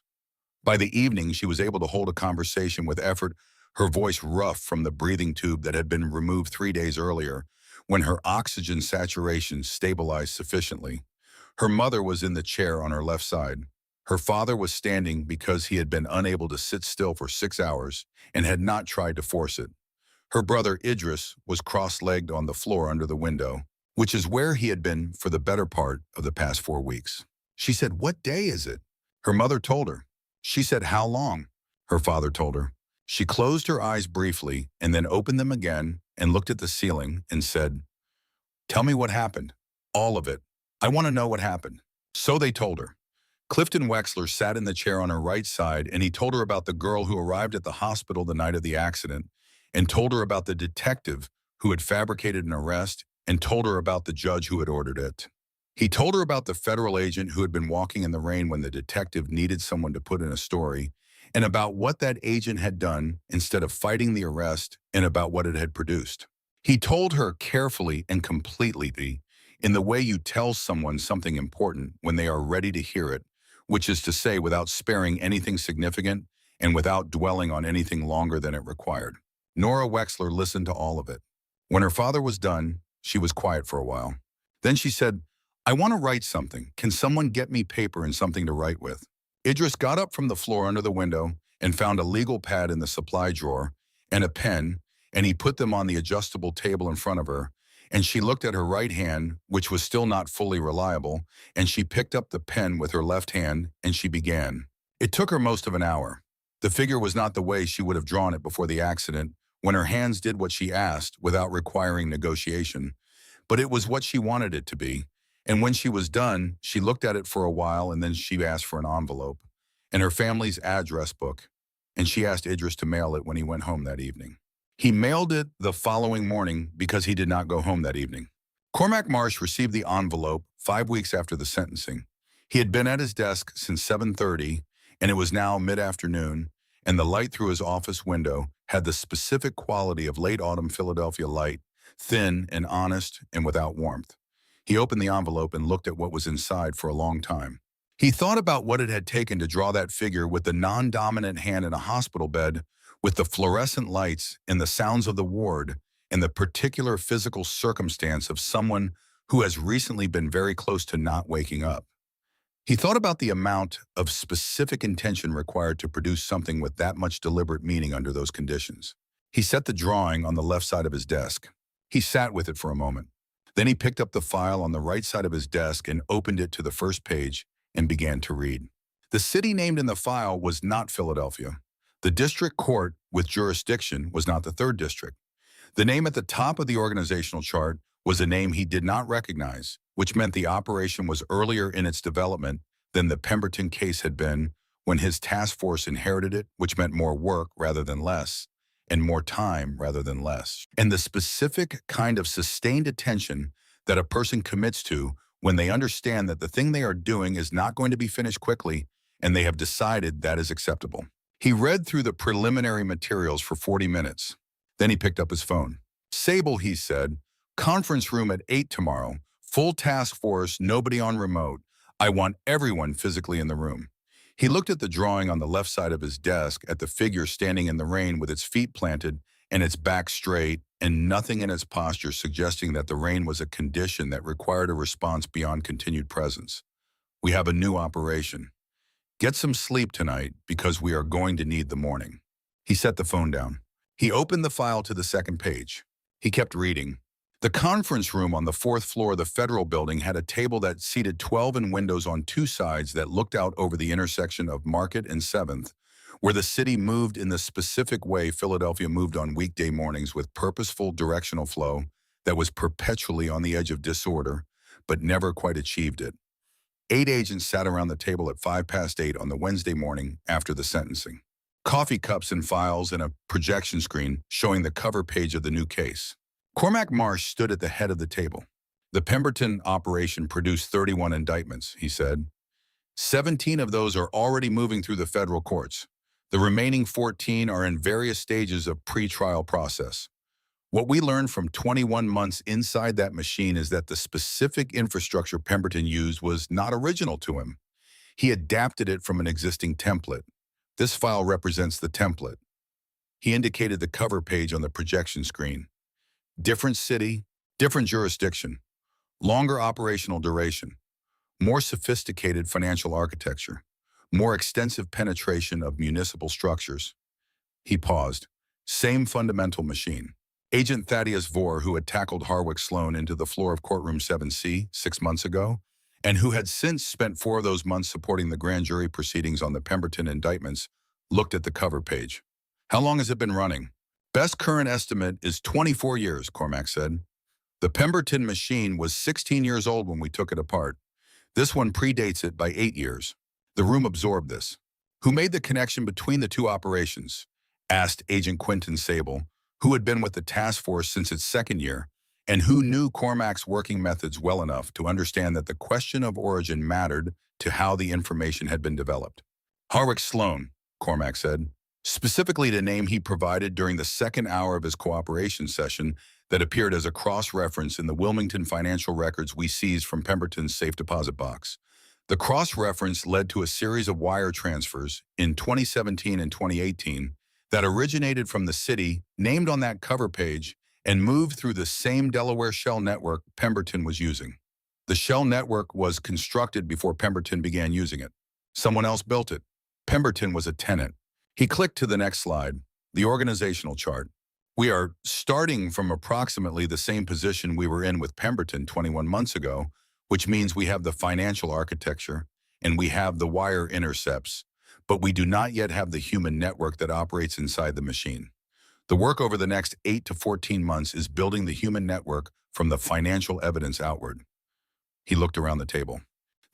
By the evening, she was able to hold a conversation with effort, her voice rough from the breathing tube that had been removed 3 days earlier, when her oxygen saturation stabilized sufficiently. Her mother was in the chair on her left side. Her father was standing because he had been unable to sit still for 6 hours and had not tried to force it. Her brother Idris was cross-legged on the floor under the window, which is where he had been for the better part of the past 4 weeks. She said, "What day is it?" Her mother told her. She said, "How long?" Her father told her. She closed her eyes briefly and then opened them again and looked at the ceiling and said, "Tell me what happened. All of it. I want to know what happened." So they told her. Clifton Wexler sat in the chair on her right side, and he told her about the girl who arrived at the hospital the night of the accident and told her about the detective who had fabricated an arrest and told her about the judge who had ordered it. He told her about the federal agent who had been walking in the rain when the detective needed someone to put in a story, and about what that agent had done instead of fighting the arrest and about what it had produced. He told her carefully and completely in the way you tell someone something important when they are ready to hear it, which is to say without sparing anything significant and without dwelling on anything longer than it required. Nora Wexler listened to all of it. When her father was done, she was quiet for a while. Then she said, "I want to write something. Can someone get me paper and something to write with?" Idris got up from the floor under the window and found a legal pad in the supply drawer and a pen, and he put them on the adjustable table in front of her, and she looked at her right hand, which was still not fully reliable, and she picked up the pen with her left hand, and she began. It took her most of an hour. The figure was not the way she would have drawn it before the accident, when her hands did what she asked without requiring negotiation, but it was what she wanted it to be. And when she was done, she looked at it for a while, and then she asked for an envelope and her family's address book, and she asked Idris to mail it when he went home that evening. He mailed it the following morning because he did not go home that evening. Cormac Marsh received the envelope 5 weeks after the sentencing. He had been at his desk since 7:30, and it was now mid-afternoon, and the light through his office window had the specific quality of late autumn Philadelphia light, thin and honest and without warmth. He opened the envelope and looked at what was inside for a long time. He thought about what it had taken to draw that figure with the non-dominant hand in a hospital bed with the fluorescent lights and the sounds of the ward and the particular physical circumstance of someone who has recently been very close to not waking up. He thought about the amount of specific intention required to produce something with that much deliberate meaning under those conditions. He set the drawing on the left side of his desk. He sat with it for a moment. Then he picked up the file on the right side of his desk and opened it to the first page and began to read. The city named in the file was not Philadelphia. The district court with jurisdiction was not the 3rd district. The name at the top of the organizational chart was a name he did not recognize, which meant the operation was earlier in its development than the Pemberton case had been when his task force inherited it, which meant more work rather than less, and more time rather than less. And the specific kind of sustained attention that a person commits to when they understand that the thing they are doing is not going to be finished quickly and they have decided that is acceptable. He read through the preliminary materials for 40 minutes. Then he picked up his phone. "Sable," he said, "conference room at 8 tomorrow. Full task force, nobody on remote. I want everyone physically in the room." He looked at the drawing on the left side of his desk at the figure standing in the rain with its feet planted and its back straight and nothing in its posture suggesting that the rain was a condition that required a response beyond continued presence. "We have a new operation. Get some sleep tonight because we are going to need the morning." He set the phone down. He opened the file to the second page. He kept reading. The conference room on the 4th floor of the Federal Building had a table that seated 12 and windows on 2 sides that looked out over the intersection of Market and 7th, where the city moved in the specific way Philadelphia moved on weekday mornings with purposeful directional flow that was perpetually on the edge of disorder, but never quite achieved it. 8 agents sat around the table at 8:05 on the Wednesday morning after the sentencing. Coffee cups and files and a projection screen showing the cover page of the new case. Cormac Marsh stood at the head of the table. "The Pemberton operation produced 31 indictments," he said. 17 of those are already moving through the federal courts. The remaining 14 are in various stages of pre-trial process. What we learned from 21 months inside that machine is that the specific infrastructure Pemberton used was not original to him. He adapted it from an existing template. This file represents the template." He indicated the cover page on the projection screen. Different city, different jurisdiction, longer operational duration, more sophisticated financial architecture, more extensive penetration of municipal structures. He paused. Same fundamental machine. Agent Thaddeus Vore, who had tackled Harwick Sloan into the floor of courtroom 7C 6 months ago, and who had since spent 4 of those months supporting the grand jury proceedings on the Pemberton indictments, looked at the cover page. "How long has it been running?" "Best current estimate is 24 years, Cormac said. "The Pemberton machine was 16 years old when we took it apart. This one predates it by 8 years. The room absorbed this." "Who made the connection between the 2 operations?" asked Agent Quentin Sable, who had been with the task force since its 2nd year, and who knew Cormac's working methods well enough to understand that the question of origin mattered to how the information had been developed. "Harwick Sloan," Cormac said, specifically the name he provided during the 2nd hour of his cooperation session that appeared as a cross-reference in the Wilmington financial records we seized from Pemberton's safe deposit box. The cross-reference led to a series of wire transfers in 2017 and 2018 that originated from the city named on that cover page and moved through the same Delaware shell network Pemberton was using. The shell network was constructed before Pemberton began using it. Someone else built it. Pemberton was a tenant. He clicked to the next slide, the organizational chart. "We are starting from approximately the same position we were in with Pemberton 21 months ago, which means we have the financial architecture and we have the wire intercepts, but we do not yet have the human network that operates inside the machine. The work over the next 8 to 14 months is building the human network from the financial evidence outward." He looked around the table.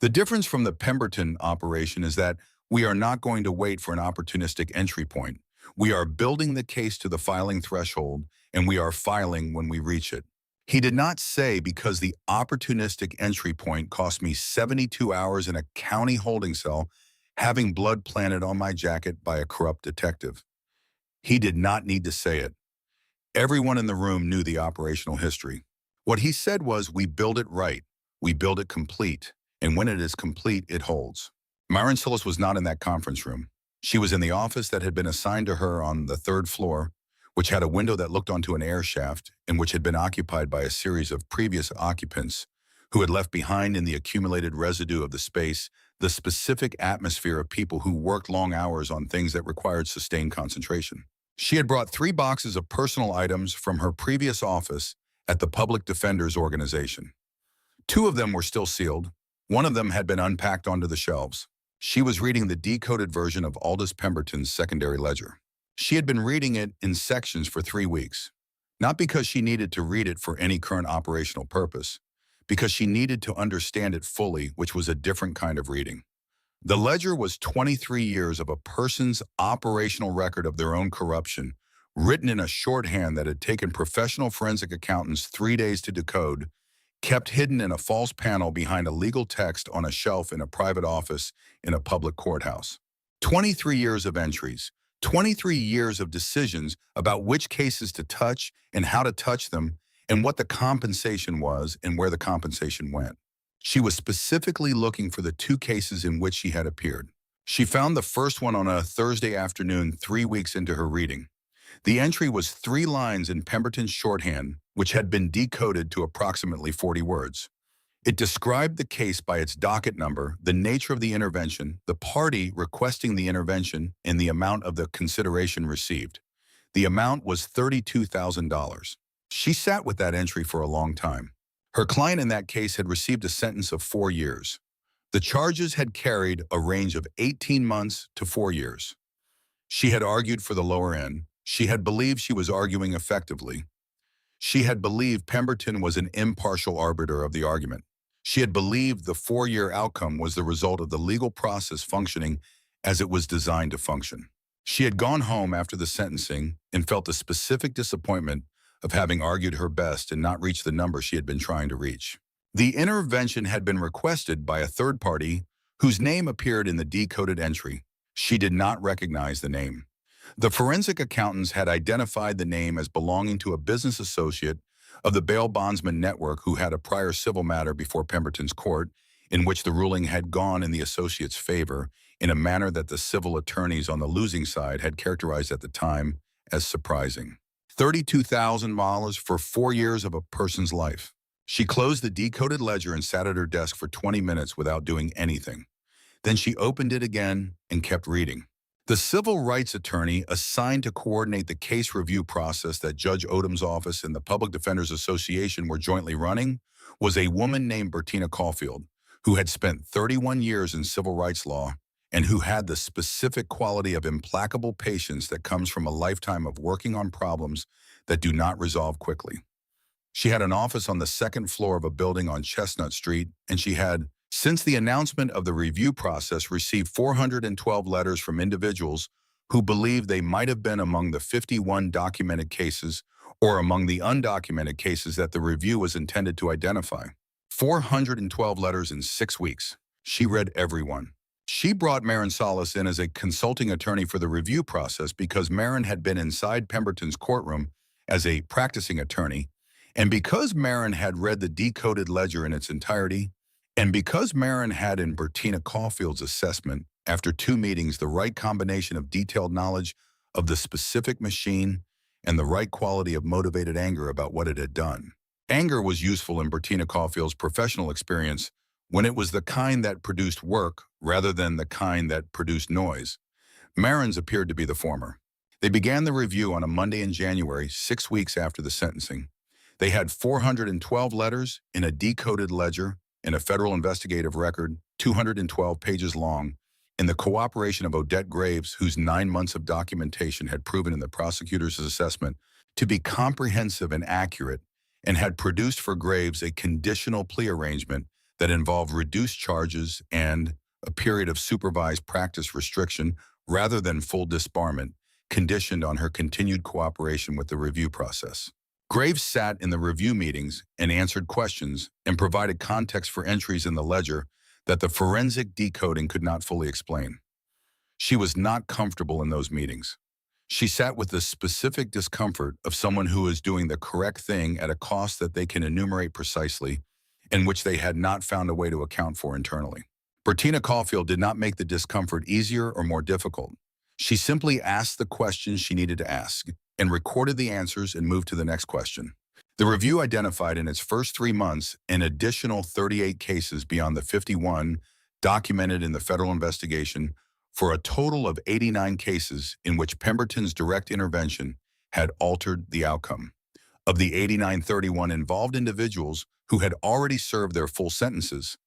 "The difference from the Pemberton operation is that we are not going to wait for an opportunistic entry point. We are building the case to the filing threshold, and we are filing when we reach it." He did not say because the opportunistic entry point cost me 72 hours in a county holding cell having blood planted on my jacket by a corrupt detective. He did not need to say it. Everyone in the room knew the operational history. What he said was, "We build it right. We build it complete. And when it is complete, it holds." Myron Sillis was not in that conference room. She was in the office that had been assigned to her on the third floor, which had a window that looked onto an air shaft and which had been occupied by a series of previous occupants who had left behind in the accumulated residue of the space the specific atmosphere of people who worked long hours on things that required sustained concentration. She had brought 3 boxes of personal items from her previous office at the Public Defender's Organization. 2 of them were still sealed. 1 of them had been unpacked onto the shelves. She was reading the decoded version of Aldous Pemberton's secondary ledger. She had been reading it in sections for 3 weeks, not because she needed to read it for any current operational purpose, because she needed to understand it fully, which was a different kind of reading. The ledger was 23 years of a person's operational record of their own corruption, written in a shorthand that had taken professional forensic accountants 3 days to decode, kept hidden in a false panel behind a legal text on a shelf in a private office in a public courthouse. 23 years of entries, 23 years of decisions about which cases to touch and how to touch them, and what the compensation was and where the compensation went. She was specifically looking for the 2 cases in which she had appeared. She found the first one on a Thursday afternoon 3 weeks into her reading. The entry was 3 lines in Pemberton's shorthand, which had been decoded to approximately 40 words. It described the case by its docket number, the nature of the intervention, the party requesting the intervention, and the amount of the consideration received. The amount was $32,000. She sat with that entry for a long time. Her client in that case had received a sentence of 4 years. The charges had carried a range of 18 months to 4 years. She had argued for the lower end. She had believed she was arguing effectively. She had believed Pemberton was an impartial arbiter of the argument. She had believed the 4-year outcome was the result of the legal process functioning as it was designed to function. She had gone home after the sentencing and felt a specific disappointment of having argued her best and not reached the number she had been trying to reach. The intervention had been requested by a third party whose name appeared in the decoded entry. She did not recognize the name. The forensic accountants had identified the name as belonging to a business associate of the bail bondsman network who had a prior civil matter before Pemberton's court in which the ruling had gone in the associate's favor in a manner that the civil attorneys on the losing side had characterized at the time as surprising. $32,000 for 4 years of a person's life. She closed the decoded ledger and sat at her desk for 20 minutes without doing anything. Then she opened it again and kept reading. The civil rights attorney assigned to coordinate the case review process that Judge Odom's office and the Public Defenders Association were jointly running was a woman named Bertina Caulfield, who had spent 31 years in civil rights law and who had the specific quality of implacable patience that comes from a lifetime of working on problems that do not resolve quickly. She had an office on the 2nd floor of a building on Chestnut Street, and she had, since the announcement of the review process, received 412 letters from individuals who believed they might have been among the 51 documented cases or among the undocumented cases that the review was intended to identify. 412 letters in 6 weeks. She read every one. She brought Marin Salas in as a consulting attorney for the review process because Marin had been inside Pemberton's courtroom as a practicing attorney, and because Marin had read the decoded ledger in its entirety, and because Marin had in Bertina Caulfield's assessment, after 2 meetings, the right combination of detailed knowledge of the specific machine and the right quality of motivated anger about what it had done. Anger was useful in Bertina Caulfield's professional experience when it was the kind that produced work rather than the kind that produced noise. Marin's appeared to be the former. They began the review on a Monday in January, 6 weeks after the sentencing. They had 412 letters in a decoded ledger in a federal investigative record, 212 pages long, in the cooperation of Odette Graves, whose 9 months of documentation had proven in the prosecutor's assessment to be comprehensive and accurate, and had produced for Graves a conditional plea arrangement that involved reduced charges and a period of supervised practice restriction rather than full disbarment, conditioned on her continued cooperation with the review process. Graves sat in the review meetings and answered questions and provided context for entries in the ledger that the forensic decoding could not fully explain. She was not comfortable in those meetings. She sat with the specific discomfort of someone who is doing the correct thing at a cost that they can enumerate precisely and which they had not found a way to account for internally. Bertina Caulfield did not make the discomfort easier or more difficult. She simply asked the questions she needed to ask and recorded the answers and moved to the next question. The review identified in its first 3 months an additional 38 cases beyond the 51 documented in the federal investigation for a total of 89 cases in which Pemberton's direct intervention had altered the outcome. Of the 89, 31 involved individuals who had already served their full sentences.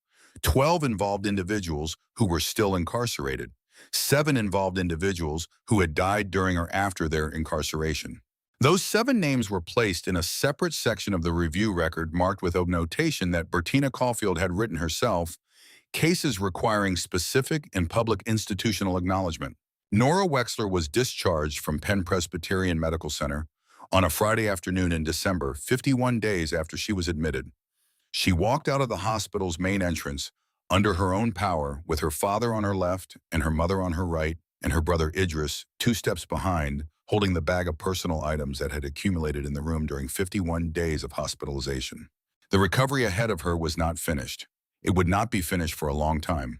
12 involved individuals who were still incarcerated. 7 involved individuals who had died during or after their incarceration. Those 7 names were placed in a separate section of the review record marked with a notation that Bertina Caulfield had written herself, cases requiring specific and public institutional acknowledgement. Nora Wexler was discharged from Penn Presbyterian Medical Center on a Friday afternoon in December, 51 days after she was admitted. She walked out of the hospital's main entrance under her own power with her father on her left and her mother on her right and her brother Idris 2 steps behind, holding the bag of personal items that had accumulated in the room during 51 days of hospitalization. The recovery ahead of her was not finished. It would not be finished for a long time.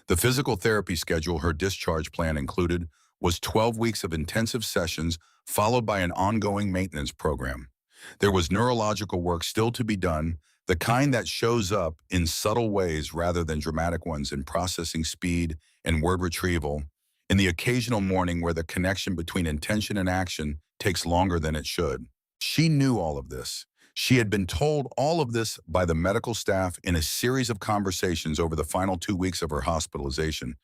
The physical therapy schedule her discharge plan included was 12 weeks of intensive sessions followed by an ongoing maintenance program. There was neurological work still to be done, the kind that shows up in subtle ways rather than dramatic ones in processing speed and word retrieval, in the occasional morning where the connection between intention and action takes longer than it should. She knew all of this. She had been told all of this by the medical staff in a series of conversations over the final 2 weeks of her hospitalization.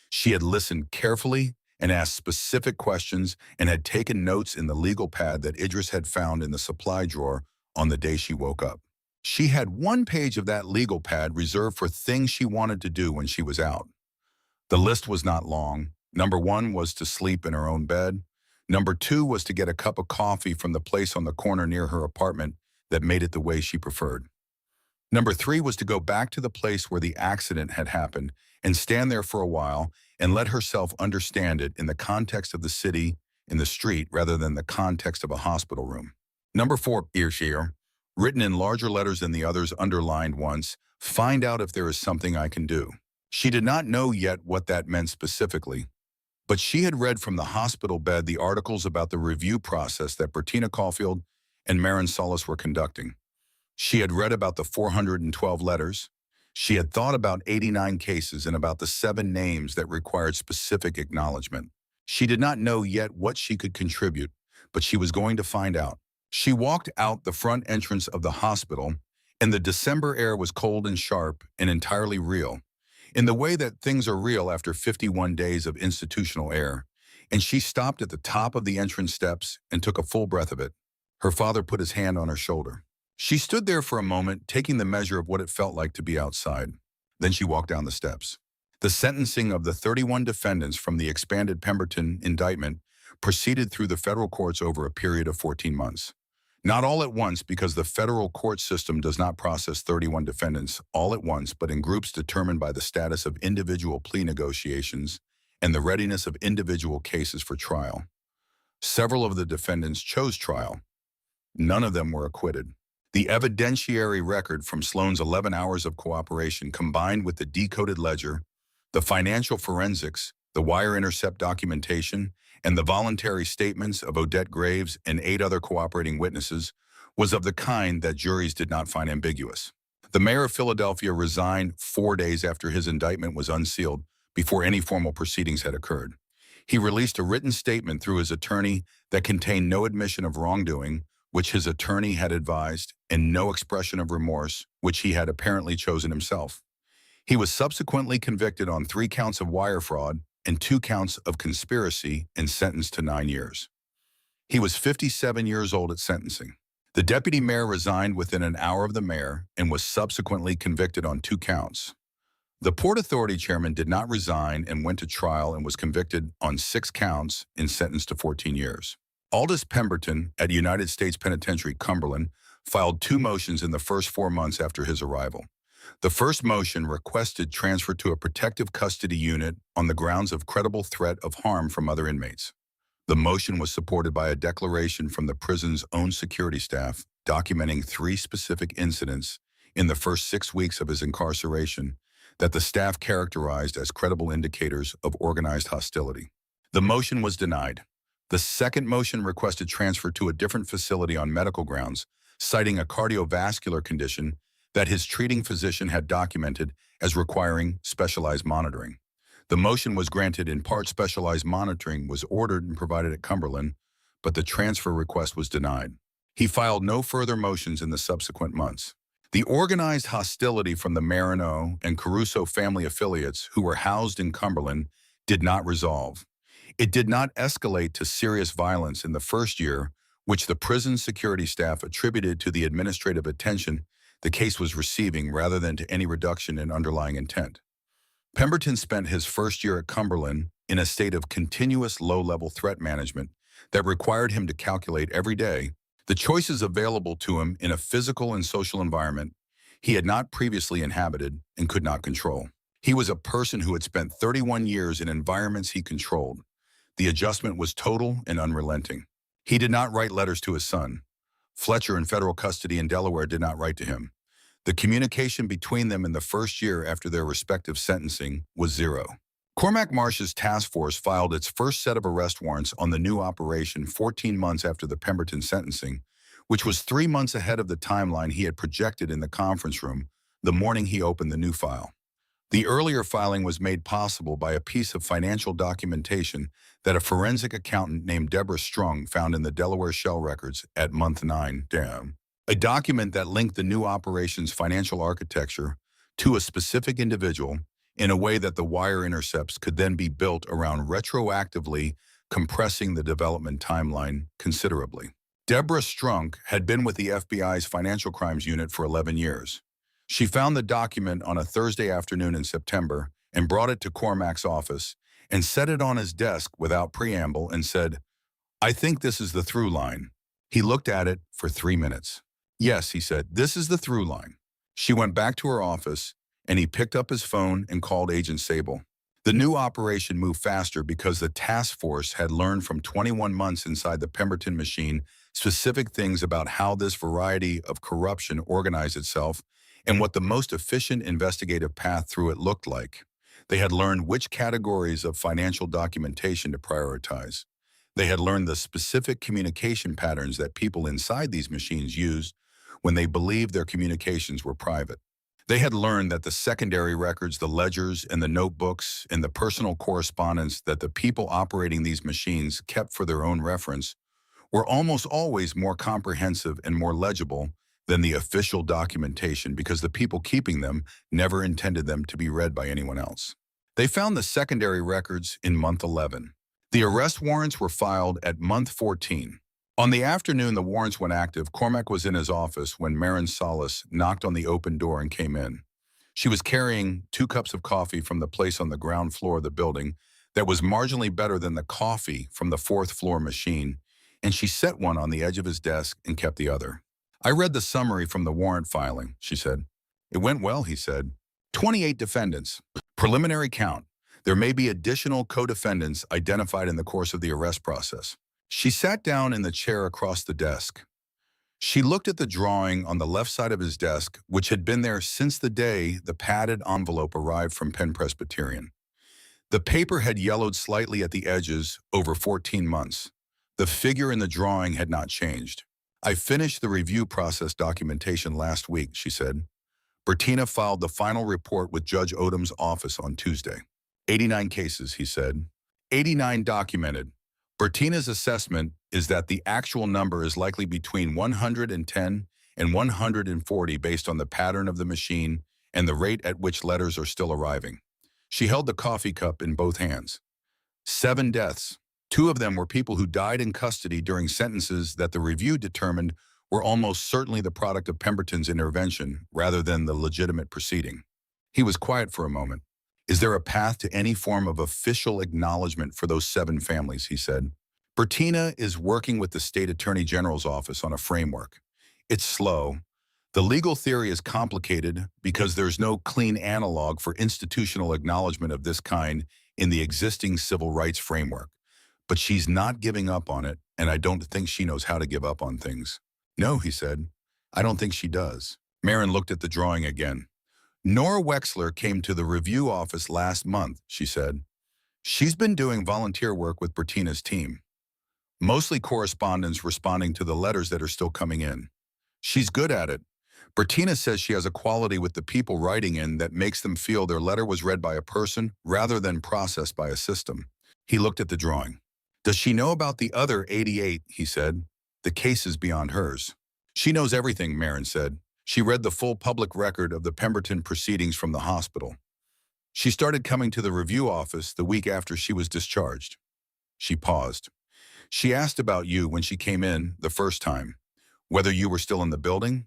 She had listened carefully and asked specific questions and had taken notes in the legal pad that Idris had found in the supply drawer on the day she woke up. She had 1 page of that legal pad reserved for things she wanted to do when she was out. The list was not long. Number 1 was to sleep in her own bed. Number 2 was to get a cup of coffee from the place on the corner near her apartment that made it the way she preferred. Number 3 was to go back to the place where the accident had happened and stand there for a while and let herself understand it in the context of the city, in the street, rather than the context of a hospital room. Number 4, here, written in larger letters than the others underlined once, find out if there is something I can do. She did not know yet what that meant specifically, but she had read from the hospital bed the articles about the review process that Bertina Caulfield and Marin Solis were conducting. She had read about the 412 letters. She had thought about 89 cases and about the 7 names that required specific acknowledgement. She did not know yet what she could contribute, but she was going to find out. She walked out the front entrance of the hospital, and the December air was cold and sharp and entirely real, in the way that things are real after 51 days of institutional air, and she stopped at the top of the entrance steps and took a full breath of it. Her father put his hand on her shoulder. She stood there for a moment, taking the measure of what it felt like to be outside. Then she walked down the steps. The sentencing of the 31 defendants from the expanded Pemberton indictment proceeded through the federal courts over a period of 14 months. Not all at once, because the federal court system does not process 31 defendants all at once, but in groups determined by the status of individual plea negotiations and the readiness of individual cases for trial. Several of the defendants chose trial. None of them were acquitted. The evidentiary record from Sloan's 11 hours of cooperation, combined with the decoded ledger, the financial forensics, the wire intercept documentation, and the voluntary statements of Odette Graves and 8 other cooperating witnesses, was of the kind that juries did not find ambiguous. The mayor of Philadelphia resigned 4 days after his indictment was unsealed, before any formal proceedings had occurred. He released a written statement through his attorney that contained no admission of wrongdoing, which his attorney had advised, and no expression of remorse, which he had apparently chosen himself. He was subsequently convicted on 3 counts of wire fraud and 2 counts of conspiracy and sentenced to 9 years. He was 57 years old at sentencing. The deputy mayor resigned within an hour of the mayor and was subsequently convicted on 2 counts. The Port Authority chairman did not resign and went to trial and was convicted on 6 counts and sentenced to 14 years. Aldous Pemberton at United States Penitentiary, Cumberland, filed 2 motions in the first 4 months after his arrival. The first motion requested transfer to a protective custody unit on the grounds of credible threat of harm from other inmates. The motion was supported by a declaration from the prison's own security staff documenting 3 specific incidents in the first 6 weeks of his incarceration that the staff characterized as credible indicators of organized hostility. The motion was denied. The second motion requested transfer to a different facility on medical grounds, citing a cardiovascular condition that his treating physician had documented as requiring specialized monitoring. The motion was granted in part. Specialized monitoring was ordered and provided at Cumberland, but the transfer request was denied. He filed no further motions in the subsequent months. The organized hostility from the Marino and Caruso family affiliates who were housed in Cumberland did not resolve. It did not escalate to serious violence in the first year, which the prison security staff attributed to the administrative attention the case was receiving rather than to any reduction in underlying intent. Pemberton spent his first year at Cumberland in a state of continuous low-level threat management that required him to calculate every day the choices available to him in a physical and social environment he had not previously inhabited and could not control. He was a person who had spent 31 years in environments he controlled. The adjustment was total and unrelenting. He did not write letters to his son. Fletcher, in federal custody in Delaware, did not write to him. The communication between them in the first year after their respective sentencing was zero. Cormac Marsh's task force filed its first set of arrest warrants on the new operation 14 months after the Pemberton sentencing, which was 3 months ahead of the timeline he had projected in the conference room the morning he opened the new file. The earlier filing was made possible by a piece of financial documentation that a forensic accountant named Deborah Strung found in the Delaware Shell records at month 9. A document that linked the new operation's financial architecture to a specific individual in a way that the wire intercepts could then be built around, retroactively compressing the development timeline considerably. Deborah Strunk had been with the FBI's Financial Crimes Unit for 11 years. She found the document on a Thursday afternoon in September and brought it to Cormac's office and set it on his desk without preamble and said, "I think this is the through line." He looked at it for 3 minutes. "Yes," he said, "this is the through line." She went back to her office, and he picked up his phone and called Agent Sable. The new operation moved faster because the task force had learned from 21 months inside the Pemberton machine specific things about how this variety of corruption organized itself and what the most efficient investigative path through it looked like. They had learned which categories of financial documentation to prioritize. They had learned the specific communication patterns that people inside these machines used when they believed their communications were private. They had learned that the secondary records, the ledgers and the notebooks and the personal correspondence that the people operating these machines kept for their own reference were almost always more comprehensive and more legible than the official documentation because the people keeping them never intended them to be read by anyone else. They found the secondary records in month 11. The arrest warrants were filed at month 14. On the afternoon the warrants went active, Cormac was in his office when Marin Salas knocked on the open door and came in. She was carrying 2 cups of coffee from the place on the ground floor of the building that was marginally better than the coffee from the 4th floor machine, and she set one on the edge of his desk and kept the other. "I read the summary from the warrant filing," she said. "It went well," he said. 28 defendants. Preliminary count. There may be additional co-defendants identified in the course of the arrest process. She sat down in the chair across the desk. She looked at the drawing on the left side of his desk, which had been there since the day the padded envelope arrived from Penn Presbyterian. The paper had yellowed slightly at the edges over 14 months. The figure in the drawing had not changed. "I finished the review process documentation last week," she said. Bertina filed the final report with Judge Odom's office on Tuesday. 89 cases, he said. 89 documented. Bertina's assessment is that the actual number is likely between 110 and 140 based on the pattern of the machine and the rate at which letters are still arriving. She held the coffee cup in both hands. 7 deaths. 2 of them were people who died in custody during sentences that the review determined were almost certainly the product of Pemberton's intervention rather than the legitimate proceeding. He was quiet for a moment. "Is there a path to any form of official acknowledgement for those 7 families?" he said. "Bertina is working with the State Attorney General's office on a framework. It's slow. The legal theory is complicated because there's no clean analog for institutional acknowledgement of this kind in the existing civil rights framework. But she's not giving up on it, and I don't think she knows how to give up on things." "No," he said. "I don't think she does." Marin looked at the drawing again. "Nora Wexler came to the review office last month," she said. She's been doing volunteer work with Bertina's team, mostly correspondence responding to the letters that are still coming in. She's good at it. Bertina says she has a quality with the people writing in that makes them feel their letter was read by a person rather than processed by a system. He looked at the drawing. Does she know about the other 88, he said. The case is beyond hers. She knows everything, Marin said. She read the full public record of the Pemberton proceedings from the hospital. She started coming to the review office the week after she was discharged. She paused. She asked about you when she came in the first time, whether you were still in the building.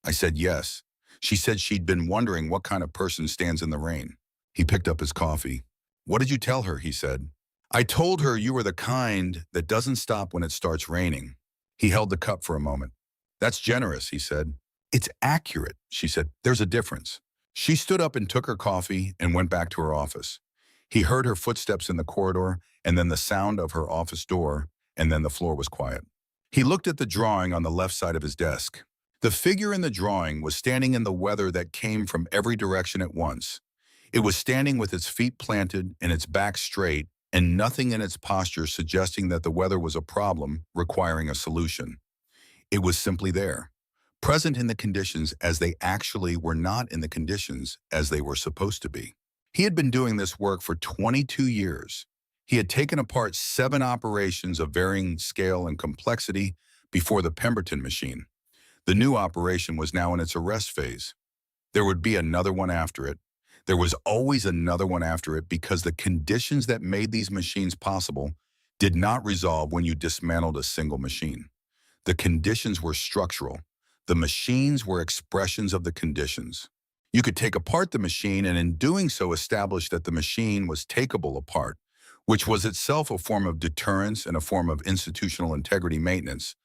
I said yes. She said she'd been wondering what kind of person stands in the rain. He picked up his coffee. What did you tell her, he said. I told her you were the kind that doesn't stop when it starts raining. He held the cup for a moment. That's generous, he said. It's accurate, she said. There's a difference. She stood up and took her coffee and went back to her office. He heard her footsteps in the corridor and then the sound of her office door, and then the floor was quiet. He looked at the drawing on the left side of his desk. The figure in the drawing was standing in the weather that came from every direction at once. It was standing with its feet planted and its back straight, and nothing in its posture suggesting that the weather was a problem requiring a solution. It was simply there, present in the conditions as they actually were not in the conditions as they were supposed to be. He had been doing this work for 22 years. He had taken apart 7 operations of varying scale and complexity before the Pemberton machine. The new operation was now in its arrest phase. There would be another one after it. There was always another one after it because the conditions that made these machines possible did not resolve when you dismantled a single machine. The conditions were structural. The machines were expressions of the conditions. You could take apart the machine and in doing so establish that the machine was takeable apart, which was itself a form of deterrence and a form of institutional integrity maintenance.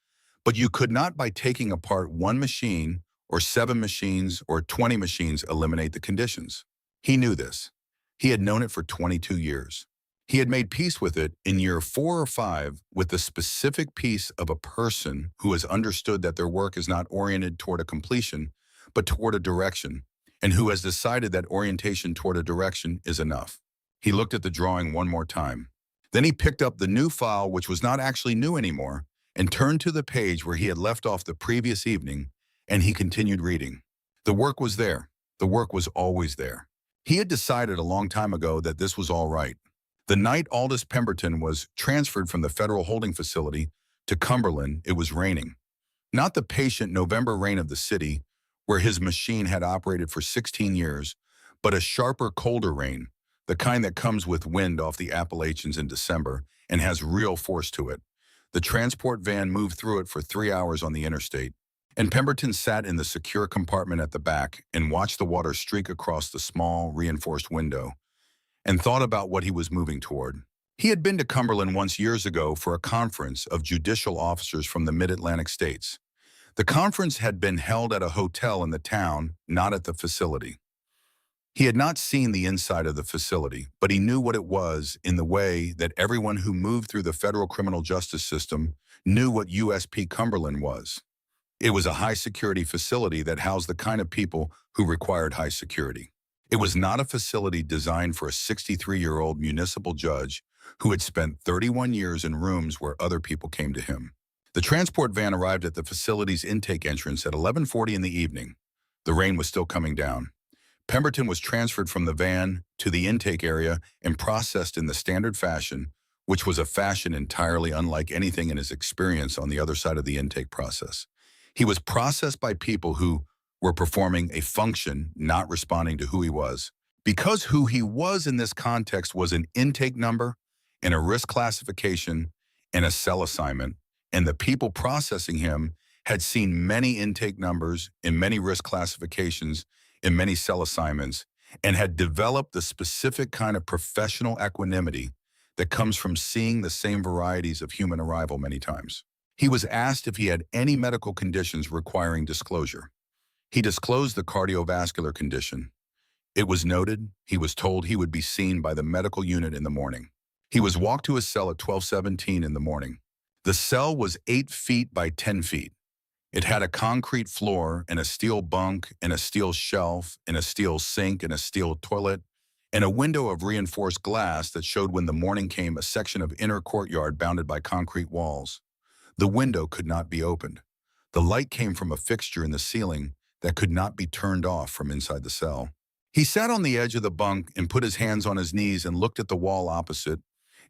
But you could not, by taking apart one machine or 7 machines or 20 machines, eliminate the conditions. He knew this. He had known it for 22 years. He had made peace with it in year 4 or 5 with the specific peace of a person who has understood that their work is not oriented toward a completion, but toward a direction, and who has decided that orientation toward a direction is enough. He looked at the drawing one more time. Then he picked up the new file, which was not actually new anymore, and turned to the page where he had left off the previous evening, and he continued reading. The work was there. The work was always there. He had decided a long time ago that this was all right. The night Aldous Pemberton was transferred from the federal holding facility to Cumberland, it was raining. Not the patient November rain of the city, where his machine had operated for 16 years, but a sharper, colder rain, the kind that comes with wind off the Appalachians in December and has real force to it. The transport van moved through it for 3 hours on the interstate, and Pemberton sat in the secure compartment at the back and watched the water streak across the small, reinforced window, and thought about what he was moving toward. He had been to Cumberland once years ago for a conference of judicial officers from the mid-Atlantic states. The conference had been held at a hotel in the town, not at the facility. He had not seen the inside of the facility, but he knew what it was in the way that everyone who moved through the federal criminal justice system knew what USP Cumberland was. It was a high-security facility that housed the kind of people who required high security. It was not a facility designed for a 63-year-old municipal judge who had spent 31 years in rooms where other people came to him. The transport van arrived at the facility's intake entrance at 11:40 in the evening. The rain was still coming down. Pemberton was transferred from the van to the intake area and processed in the standard fashion, which was a fashion entirely unlike anything in his experience on the other side of the intake process. He was processed by people who were performing a function, not responding to who he was. Because who he was in this context was an intake number and a risk classification and a cell assignment, and the people processing him had seen many intake numbers and many risk classifications and many cell assignments, and had developed the specific kind of professional equanimity that comes from seeing the same varieties of human arrival many times. He was asked if he had any medical conditions requiring disclosure. He disclosed the cardiovascular condition. It was noted. He was told he would be seen by the medical unit in the morning. He was walked to his cell at 12:17 in the morning. The cell was 8 feet by 10 feet. It had a concrete floor and a steel bunk and a steel shelf and a steel sink and a steel toilet and a window of reinforced glass that showed when the morning came a section of inner courtyard bounded by concrete walls. The window could not be opened. The light came from a fixture in the ceiling that could not be turned off from inside the cell. He sat on the edge of the bunk and put his hands on his knees and looked at the wall opposite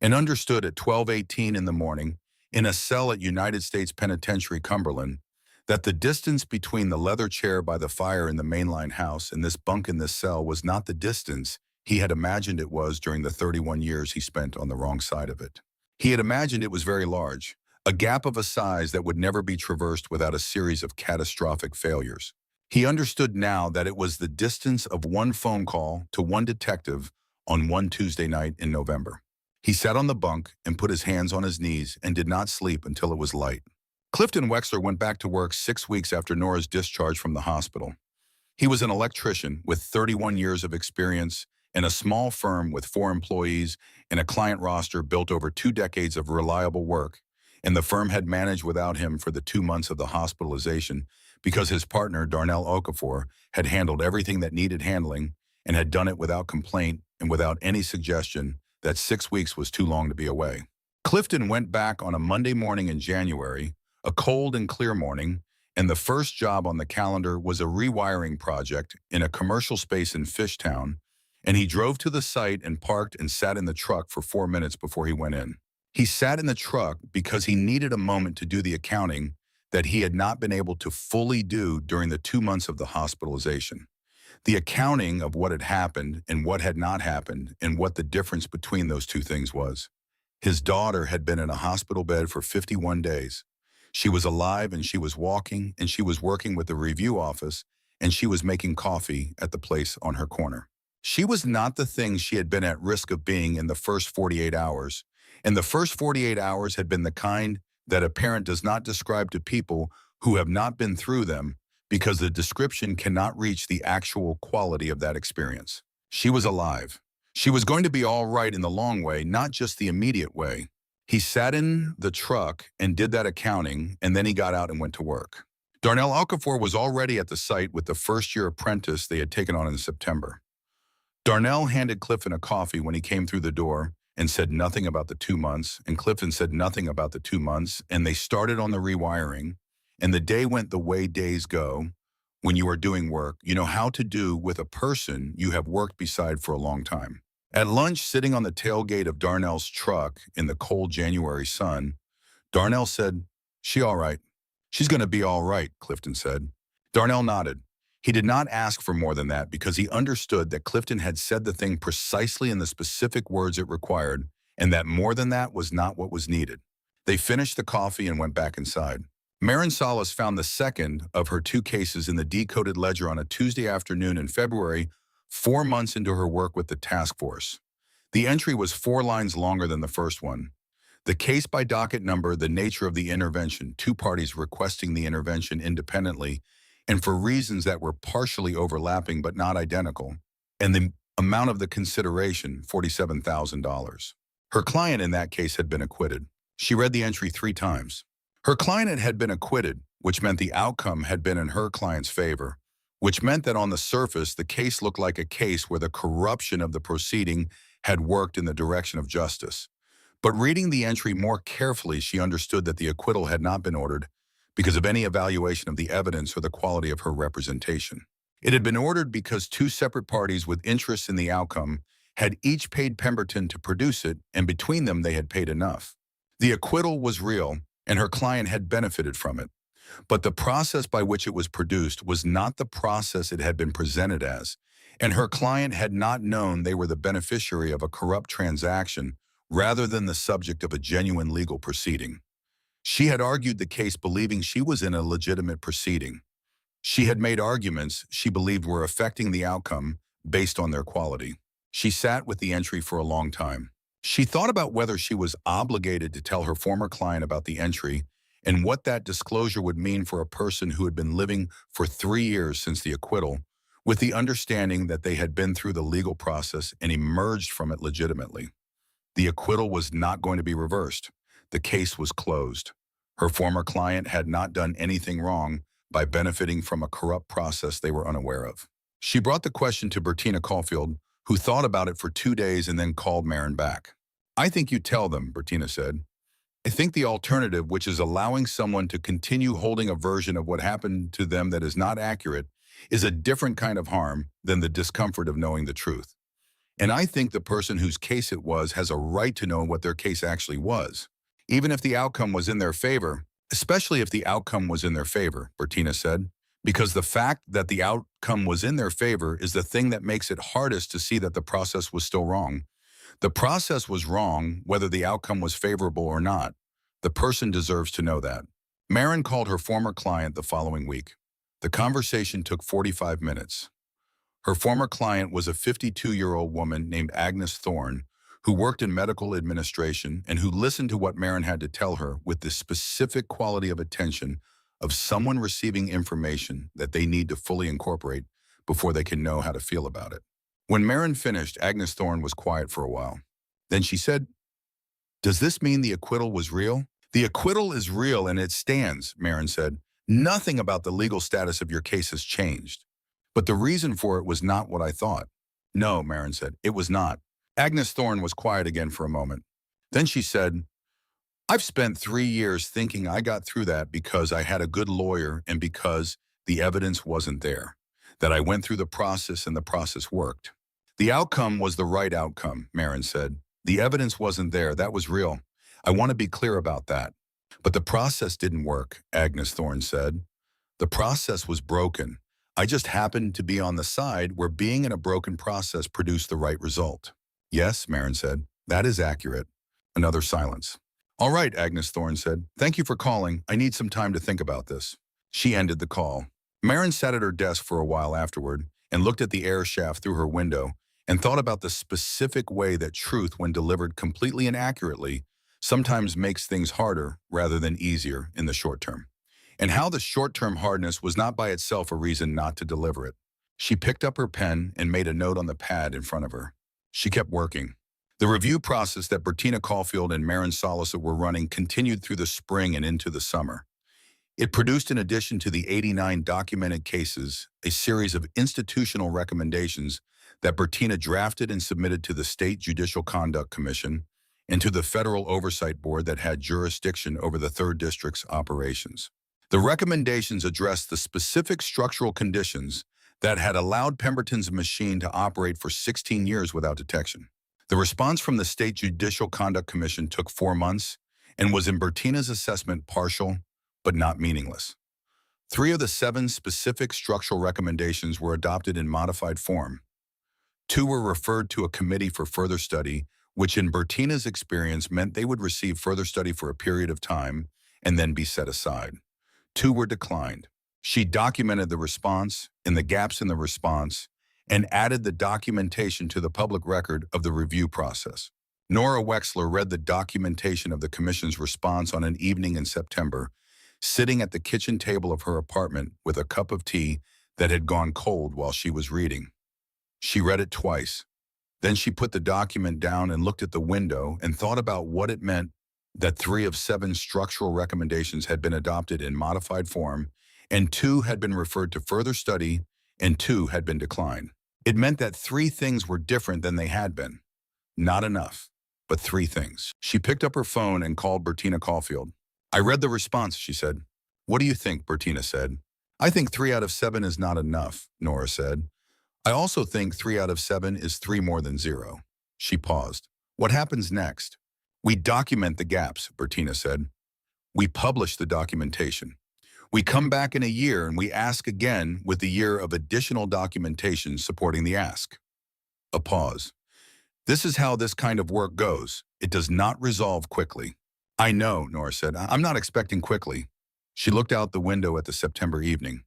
and understood at 12:18 in the morning, in a cell at United States Penitentiary, Cumberland, that the distance between the leather chair by the fire in the mainline house and this bunk in this cell was not the distance he had imagined it was during the 31 years he spent on the wrong side of it. He had imagined it was very large, a gap of a size that would never be traversed without a series of catastrophic failures. He understood now that it was the distance of one phone call to one detective on one Tuesday night in November. He sat on the bunk and put his hands on his knees and did not sleep until it was light. Clifton Wexler went back to work 6 weeks after Nora's discharge from the hospital. He was an electrician with 31 years of experience in a small firm with 4 employees and a client roster built over 2 decades of reliable work, and the firm had managed without him for the 2 months of the hospitalization because his partner, Darnell Okafor, had handled everything that needed handling and had done it without complaint and without any suggestion that 6 weeks was too long to be away. Clifton went back on a Monday morning in January, a cold and clear morning, and the first job on the calendar was a rewiring project in a commercial space in Fishtown, and he drove to the site and parked and sat in the truck for 4 minutes before he went in. He sat in the truck because he needed a moment to do the accounting that he had not been able to fully do during the 2 months of the hospitalization. The accounting of what had happened and what had not happened and what the difference between those two things was. His daughter had been in a hospital bed for 51 days. She was alive and she was walking and she was working with the review office and she was making coffee at the place on her corner. She was not the thing she had been at risk of being in the first 48 hours, and the first 48 hours had been the kind that a parent does not describe to people who have not been through them because the description cannot reach the actual quality of that experience. She was alive. She was going to be all right in the long way, not just the immediate way. He sat in the truck and did that accounting, and then he got out and went to work. Darnell Okafor was already at the site with the first-year apprentice they had taken on in September. Darnell handed Clifton a coffee when he came through the door and said nothing about the 2 months, and Clifton said nothing about the 2 months, and they started on the rewiring, and the day went the way days go when you are doing work you know how to do with a person you have worked beside for a long time. At lunch, sitting on the tailgate of Darnell's truck in the cold January sun, Darnell said, "She all right?" "She's going to be all right," Clifton said. Darnell nodded. He did not ask for more than that because he understood that Clifton had said the thing precisely in the specific words it required, and that more than that was not what was needed. They finished the coffee and went back inside. Marin Salas found the second of her 2 cases in the decoded ledger on a Tuesday afternoon in February, 4 months into her work with the task force. The entry was 4 lines longer than the first one. The case by docket number, the nature of the intervention, 2 parties requesting the intervention independently, and for reasons that were partially overlapping but not identical, and the amount of the consideration, $47,000. Her client in that case had been acquitted. She read the entry 3 times. Her client had been acquitted, which meant the outcome had been in her client's favor, which meant that on the surface the case looked like a case where the corruption of the proceeding had worked in the direction of justice. But reading the entry more carefully, she understood that the acquittal had not been ordered because of any evaluation of the evidence or the quality of her representation. It had been ordered because 2 separate parties with interests in the outcome had each paid Pemberton to produce it, and between them they had paid enough. The acquittal was real, and her client had benefited from it. But the process by which it was produced was not the process it had been presented as, and her client had not known they were the beneficiary of a corrupt transaction rather than the subject of a genuine legal proceeding. She had argued the case believing she was in a legitimate proceeding. She had made arguments she believed were affecting the outcome based on their quality. She sat with the entry for a long time. She thought about whether she was obligated to tell her former client about the entry and what that disclosure would mean for a person who had been living for 3 years since the acquittal, with the understanding that they had been through the legal process and emerged from it legitimately. The acquittal was not going to be reversed. The case was closed. Her former client had not done anything wrong by benefiting from a corrupt process they were unaware of. She brought the question to Bertina Caulfield, who thought about it for 2 days and then called Marin back. I think you tell them, Bertina said. I think the alternative, which is allowing someone to continue holding a version of what happened to them that is not accurate, is a different kind of harm than the discomfort of knowing the truth. And I think the person whose case it was has a right to know what their case actually was, even if the outcome was in their favor, especially if the outcome was in their favor, Bertina said, because the fact that the outcome was in their favor is the thing that makes it hardest to see that the process was still wrong. The process was wrong whether the outcome was favorable or not. The person deserves to know that. Marin called her former client the following week. The conversation took 45 minutes. Her former client was a 52-year-old woman named Agnes Thorne, who worked in medical administration and who listened to what Marin had to tell her with the specific quality of attention of someone receiving information that they need to fully incorporate before they can know how to feel about it. When Marin finished, Agnes Thorne was quiet for a while. Then she said, "Does this mean the acquittal was real?" "The acquittal is real and it stands," Marin said. "Nothing about the legal status of your case has changed. But the reason for it was not what I thought." "No," Marin said, "it was not." Agnes Thorne was quiet again for a moment. Then she said, "I've spent 3 years thinking I got through that because I had a good lawyer and because the evidence wasn't there, that I went through the process and the process worked." "The outcome was the right outcome," Marin said. "The evidence wasn't there. That was real. I want to be clear about that." "But the process didn't work," Agnes Thorne said. "The process was broken. I just happened to be on the side where being in a broken process produced the right result." "Yes," Marin said, "that is accurate." Another silence. "All right," Agnes Thorne said. "Thank you for calling. I need some time to think about this." She ended the call. Marin sat at her desk for a while afterward and looked at the air shaft through her window and thought about the specific way that truth, when delivered completely and accurately, sometimes makes things harder rather than easier in the short term, and how the short-term hardness was not by itself a reason not to deliver it. She picked up her pen and made a note on the pad in front of her. She kept working. The review process that Bertina Caulfield and Marin Solisa were running continued through the spring and into the summer. It produced, in addition to the 89 documented cases, a series of institutional recommendations that Bertina drafted and submitted to the State Judicial Conduct Commission and to the Federal Oversight Board that had jurisdiction over the 3rd District's operations. The recommendations addressed the specific structural conditions that had allowed Pemberton's machine to operate for 16 years without detection. The response from the State Judicial Conduct Commission took 4 months and was in Bertina's assessment partial, but not meaningless. 3 of the 7 specific structural recommendations were adopted in modified form. 2 were referred to a committee for further study, which in Bertina's experience meant they would receive further study for a period of time and then be set aside. 2 were declined. She documented the response and the gaps in the response and added the documentation to the public record of the review process. Nora Wexler read the documentation of the Commission's response on an evening in September, sitting at the kitchen table of her apartment with a cup of tea that had gone cold while she was reading. She read it twice. Then she put the document down and looked at the window and thought about what it meant that 3 of 7 structural recommendations had been adopted in modified form, and 2 had been referred to further study, and 2 had been declined. It meant that 3 things were different than they had been. Not enough, but 3 things. She picked up her phone and called Bertina Caulfield. "I read the response," she said. "What do you think?" Bertina said. "I think 3 out of 7 is not enough," Nora said. "I also think 3 out of 7 is 3 more than 0. She paused. "What happens next?" "We document the gaps," Bertina said. "We publish the documentation. We come back in a year and we ask again with the year of additional documentation supporting the ask." A pause. "This is how this kind of work goes. It does not resolve quickly." "I know," Nora said. "I'm not expecting quickly." She looked out the window at the September evening.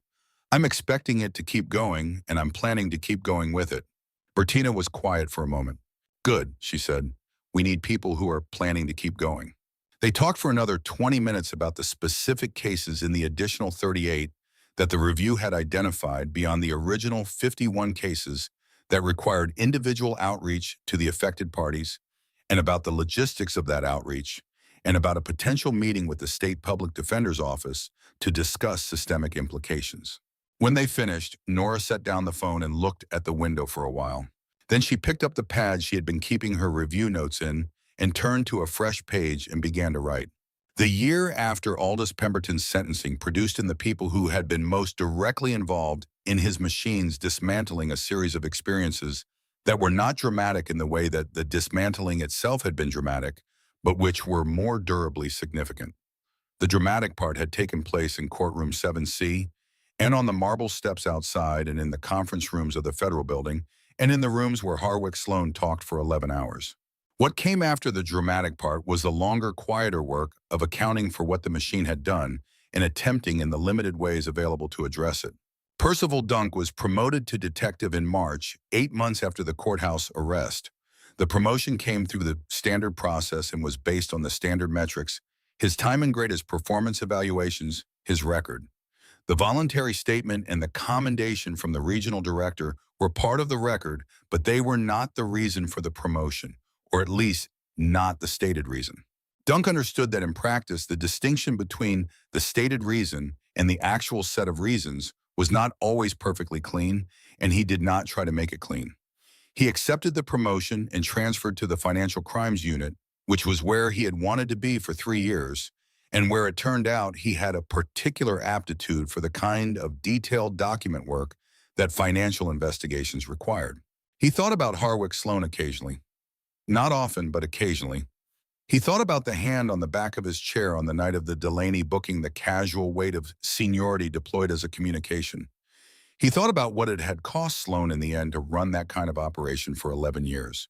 "I'm expecting it to keep going, and I'm planning to keep going with it." Bertina was quiet for a moment. "Good," she said. "We need people who are planning to keep going." They talked for another 20 minutes about the specific cases in the additional 38 that the review had identified beyond the original 51 cases that required individual outreach to the affected parties, and about the logistics of that outreach, and about a potential meeting with the State Public Defender's Office to discuss systemic implications. When they finished, Nora set down the phone and looked at the window for a while. Then she picked up the pad she had been keeping her review notes in and turned to a fresh page and began to write. The year after Aldous Pemberton's sentencing produced in the people who had been most directly involved in his machines dismantling a series of experiences that were not dramatic in the way that the dismantling itself had been dramatic, but which were more durably significant. The dramatic part had taken place in courtroom 7C, and on the marble steps outside, and in the conference rooms of the federal building, and in the rooms where Harwick Sloan talked for 11 hours. What came after the dramatic part was the longer, quieter work of accounting for what the machine had done and attempting in the limited ways available to address it. Percival Dunk was promoted to detective in March, 8 months after the courthouse arrest. The promotion came through the standard process and was based on the standard metrics: his time and grade, his performance evaluations, his record. The voluntary statement and the commendation from the regional director were part of the record, but they were not the reason for the promotion, or at least not the stated reason. Dunk understood that in practice, the distinction between the stated reason and the actual set of reasons was not always perfectly clean, and he did not try to make it clean. He accepted the promotion and transferred to the Financial Crimes Unit, which was where he had wanted to be for 3 years, and where it turned out he had a particular aptitude for the kind of detailed document work that financial investigations required. He thought about Harwick Sloan occasionally. Not often, but occasionally. He thought about the hand on the back of his chair on the night of the Delaney booking, the casual weight of seniority deployed as a communication. He thought about what it had cost Sloan in the end to run that kind of operation for 11 years.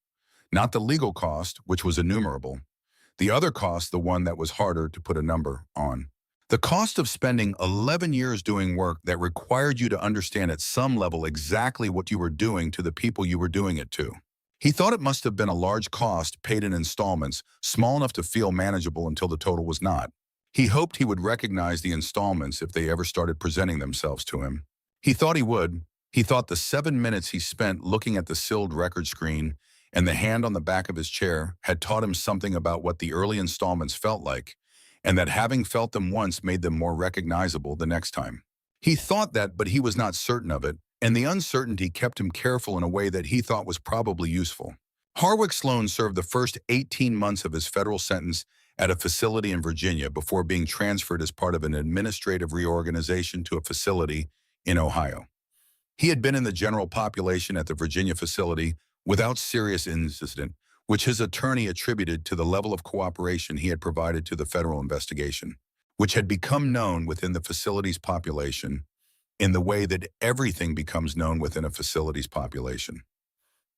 Not the legal cost, which was innumerable. The other cost, the one that was harder to put a number on. The cost of spending 11 years doing work that required you to understand at some level exactly what you were doing to the people you were doing it to. He thought it must have been a large cost paid in installments, small enough to feel manageable until the total was not. He hoped he would recognize the installments if they ever started presenting themselves to him. He thought he would. He thought the 7 minutes he spent looking at the sealed record screen and the hand on the back of his chair had taught him something about what the early installments felt like, and that having felt them once made them more recognizable the next time. He thought that, but he was not certain of it, and the uncertainty kept him careful in a way that he thought was probably useful. Harwick Sloan served the first 18 months of his federal sentence at a facility in Virginia before being transferred as part of an administrative reorganization to a facility in Ohio. He had been in the general population at the Virginia facility without serious incident, which his attorney attributed to the level of cooperation he had provided to the federal investigation, which had become known within the facility's population in the way that everything becomes known within a facility's population.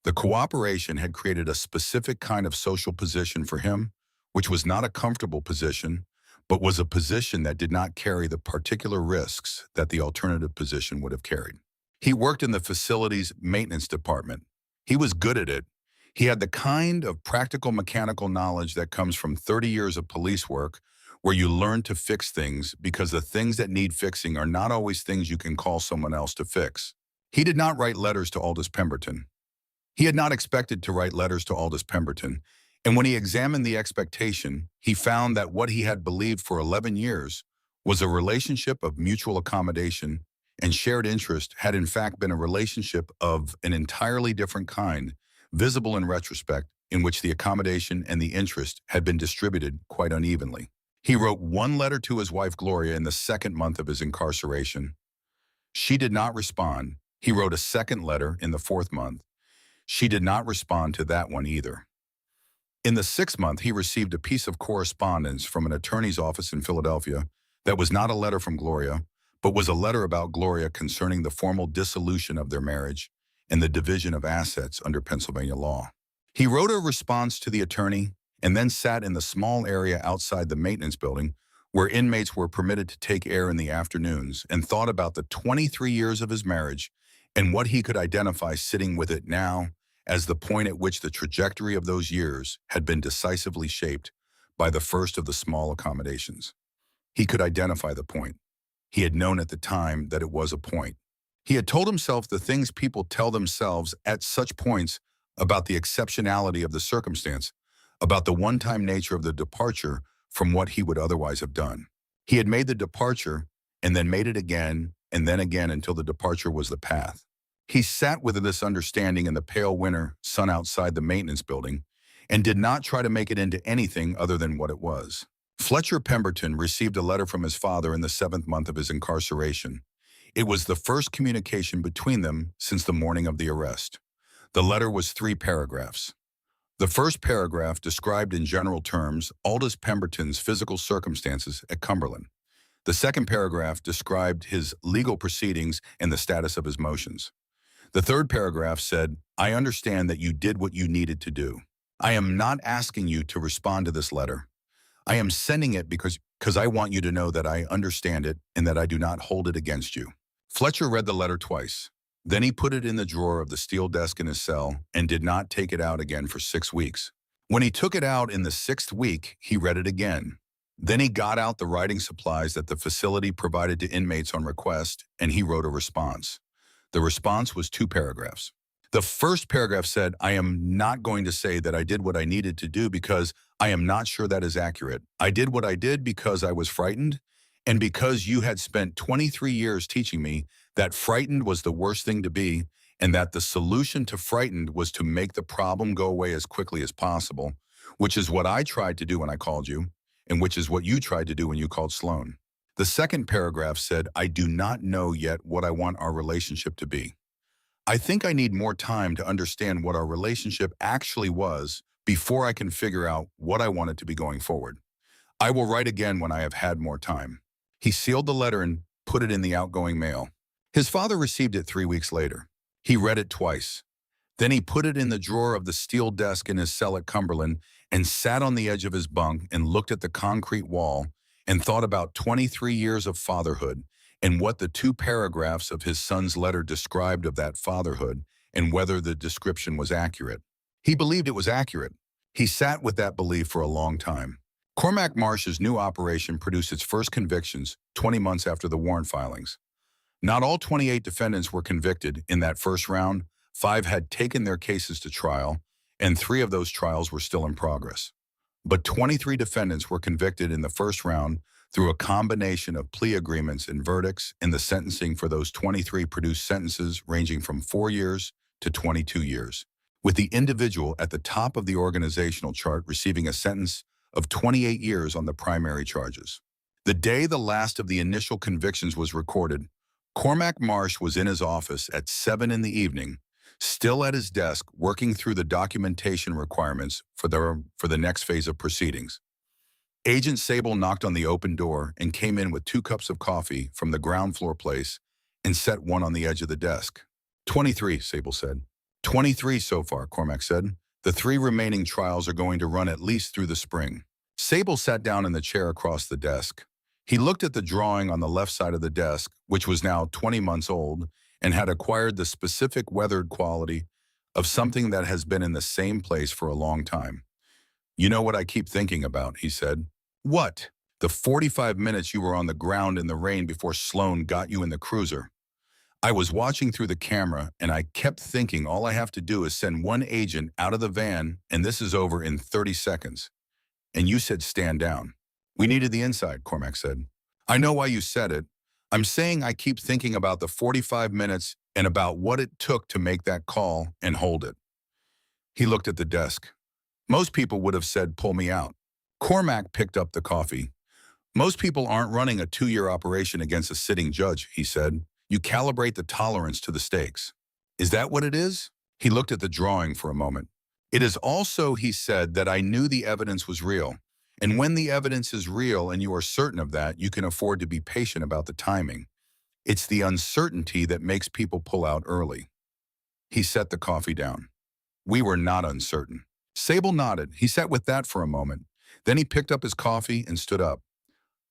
The cooperation had created a specific kind of social position for him, which was not a comfortable position, but was a position that did not carry the particular risks that the alternative position would have carried. He worked in the facility's maintenance department. He was good at it. He had the kind of practical mechanical knowledge that comes from 30 years of police work, where you learn to fix things because the things that need fixing are not always things you can call someone else to fix. He did not write letters to Aldous Pemberton. He had not expected to write letters to Aldous Pemberton, and when he examined the expectation, he found that what he had believed for 11 years was a relationship of mutual accommodation and shared interest had in fact been a relationship of an entirely different kind, visible in retrospect, in which the accommodation and the interest had been distributed quite unevenly. He wrote one letter to his wife Gloria in the 2nd month of his incarceration. She did not respond. He wrote a 2nd letter in the 4th month. She did not respond to that one either. In the 6th month, he received a piece of correspondence from an attorney's office in Philadelphia that was not a letter from Gloria, but was a letter about Gloria concerning the formal dissolution of their marriage and the division of assets under Pennsylvania law. He wrote a response to the attorney and then sat in the small area outside the maintenance building where inmates were permitted to take air in the afternoons and thought about the 23 years of his marriage and what he could identify sitting with it now as the point at which the trajectory of those years had been decisively shaped by the first of the small accommodations. He could identify the point. He had known at the time that it was a point. He had told himself the things people tell themselves at such points about the exceptionality of the circumstance, about the one-time nature of the departure from what he would otherwise have done. He had made the departure and then made it again and then again until the departure was the path. He sat with this understanding in the pale winter sun outside the maintenance building and did not try to make it into anything other than what it was. Fletcher Pemberton received a letter from his father in the 7th month of his incarceration. It was the first communication between them since the morning of the arrest. The letter was 3 paragraphs. The first paragraph described in general terms Aldous Pemberton's physical circumstances at Cumberland. The second paragraph described his legal proceedings and the status of his motions. The third paragraph said, "I understand that you did what you needed to do. I am not asking you to respond to this letter. I am sending it because I want you to know that I understand it and that I do not hold it against you." Fletcher read the letter twice. Then he put it in the drawer of the steel desk in his cell and did not take it out again for 6 weeks. When he took it out in the 6th week, he read it again. Then he got out the writing supplies that the facility provided to inmates on request, and he wrote a response. The response was 2 paragraphs. The first paragraph said, "I am not going to say that I did what I needed to do because I am not sure that is accurate. I did what I did because I was frightened, and because you had spent 23 years teaching me that frightened was the worst thing to be, and that the solution to frightened was to make the problem go away as quickly as possible, which is what I tried to do when I called you, and which is what you tried to do when you called Sloan." The second paragraph said, "I do not know yet what I want our relationship to be. I think I need more time to understand what our relationship actually was before I can figure out what I want it to be going forward. I will write again when I have had more time." He sealed the letter and put it in the outgoing mail. His father received it 3 weeks later. He read it twice. Then he put it in the drawer of the steel desk in his cell at Cumberland and sat on the edge of his bunk and looked at the concrete wall and thought about 23 years of fatherhood and what the 2 paragraphs of his son's letter described of that fatherhood and whether the description was accurate. He believed it was accurate. He sat with that belief for a long time. Cormac Marsh's new operation produced its first convictions 20 months after the warrant filings. Not all 28 defendants were convicted in that first round. 5 had taken their cases to trial, and 3 of those trials were still in progress. But 23 defendants were convicted in the first round through a combination of plea agreements and verdicts, and the sentencing for those 23 produced sentences ranging from 4 years to 22 years, with the individual at the top of the organizational chart receiving a sentence of 28 years on the primary charges. The day the last of the initial convictions was recorded, Cormac Marsh was in his office at 7 in the evening, still at his desk working through the documentation requirements for the next phase of proceedings. Agent Sable knocked on the open door and came in with 2 cups of coffee from the ground floor place and set one on the edge of the desk. 23, Sable said. 23 so far, Cormac said. The 3 remaining trials are going to run at least through the spring. Sable sat down in the chair across the desk. He looked at the drawing on the left side of the desk, which was now 20 months old, and had acquired the specific weathered quality of something that has been in the same place for a long time. "You know what I keep thinking about," he said. "What?" "The 45 minutes you were on the ground in the rain before Sloan got you in the cruiser. I was watching through the camera, and I kept thinking all I have to do is send one agent out of the van, and this is over in 30 seconds. And you said stand down." "We needed the inside," Cormac said. "I know why you said it. I'm saying I keep thinking about the 45 minutes and about what it took to make that call and hold it." He looked at the desk. "Most people would have said, 'Pull me out.'" Cormac picked up the coffee. "Most people aren't running a 2-year operation against a sitting judge," he said. "You calibrate the tolerance to the stakes." "Is that what it is?" He looked at the drawing for a moment. "It is also," he said, "that I knew the evidence was real. And when the evidence is real and you are certain of that, you can afford to be patient about the timing. It's the uncertainty that makes people pull out early." He set the coffee down. "We were not uncertain." Sable nodded. He sat with that for a moment. Then he picked up his coffee and stood up.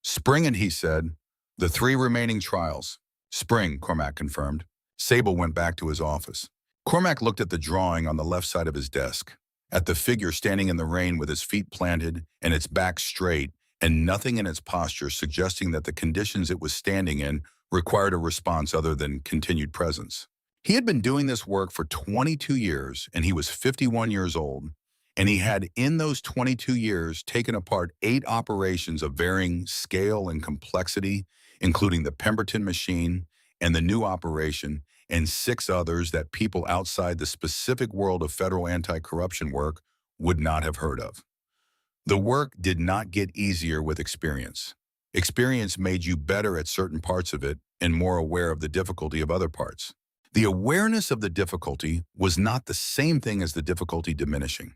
"Spring it," he said. "The 3 remaining trials." "Spring," Cormac confirmed. Sable went back to his office. Cormac looked at the drawing on the left side of his desk, at the figure standing in the rain with its feet planted and its back straight, and nothing in its posture suggesting that the conditions it was standing in required a response other than continued presence. He had been doing this work for 22 years, and he was 51 years old, and he had in those 22 years taken apart 8 operations of varying scale and complexity, including the Pemberton machine and the new operation, and 6 others that people outside the specific world of federal anti-corruption work would not have heard of. The work did not get easier with experience. Experience made you better at certain parts of it and more aware of the difficulty of other parts. The awareness of the difficulty was not the same thing as the difficulty diminishing.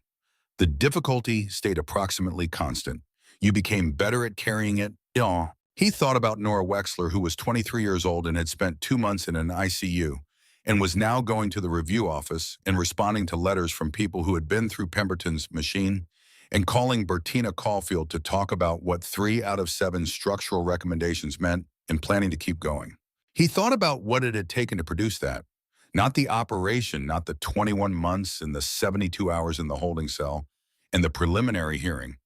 The difficulty stayed approximately constant. You became better at carrying it. Yeah. He thought about Nora Wexler, who was 23 years old and had spent 2 months in an ICU, and was now going to the review office and responding to letters from people who had been through Pemberton's machine and calling Bertina Caulfield to talk about what 3 out of 7 structural recommendations meant and planning to keep going. He thought about what it had taken to produce that. Not the operation, not the 21 months and the 72 hours in the holding cell and the preliminary hearing.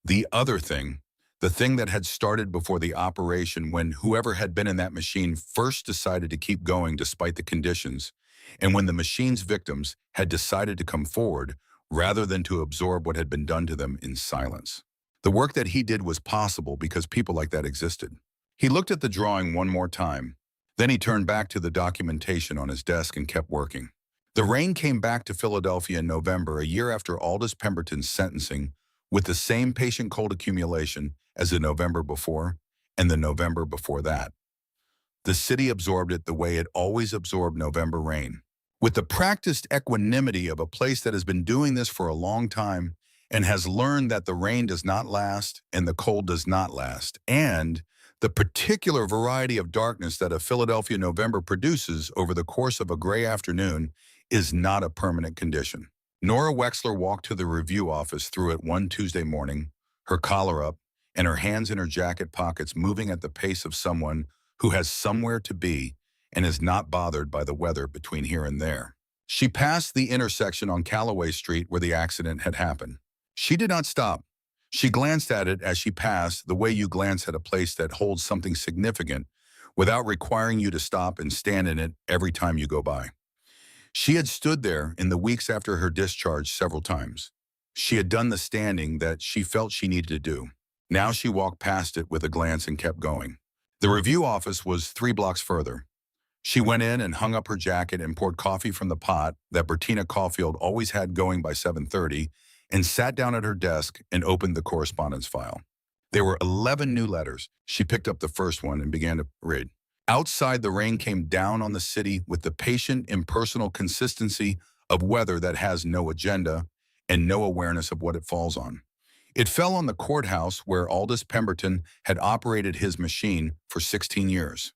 The other thing, the thing that had started before the operation when whoever had been in that machine first decided to keep going despite the conditions, and when the machine's victims had decided to come forward rather than to absorb what had been done to them in silence. The work that he did was possible because people like that existed. He looked at the drawing one more time. Then he turned back to the documentation on his desk and kept working. The rain came back to Philadelphia in November, a year after Aldous Pemberton's sentencing, with the same patient cold accumulation as the November before and the November before that. The city absorbed it the way it always absorbed November rain, with the practiced equanimity of a place that has been doing this for a long time and has learned that the rain does not last and the cold does not last, and the particular variety of darkness that a Philadelphia November produces over the course of a gray afternoon is not a permanent condition. Nora Wexler walked to the review office through it one Tuesday morning, her collar up and her hands in her jacket pockets, moving at the pace of someone who has somewhere to be and is not bothered by the weather between here and there. She passed the intersection on Callaway Street where the accident had happened. She did not stop. She glanced at it as she passed the way you glance at a place that holds something significant without requiring you to stop and stand in it every time you go by. She had stood there in the weeks after her discharge several times. She had done the standing that she felt she needed to do. Now she walked past it with a glance and kept going. The review office was 3 blocks further. She went in and hung up her jacket and poured coffee from the pot that Bertina Caulfield always had going by 7:30 and sat down at her desk and opened the correspondence file. There were 11 new letters. She picked up the first one and began to read. Outside, the rain came down on the city with the patient, impersonal consistency of weather that has no agenda and no awareness of what it falls on. It fell on the courthouse where Aldous Pemberton had operated his machine for 16 years.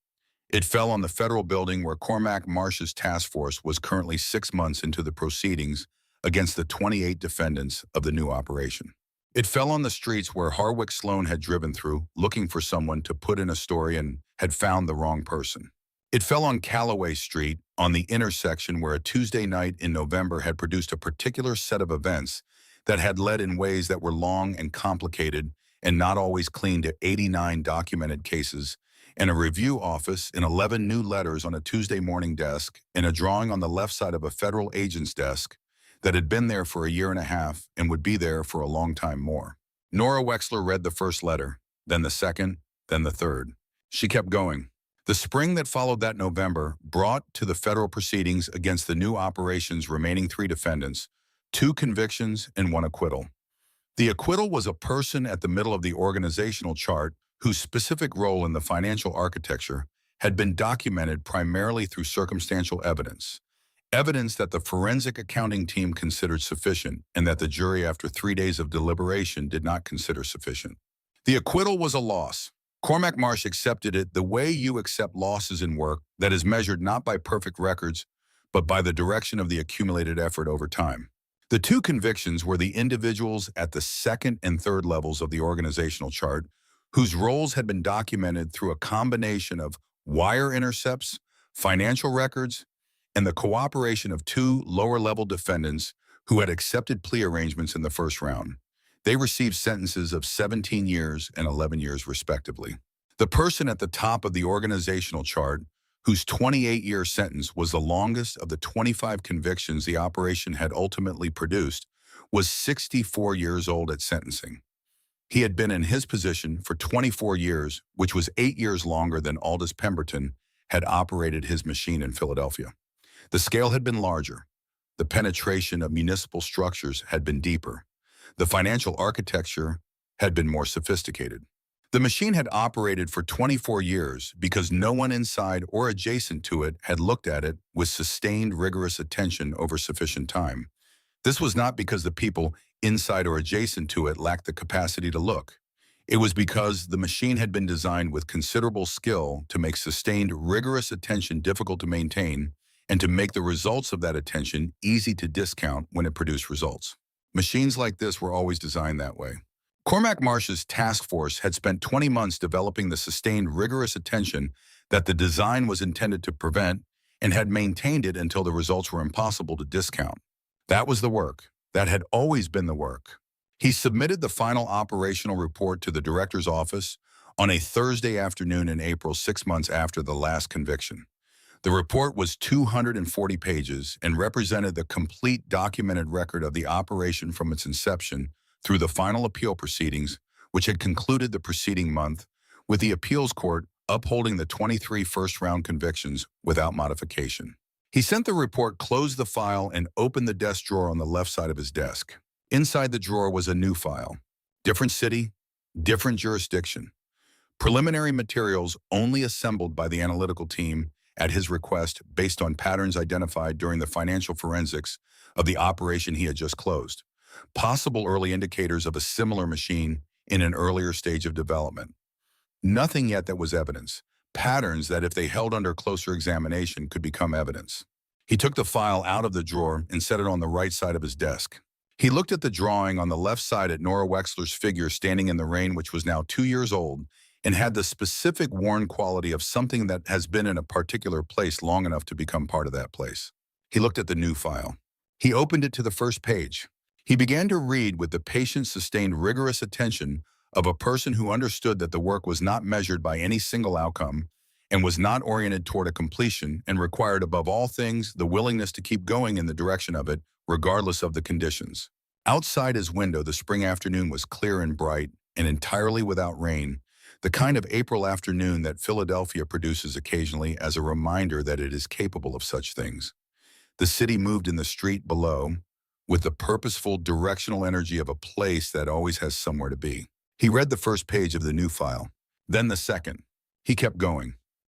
It fell on the federal building where Cormac Marsh's task force was currently 6 months into the proceedings against the 28 defendants of the new operation. It fell on the streets where Harwick Sloan had driven through, looking for someone to put in a story and had found the wrong person. It fell on Callaway Street, on the intersection where a Tuesday night in November had produced a particular set of events that had led in ways that were long and complicated and not always clean to 89 documented cases, and a review office and 11 new letters on a Tuesday morning desk and a drawing on the left side of a federal agent's desk that had been there for a year and a half and would be there for a long time more. Nora Wexler read the first letter, then the second, then the third. She kept going. The spring that followed that November brought to the federal proceedings against the new operation's remaining 3 defendants 2 convictions and 1 acquittal. The acquittal was a person at the middle of the organizational chart whose specific role in the financial architecture had been documented primarily through circumstantial evidence. Evidence that the forensic accounting team considered sufficient and that the jury after 3 days of deliberation did not consider sufficient. The acquittal was a loss. Cormac Marsh accepted it the way you accept losses in work that is measured not by perfect records, but by the direction of the accumulated effort over time. The 2 convictions were the individuals at the second and third levels of the organizational chart whose roles had been documented through a combination of wire intercepts, financial records, and the cooperation of 2 lower-level defendants who had accepted plea arrangements in the first round. They received sentences of 17 years and 11 years, respectively. The person at the top of the organizational chart, whose 28-year sentence was the longest of the 25 convictions the operation had ultimately produced, was 64 years old at sentencing. He had been in his position for 24 years, which was 8 years longer than Aldous Pemberton had operated his machine in Philadelphia. The scale had been larger. The penetration of municipal structures had been deeper. The financial architecture had been more sophisticated. The machine had operated for 24 years because no one inside or adjacent to it had looked at it with sustained, rigorous attention over sufficient time. This was not because the people inside or adjacent to it lacked the capacity to look. It was because the machine had been designed with considerable skill to make sustained, rigorous attention difficult to maintain and to make the results of that attention easy to discount when it produced results. Machines like this were always designed that way. Cormac Marsh's task force had spent 20 months developing the sustained, rigorous attention that the design was intended to prevent and had maintained it until the results were impossible to discount. That was the work. That had always been the work. He submitted the final operational report to the director's office on a Thursday afternoon in April, 6 months after the last conviction. The report was 240 pages and represented the complete documented record of the operation from its inception through the final appeal proceedings, which had concluded the preceding month, with the appeals court upholding the 23 first-round convictions without modification. He sent the report, closed the file, and opened the desk drawer on the left side of his desk. Inside the drawer was a new file. Different city, different jurisdiction. Preliminary materials only assembled by the analytical team at his request based on patterns identified during the financial forensics of the operation he had just closed. Possible early indicators of a similar machine in an earlier stage of development. Nothing yet that was evidence. Patterns that, if they held under closer examination, could become evidence. He took the file out of the drawer and set it on the right side of his desk. He looked at the drawing on the left side at Nora Wexler's figure standing in the rain, which was now 2 years old, and had the specific worn quality of something that has been in a particular place long enough to become part of that place. He looked at the new file. He opened it to the first page. He began to read with the patient, sustained, rigorous attention of a person who understood that the work was not measured by any single outcome and was not oriented toward a completion and required, above all things, the willingness to keep going in the direction of it, regardless of the conditions. Outside his window, the spring afternoon was clear and bright and entirely without rain, the kind of April afternoon that Philadelphia produces occasionally as a reminder that it is capable of such things. The city moved in the street below with the purposeful, directional energy of a place that always has somewhere to be. He read the first page of the new file, then the second. He kept going.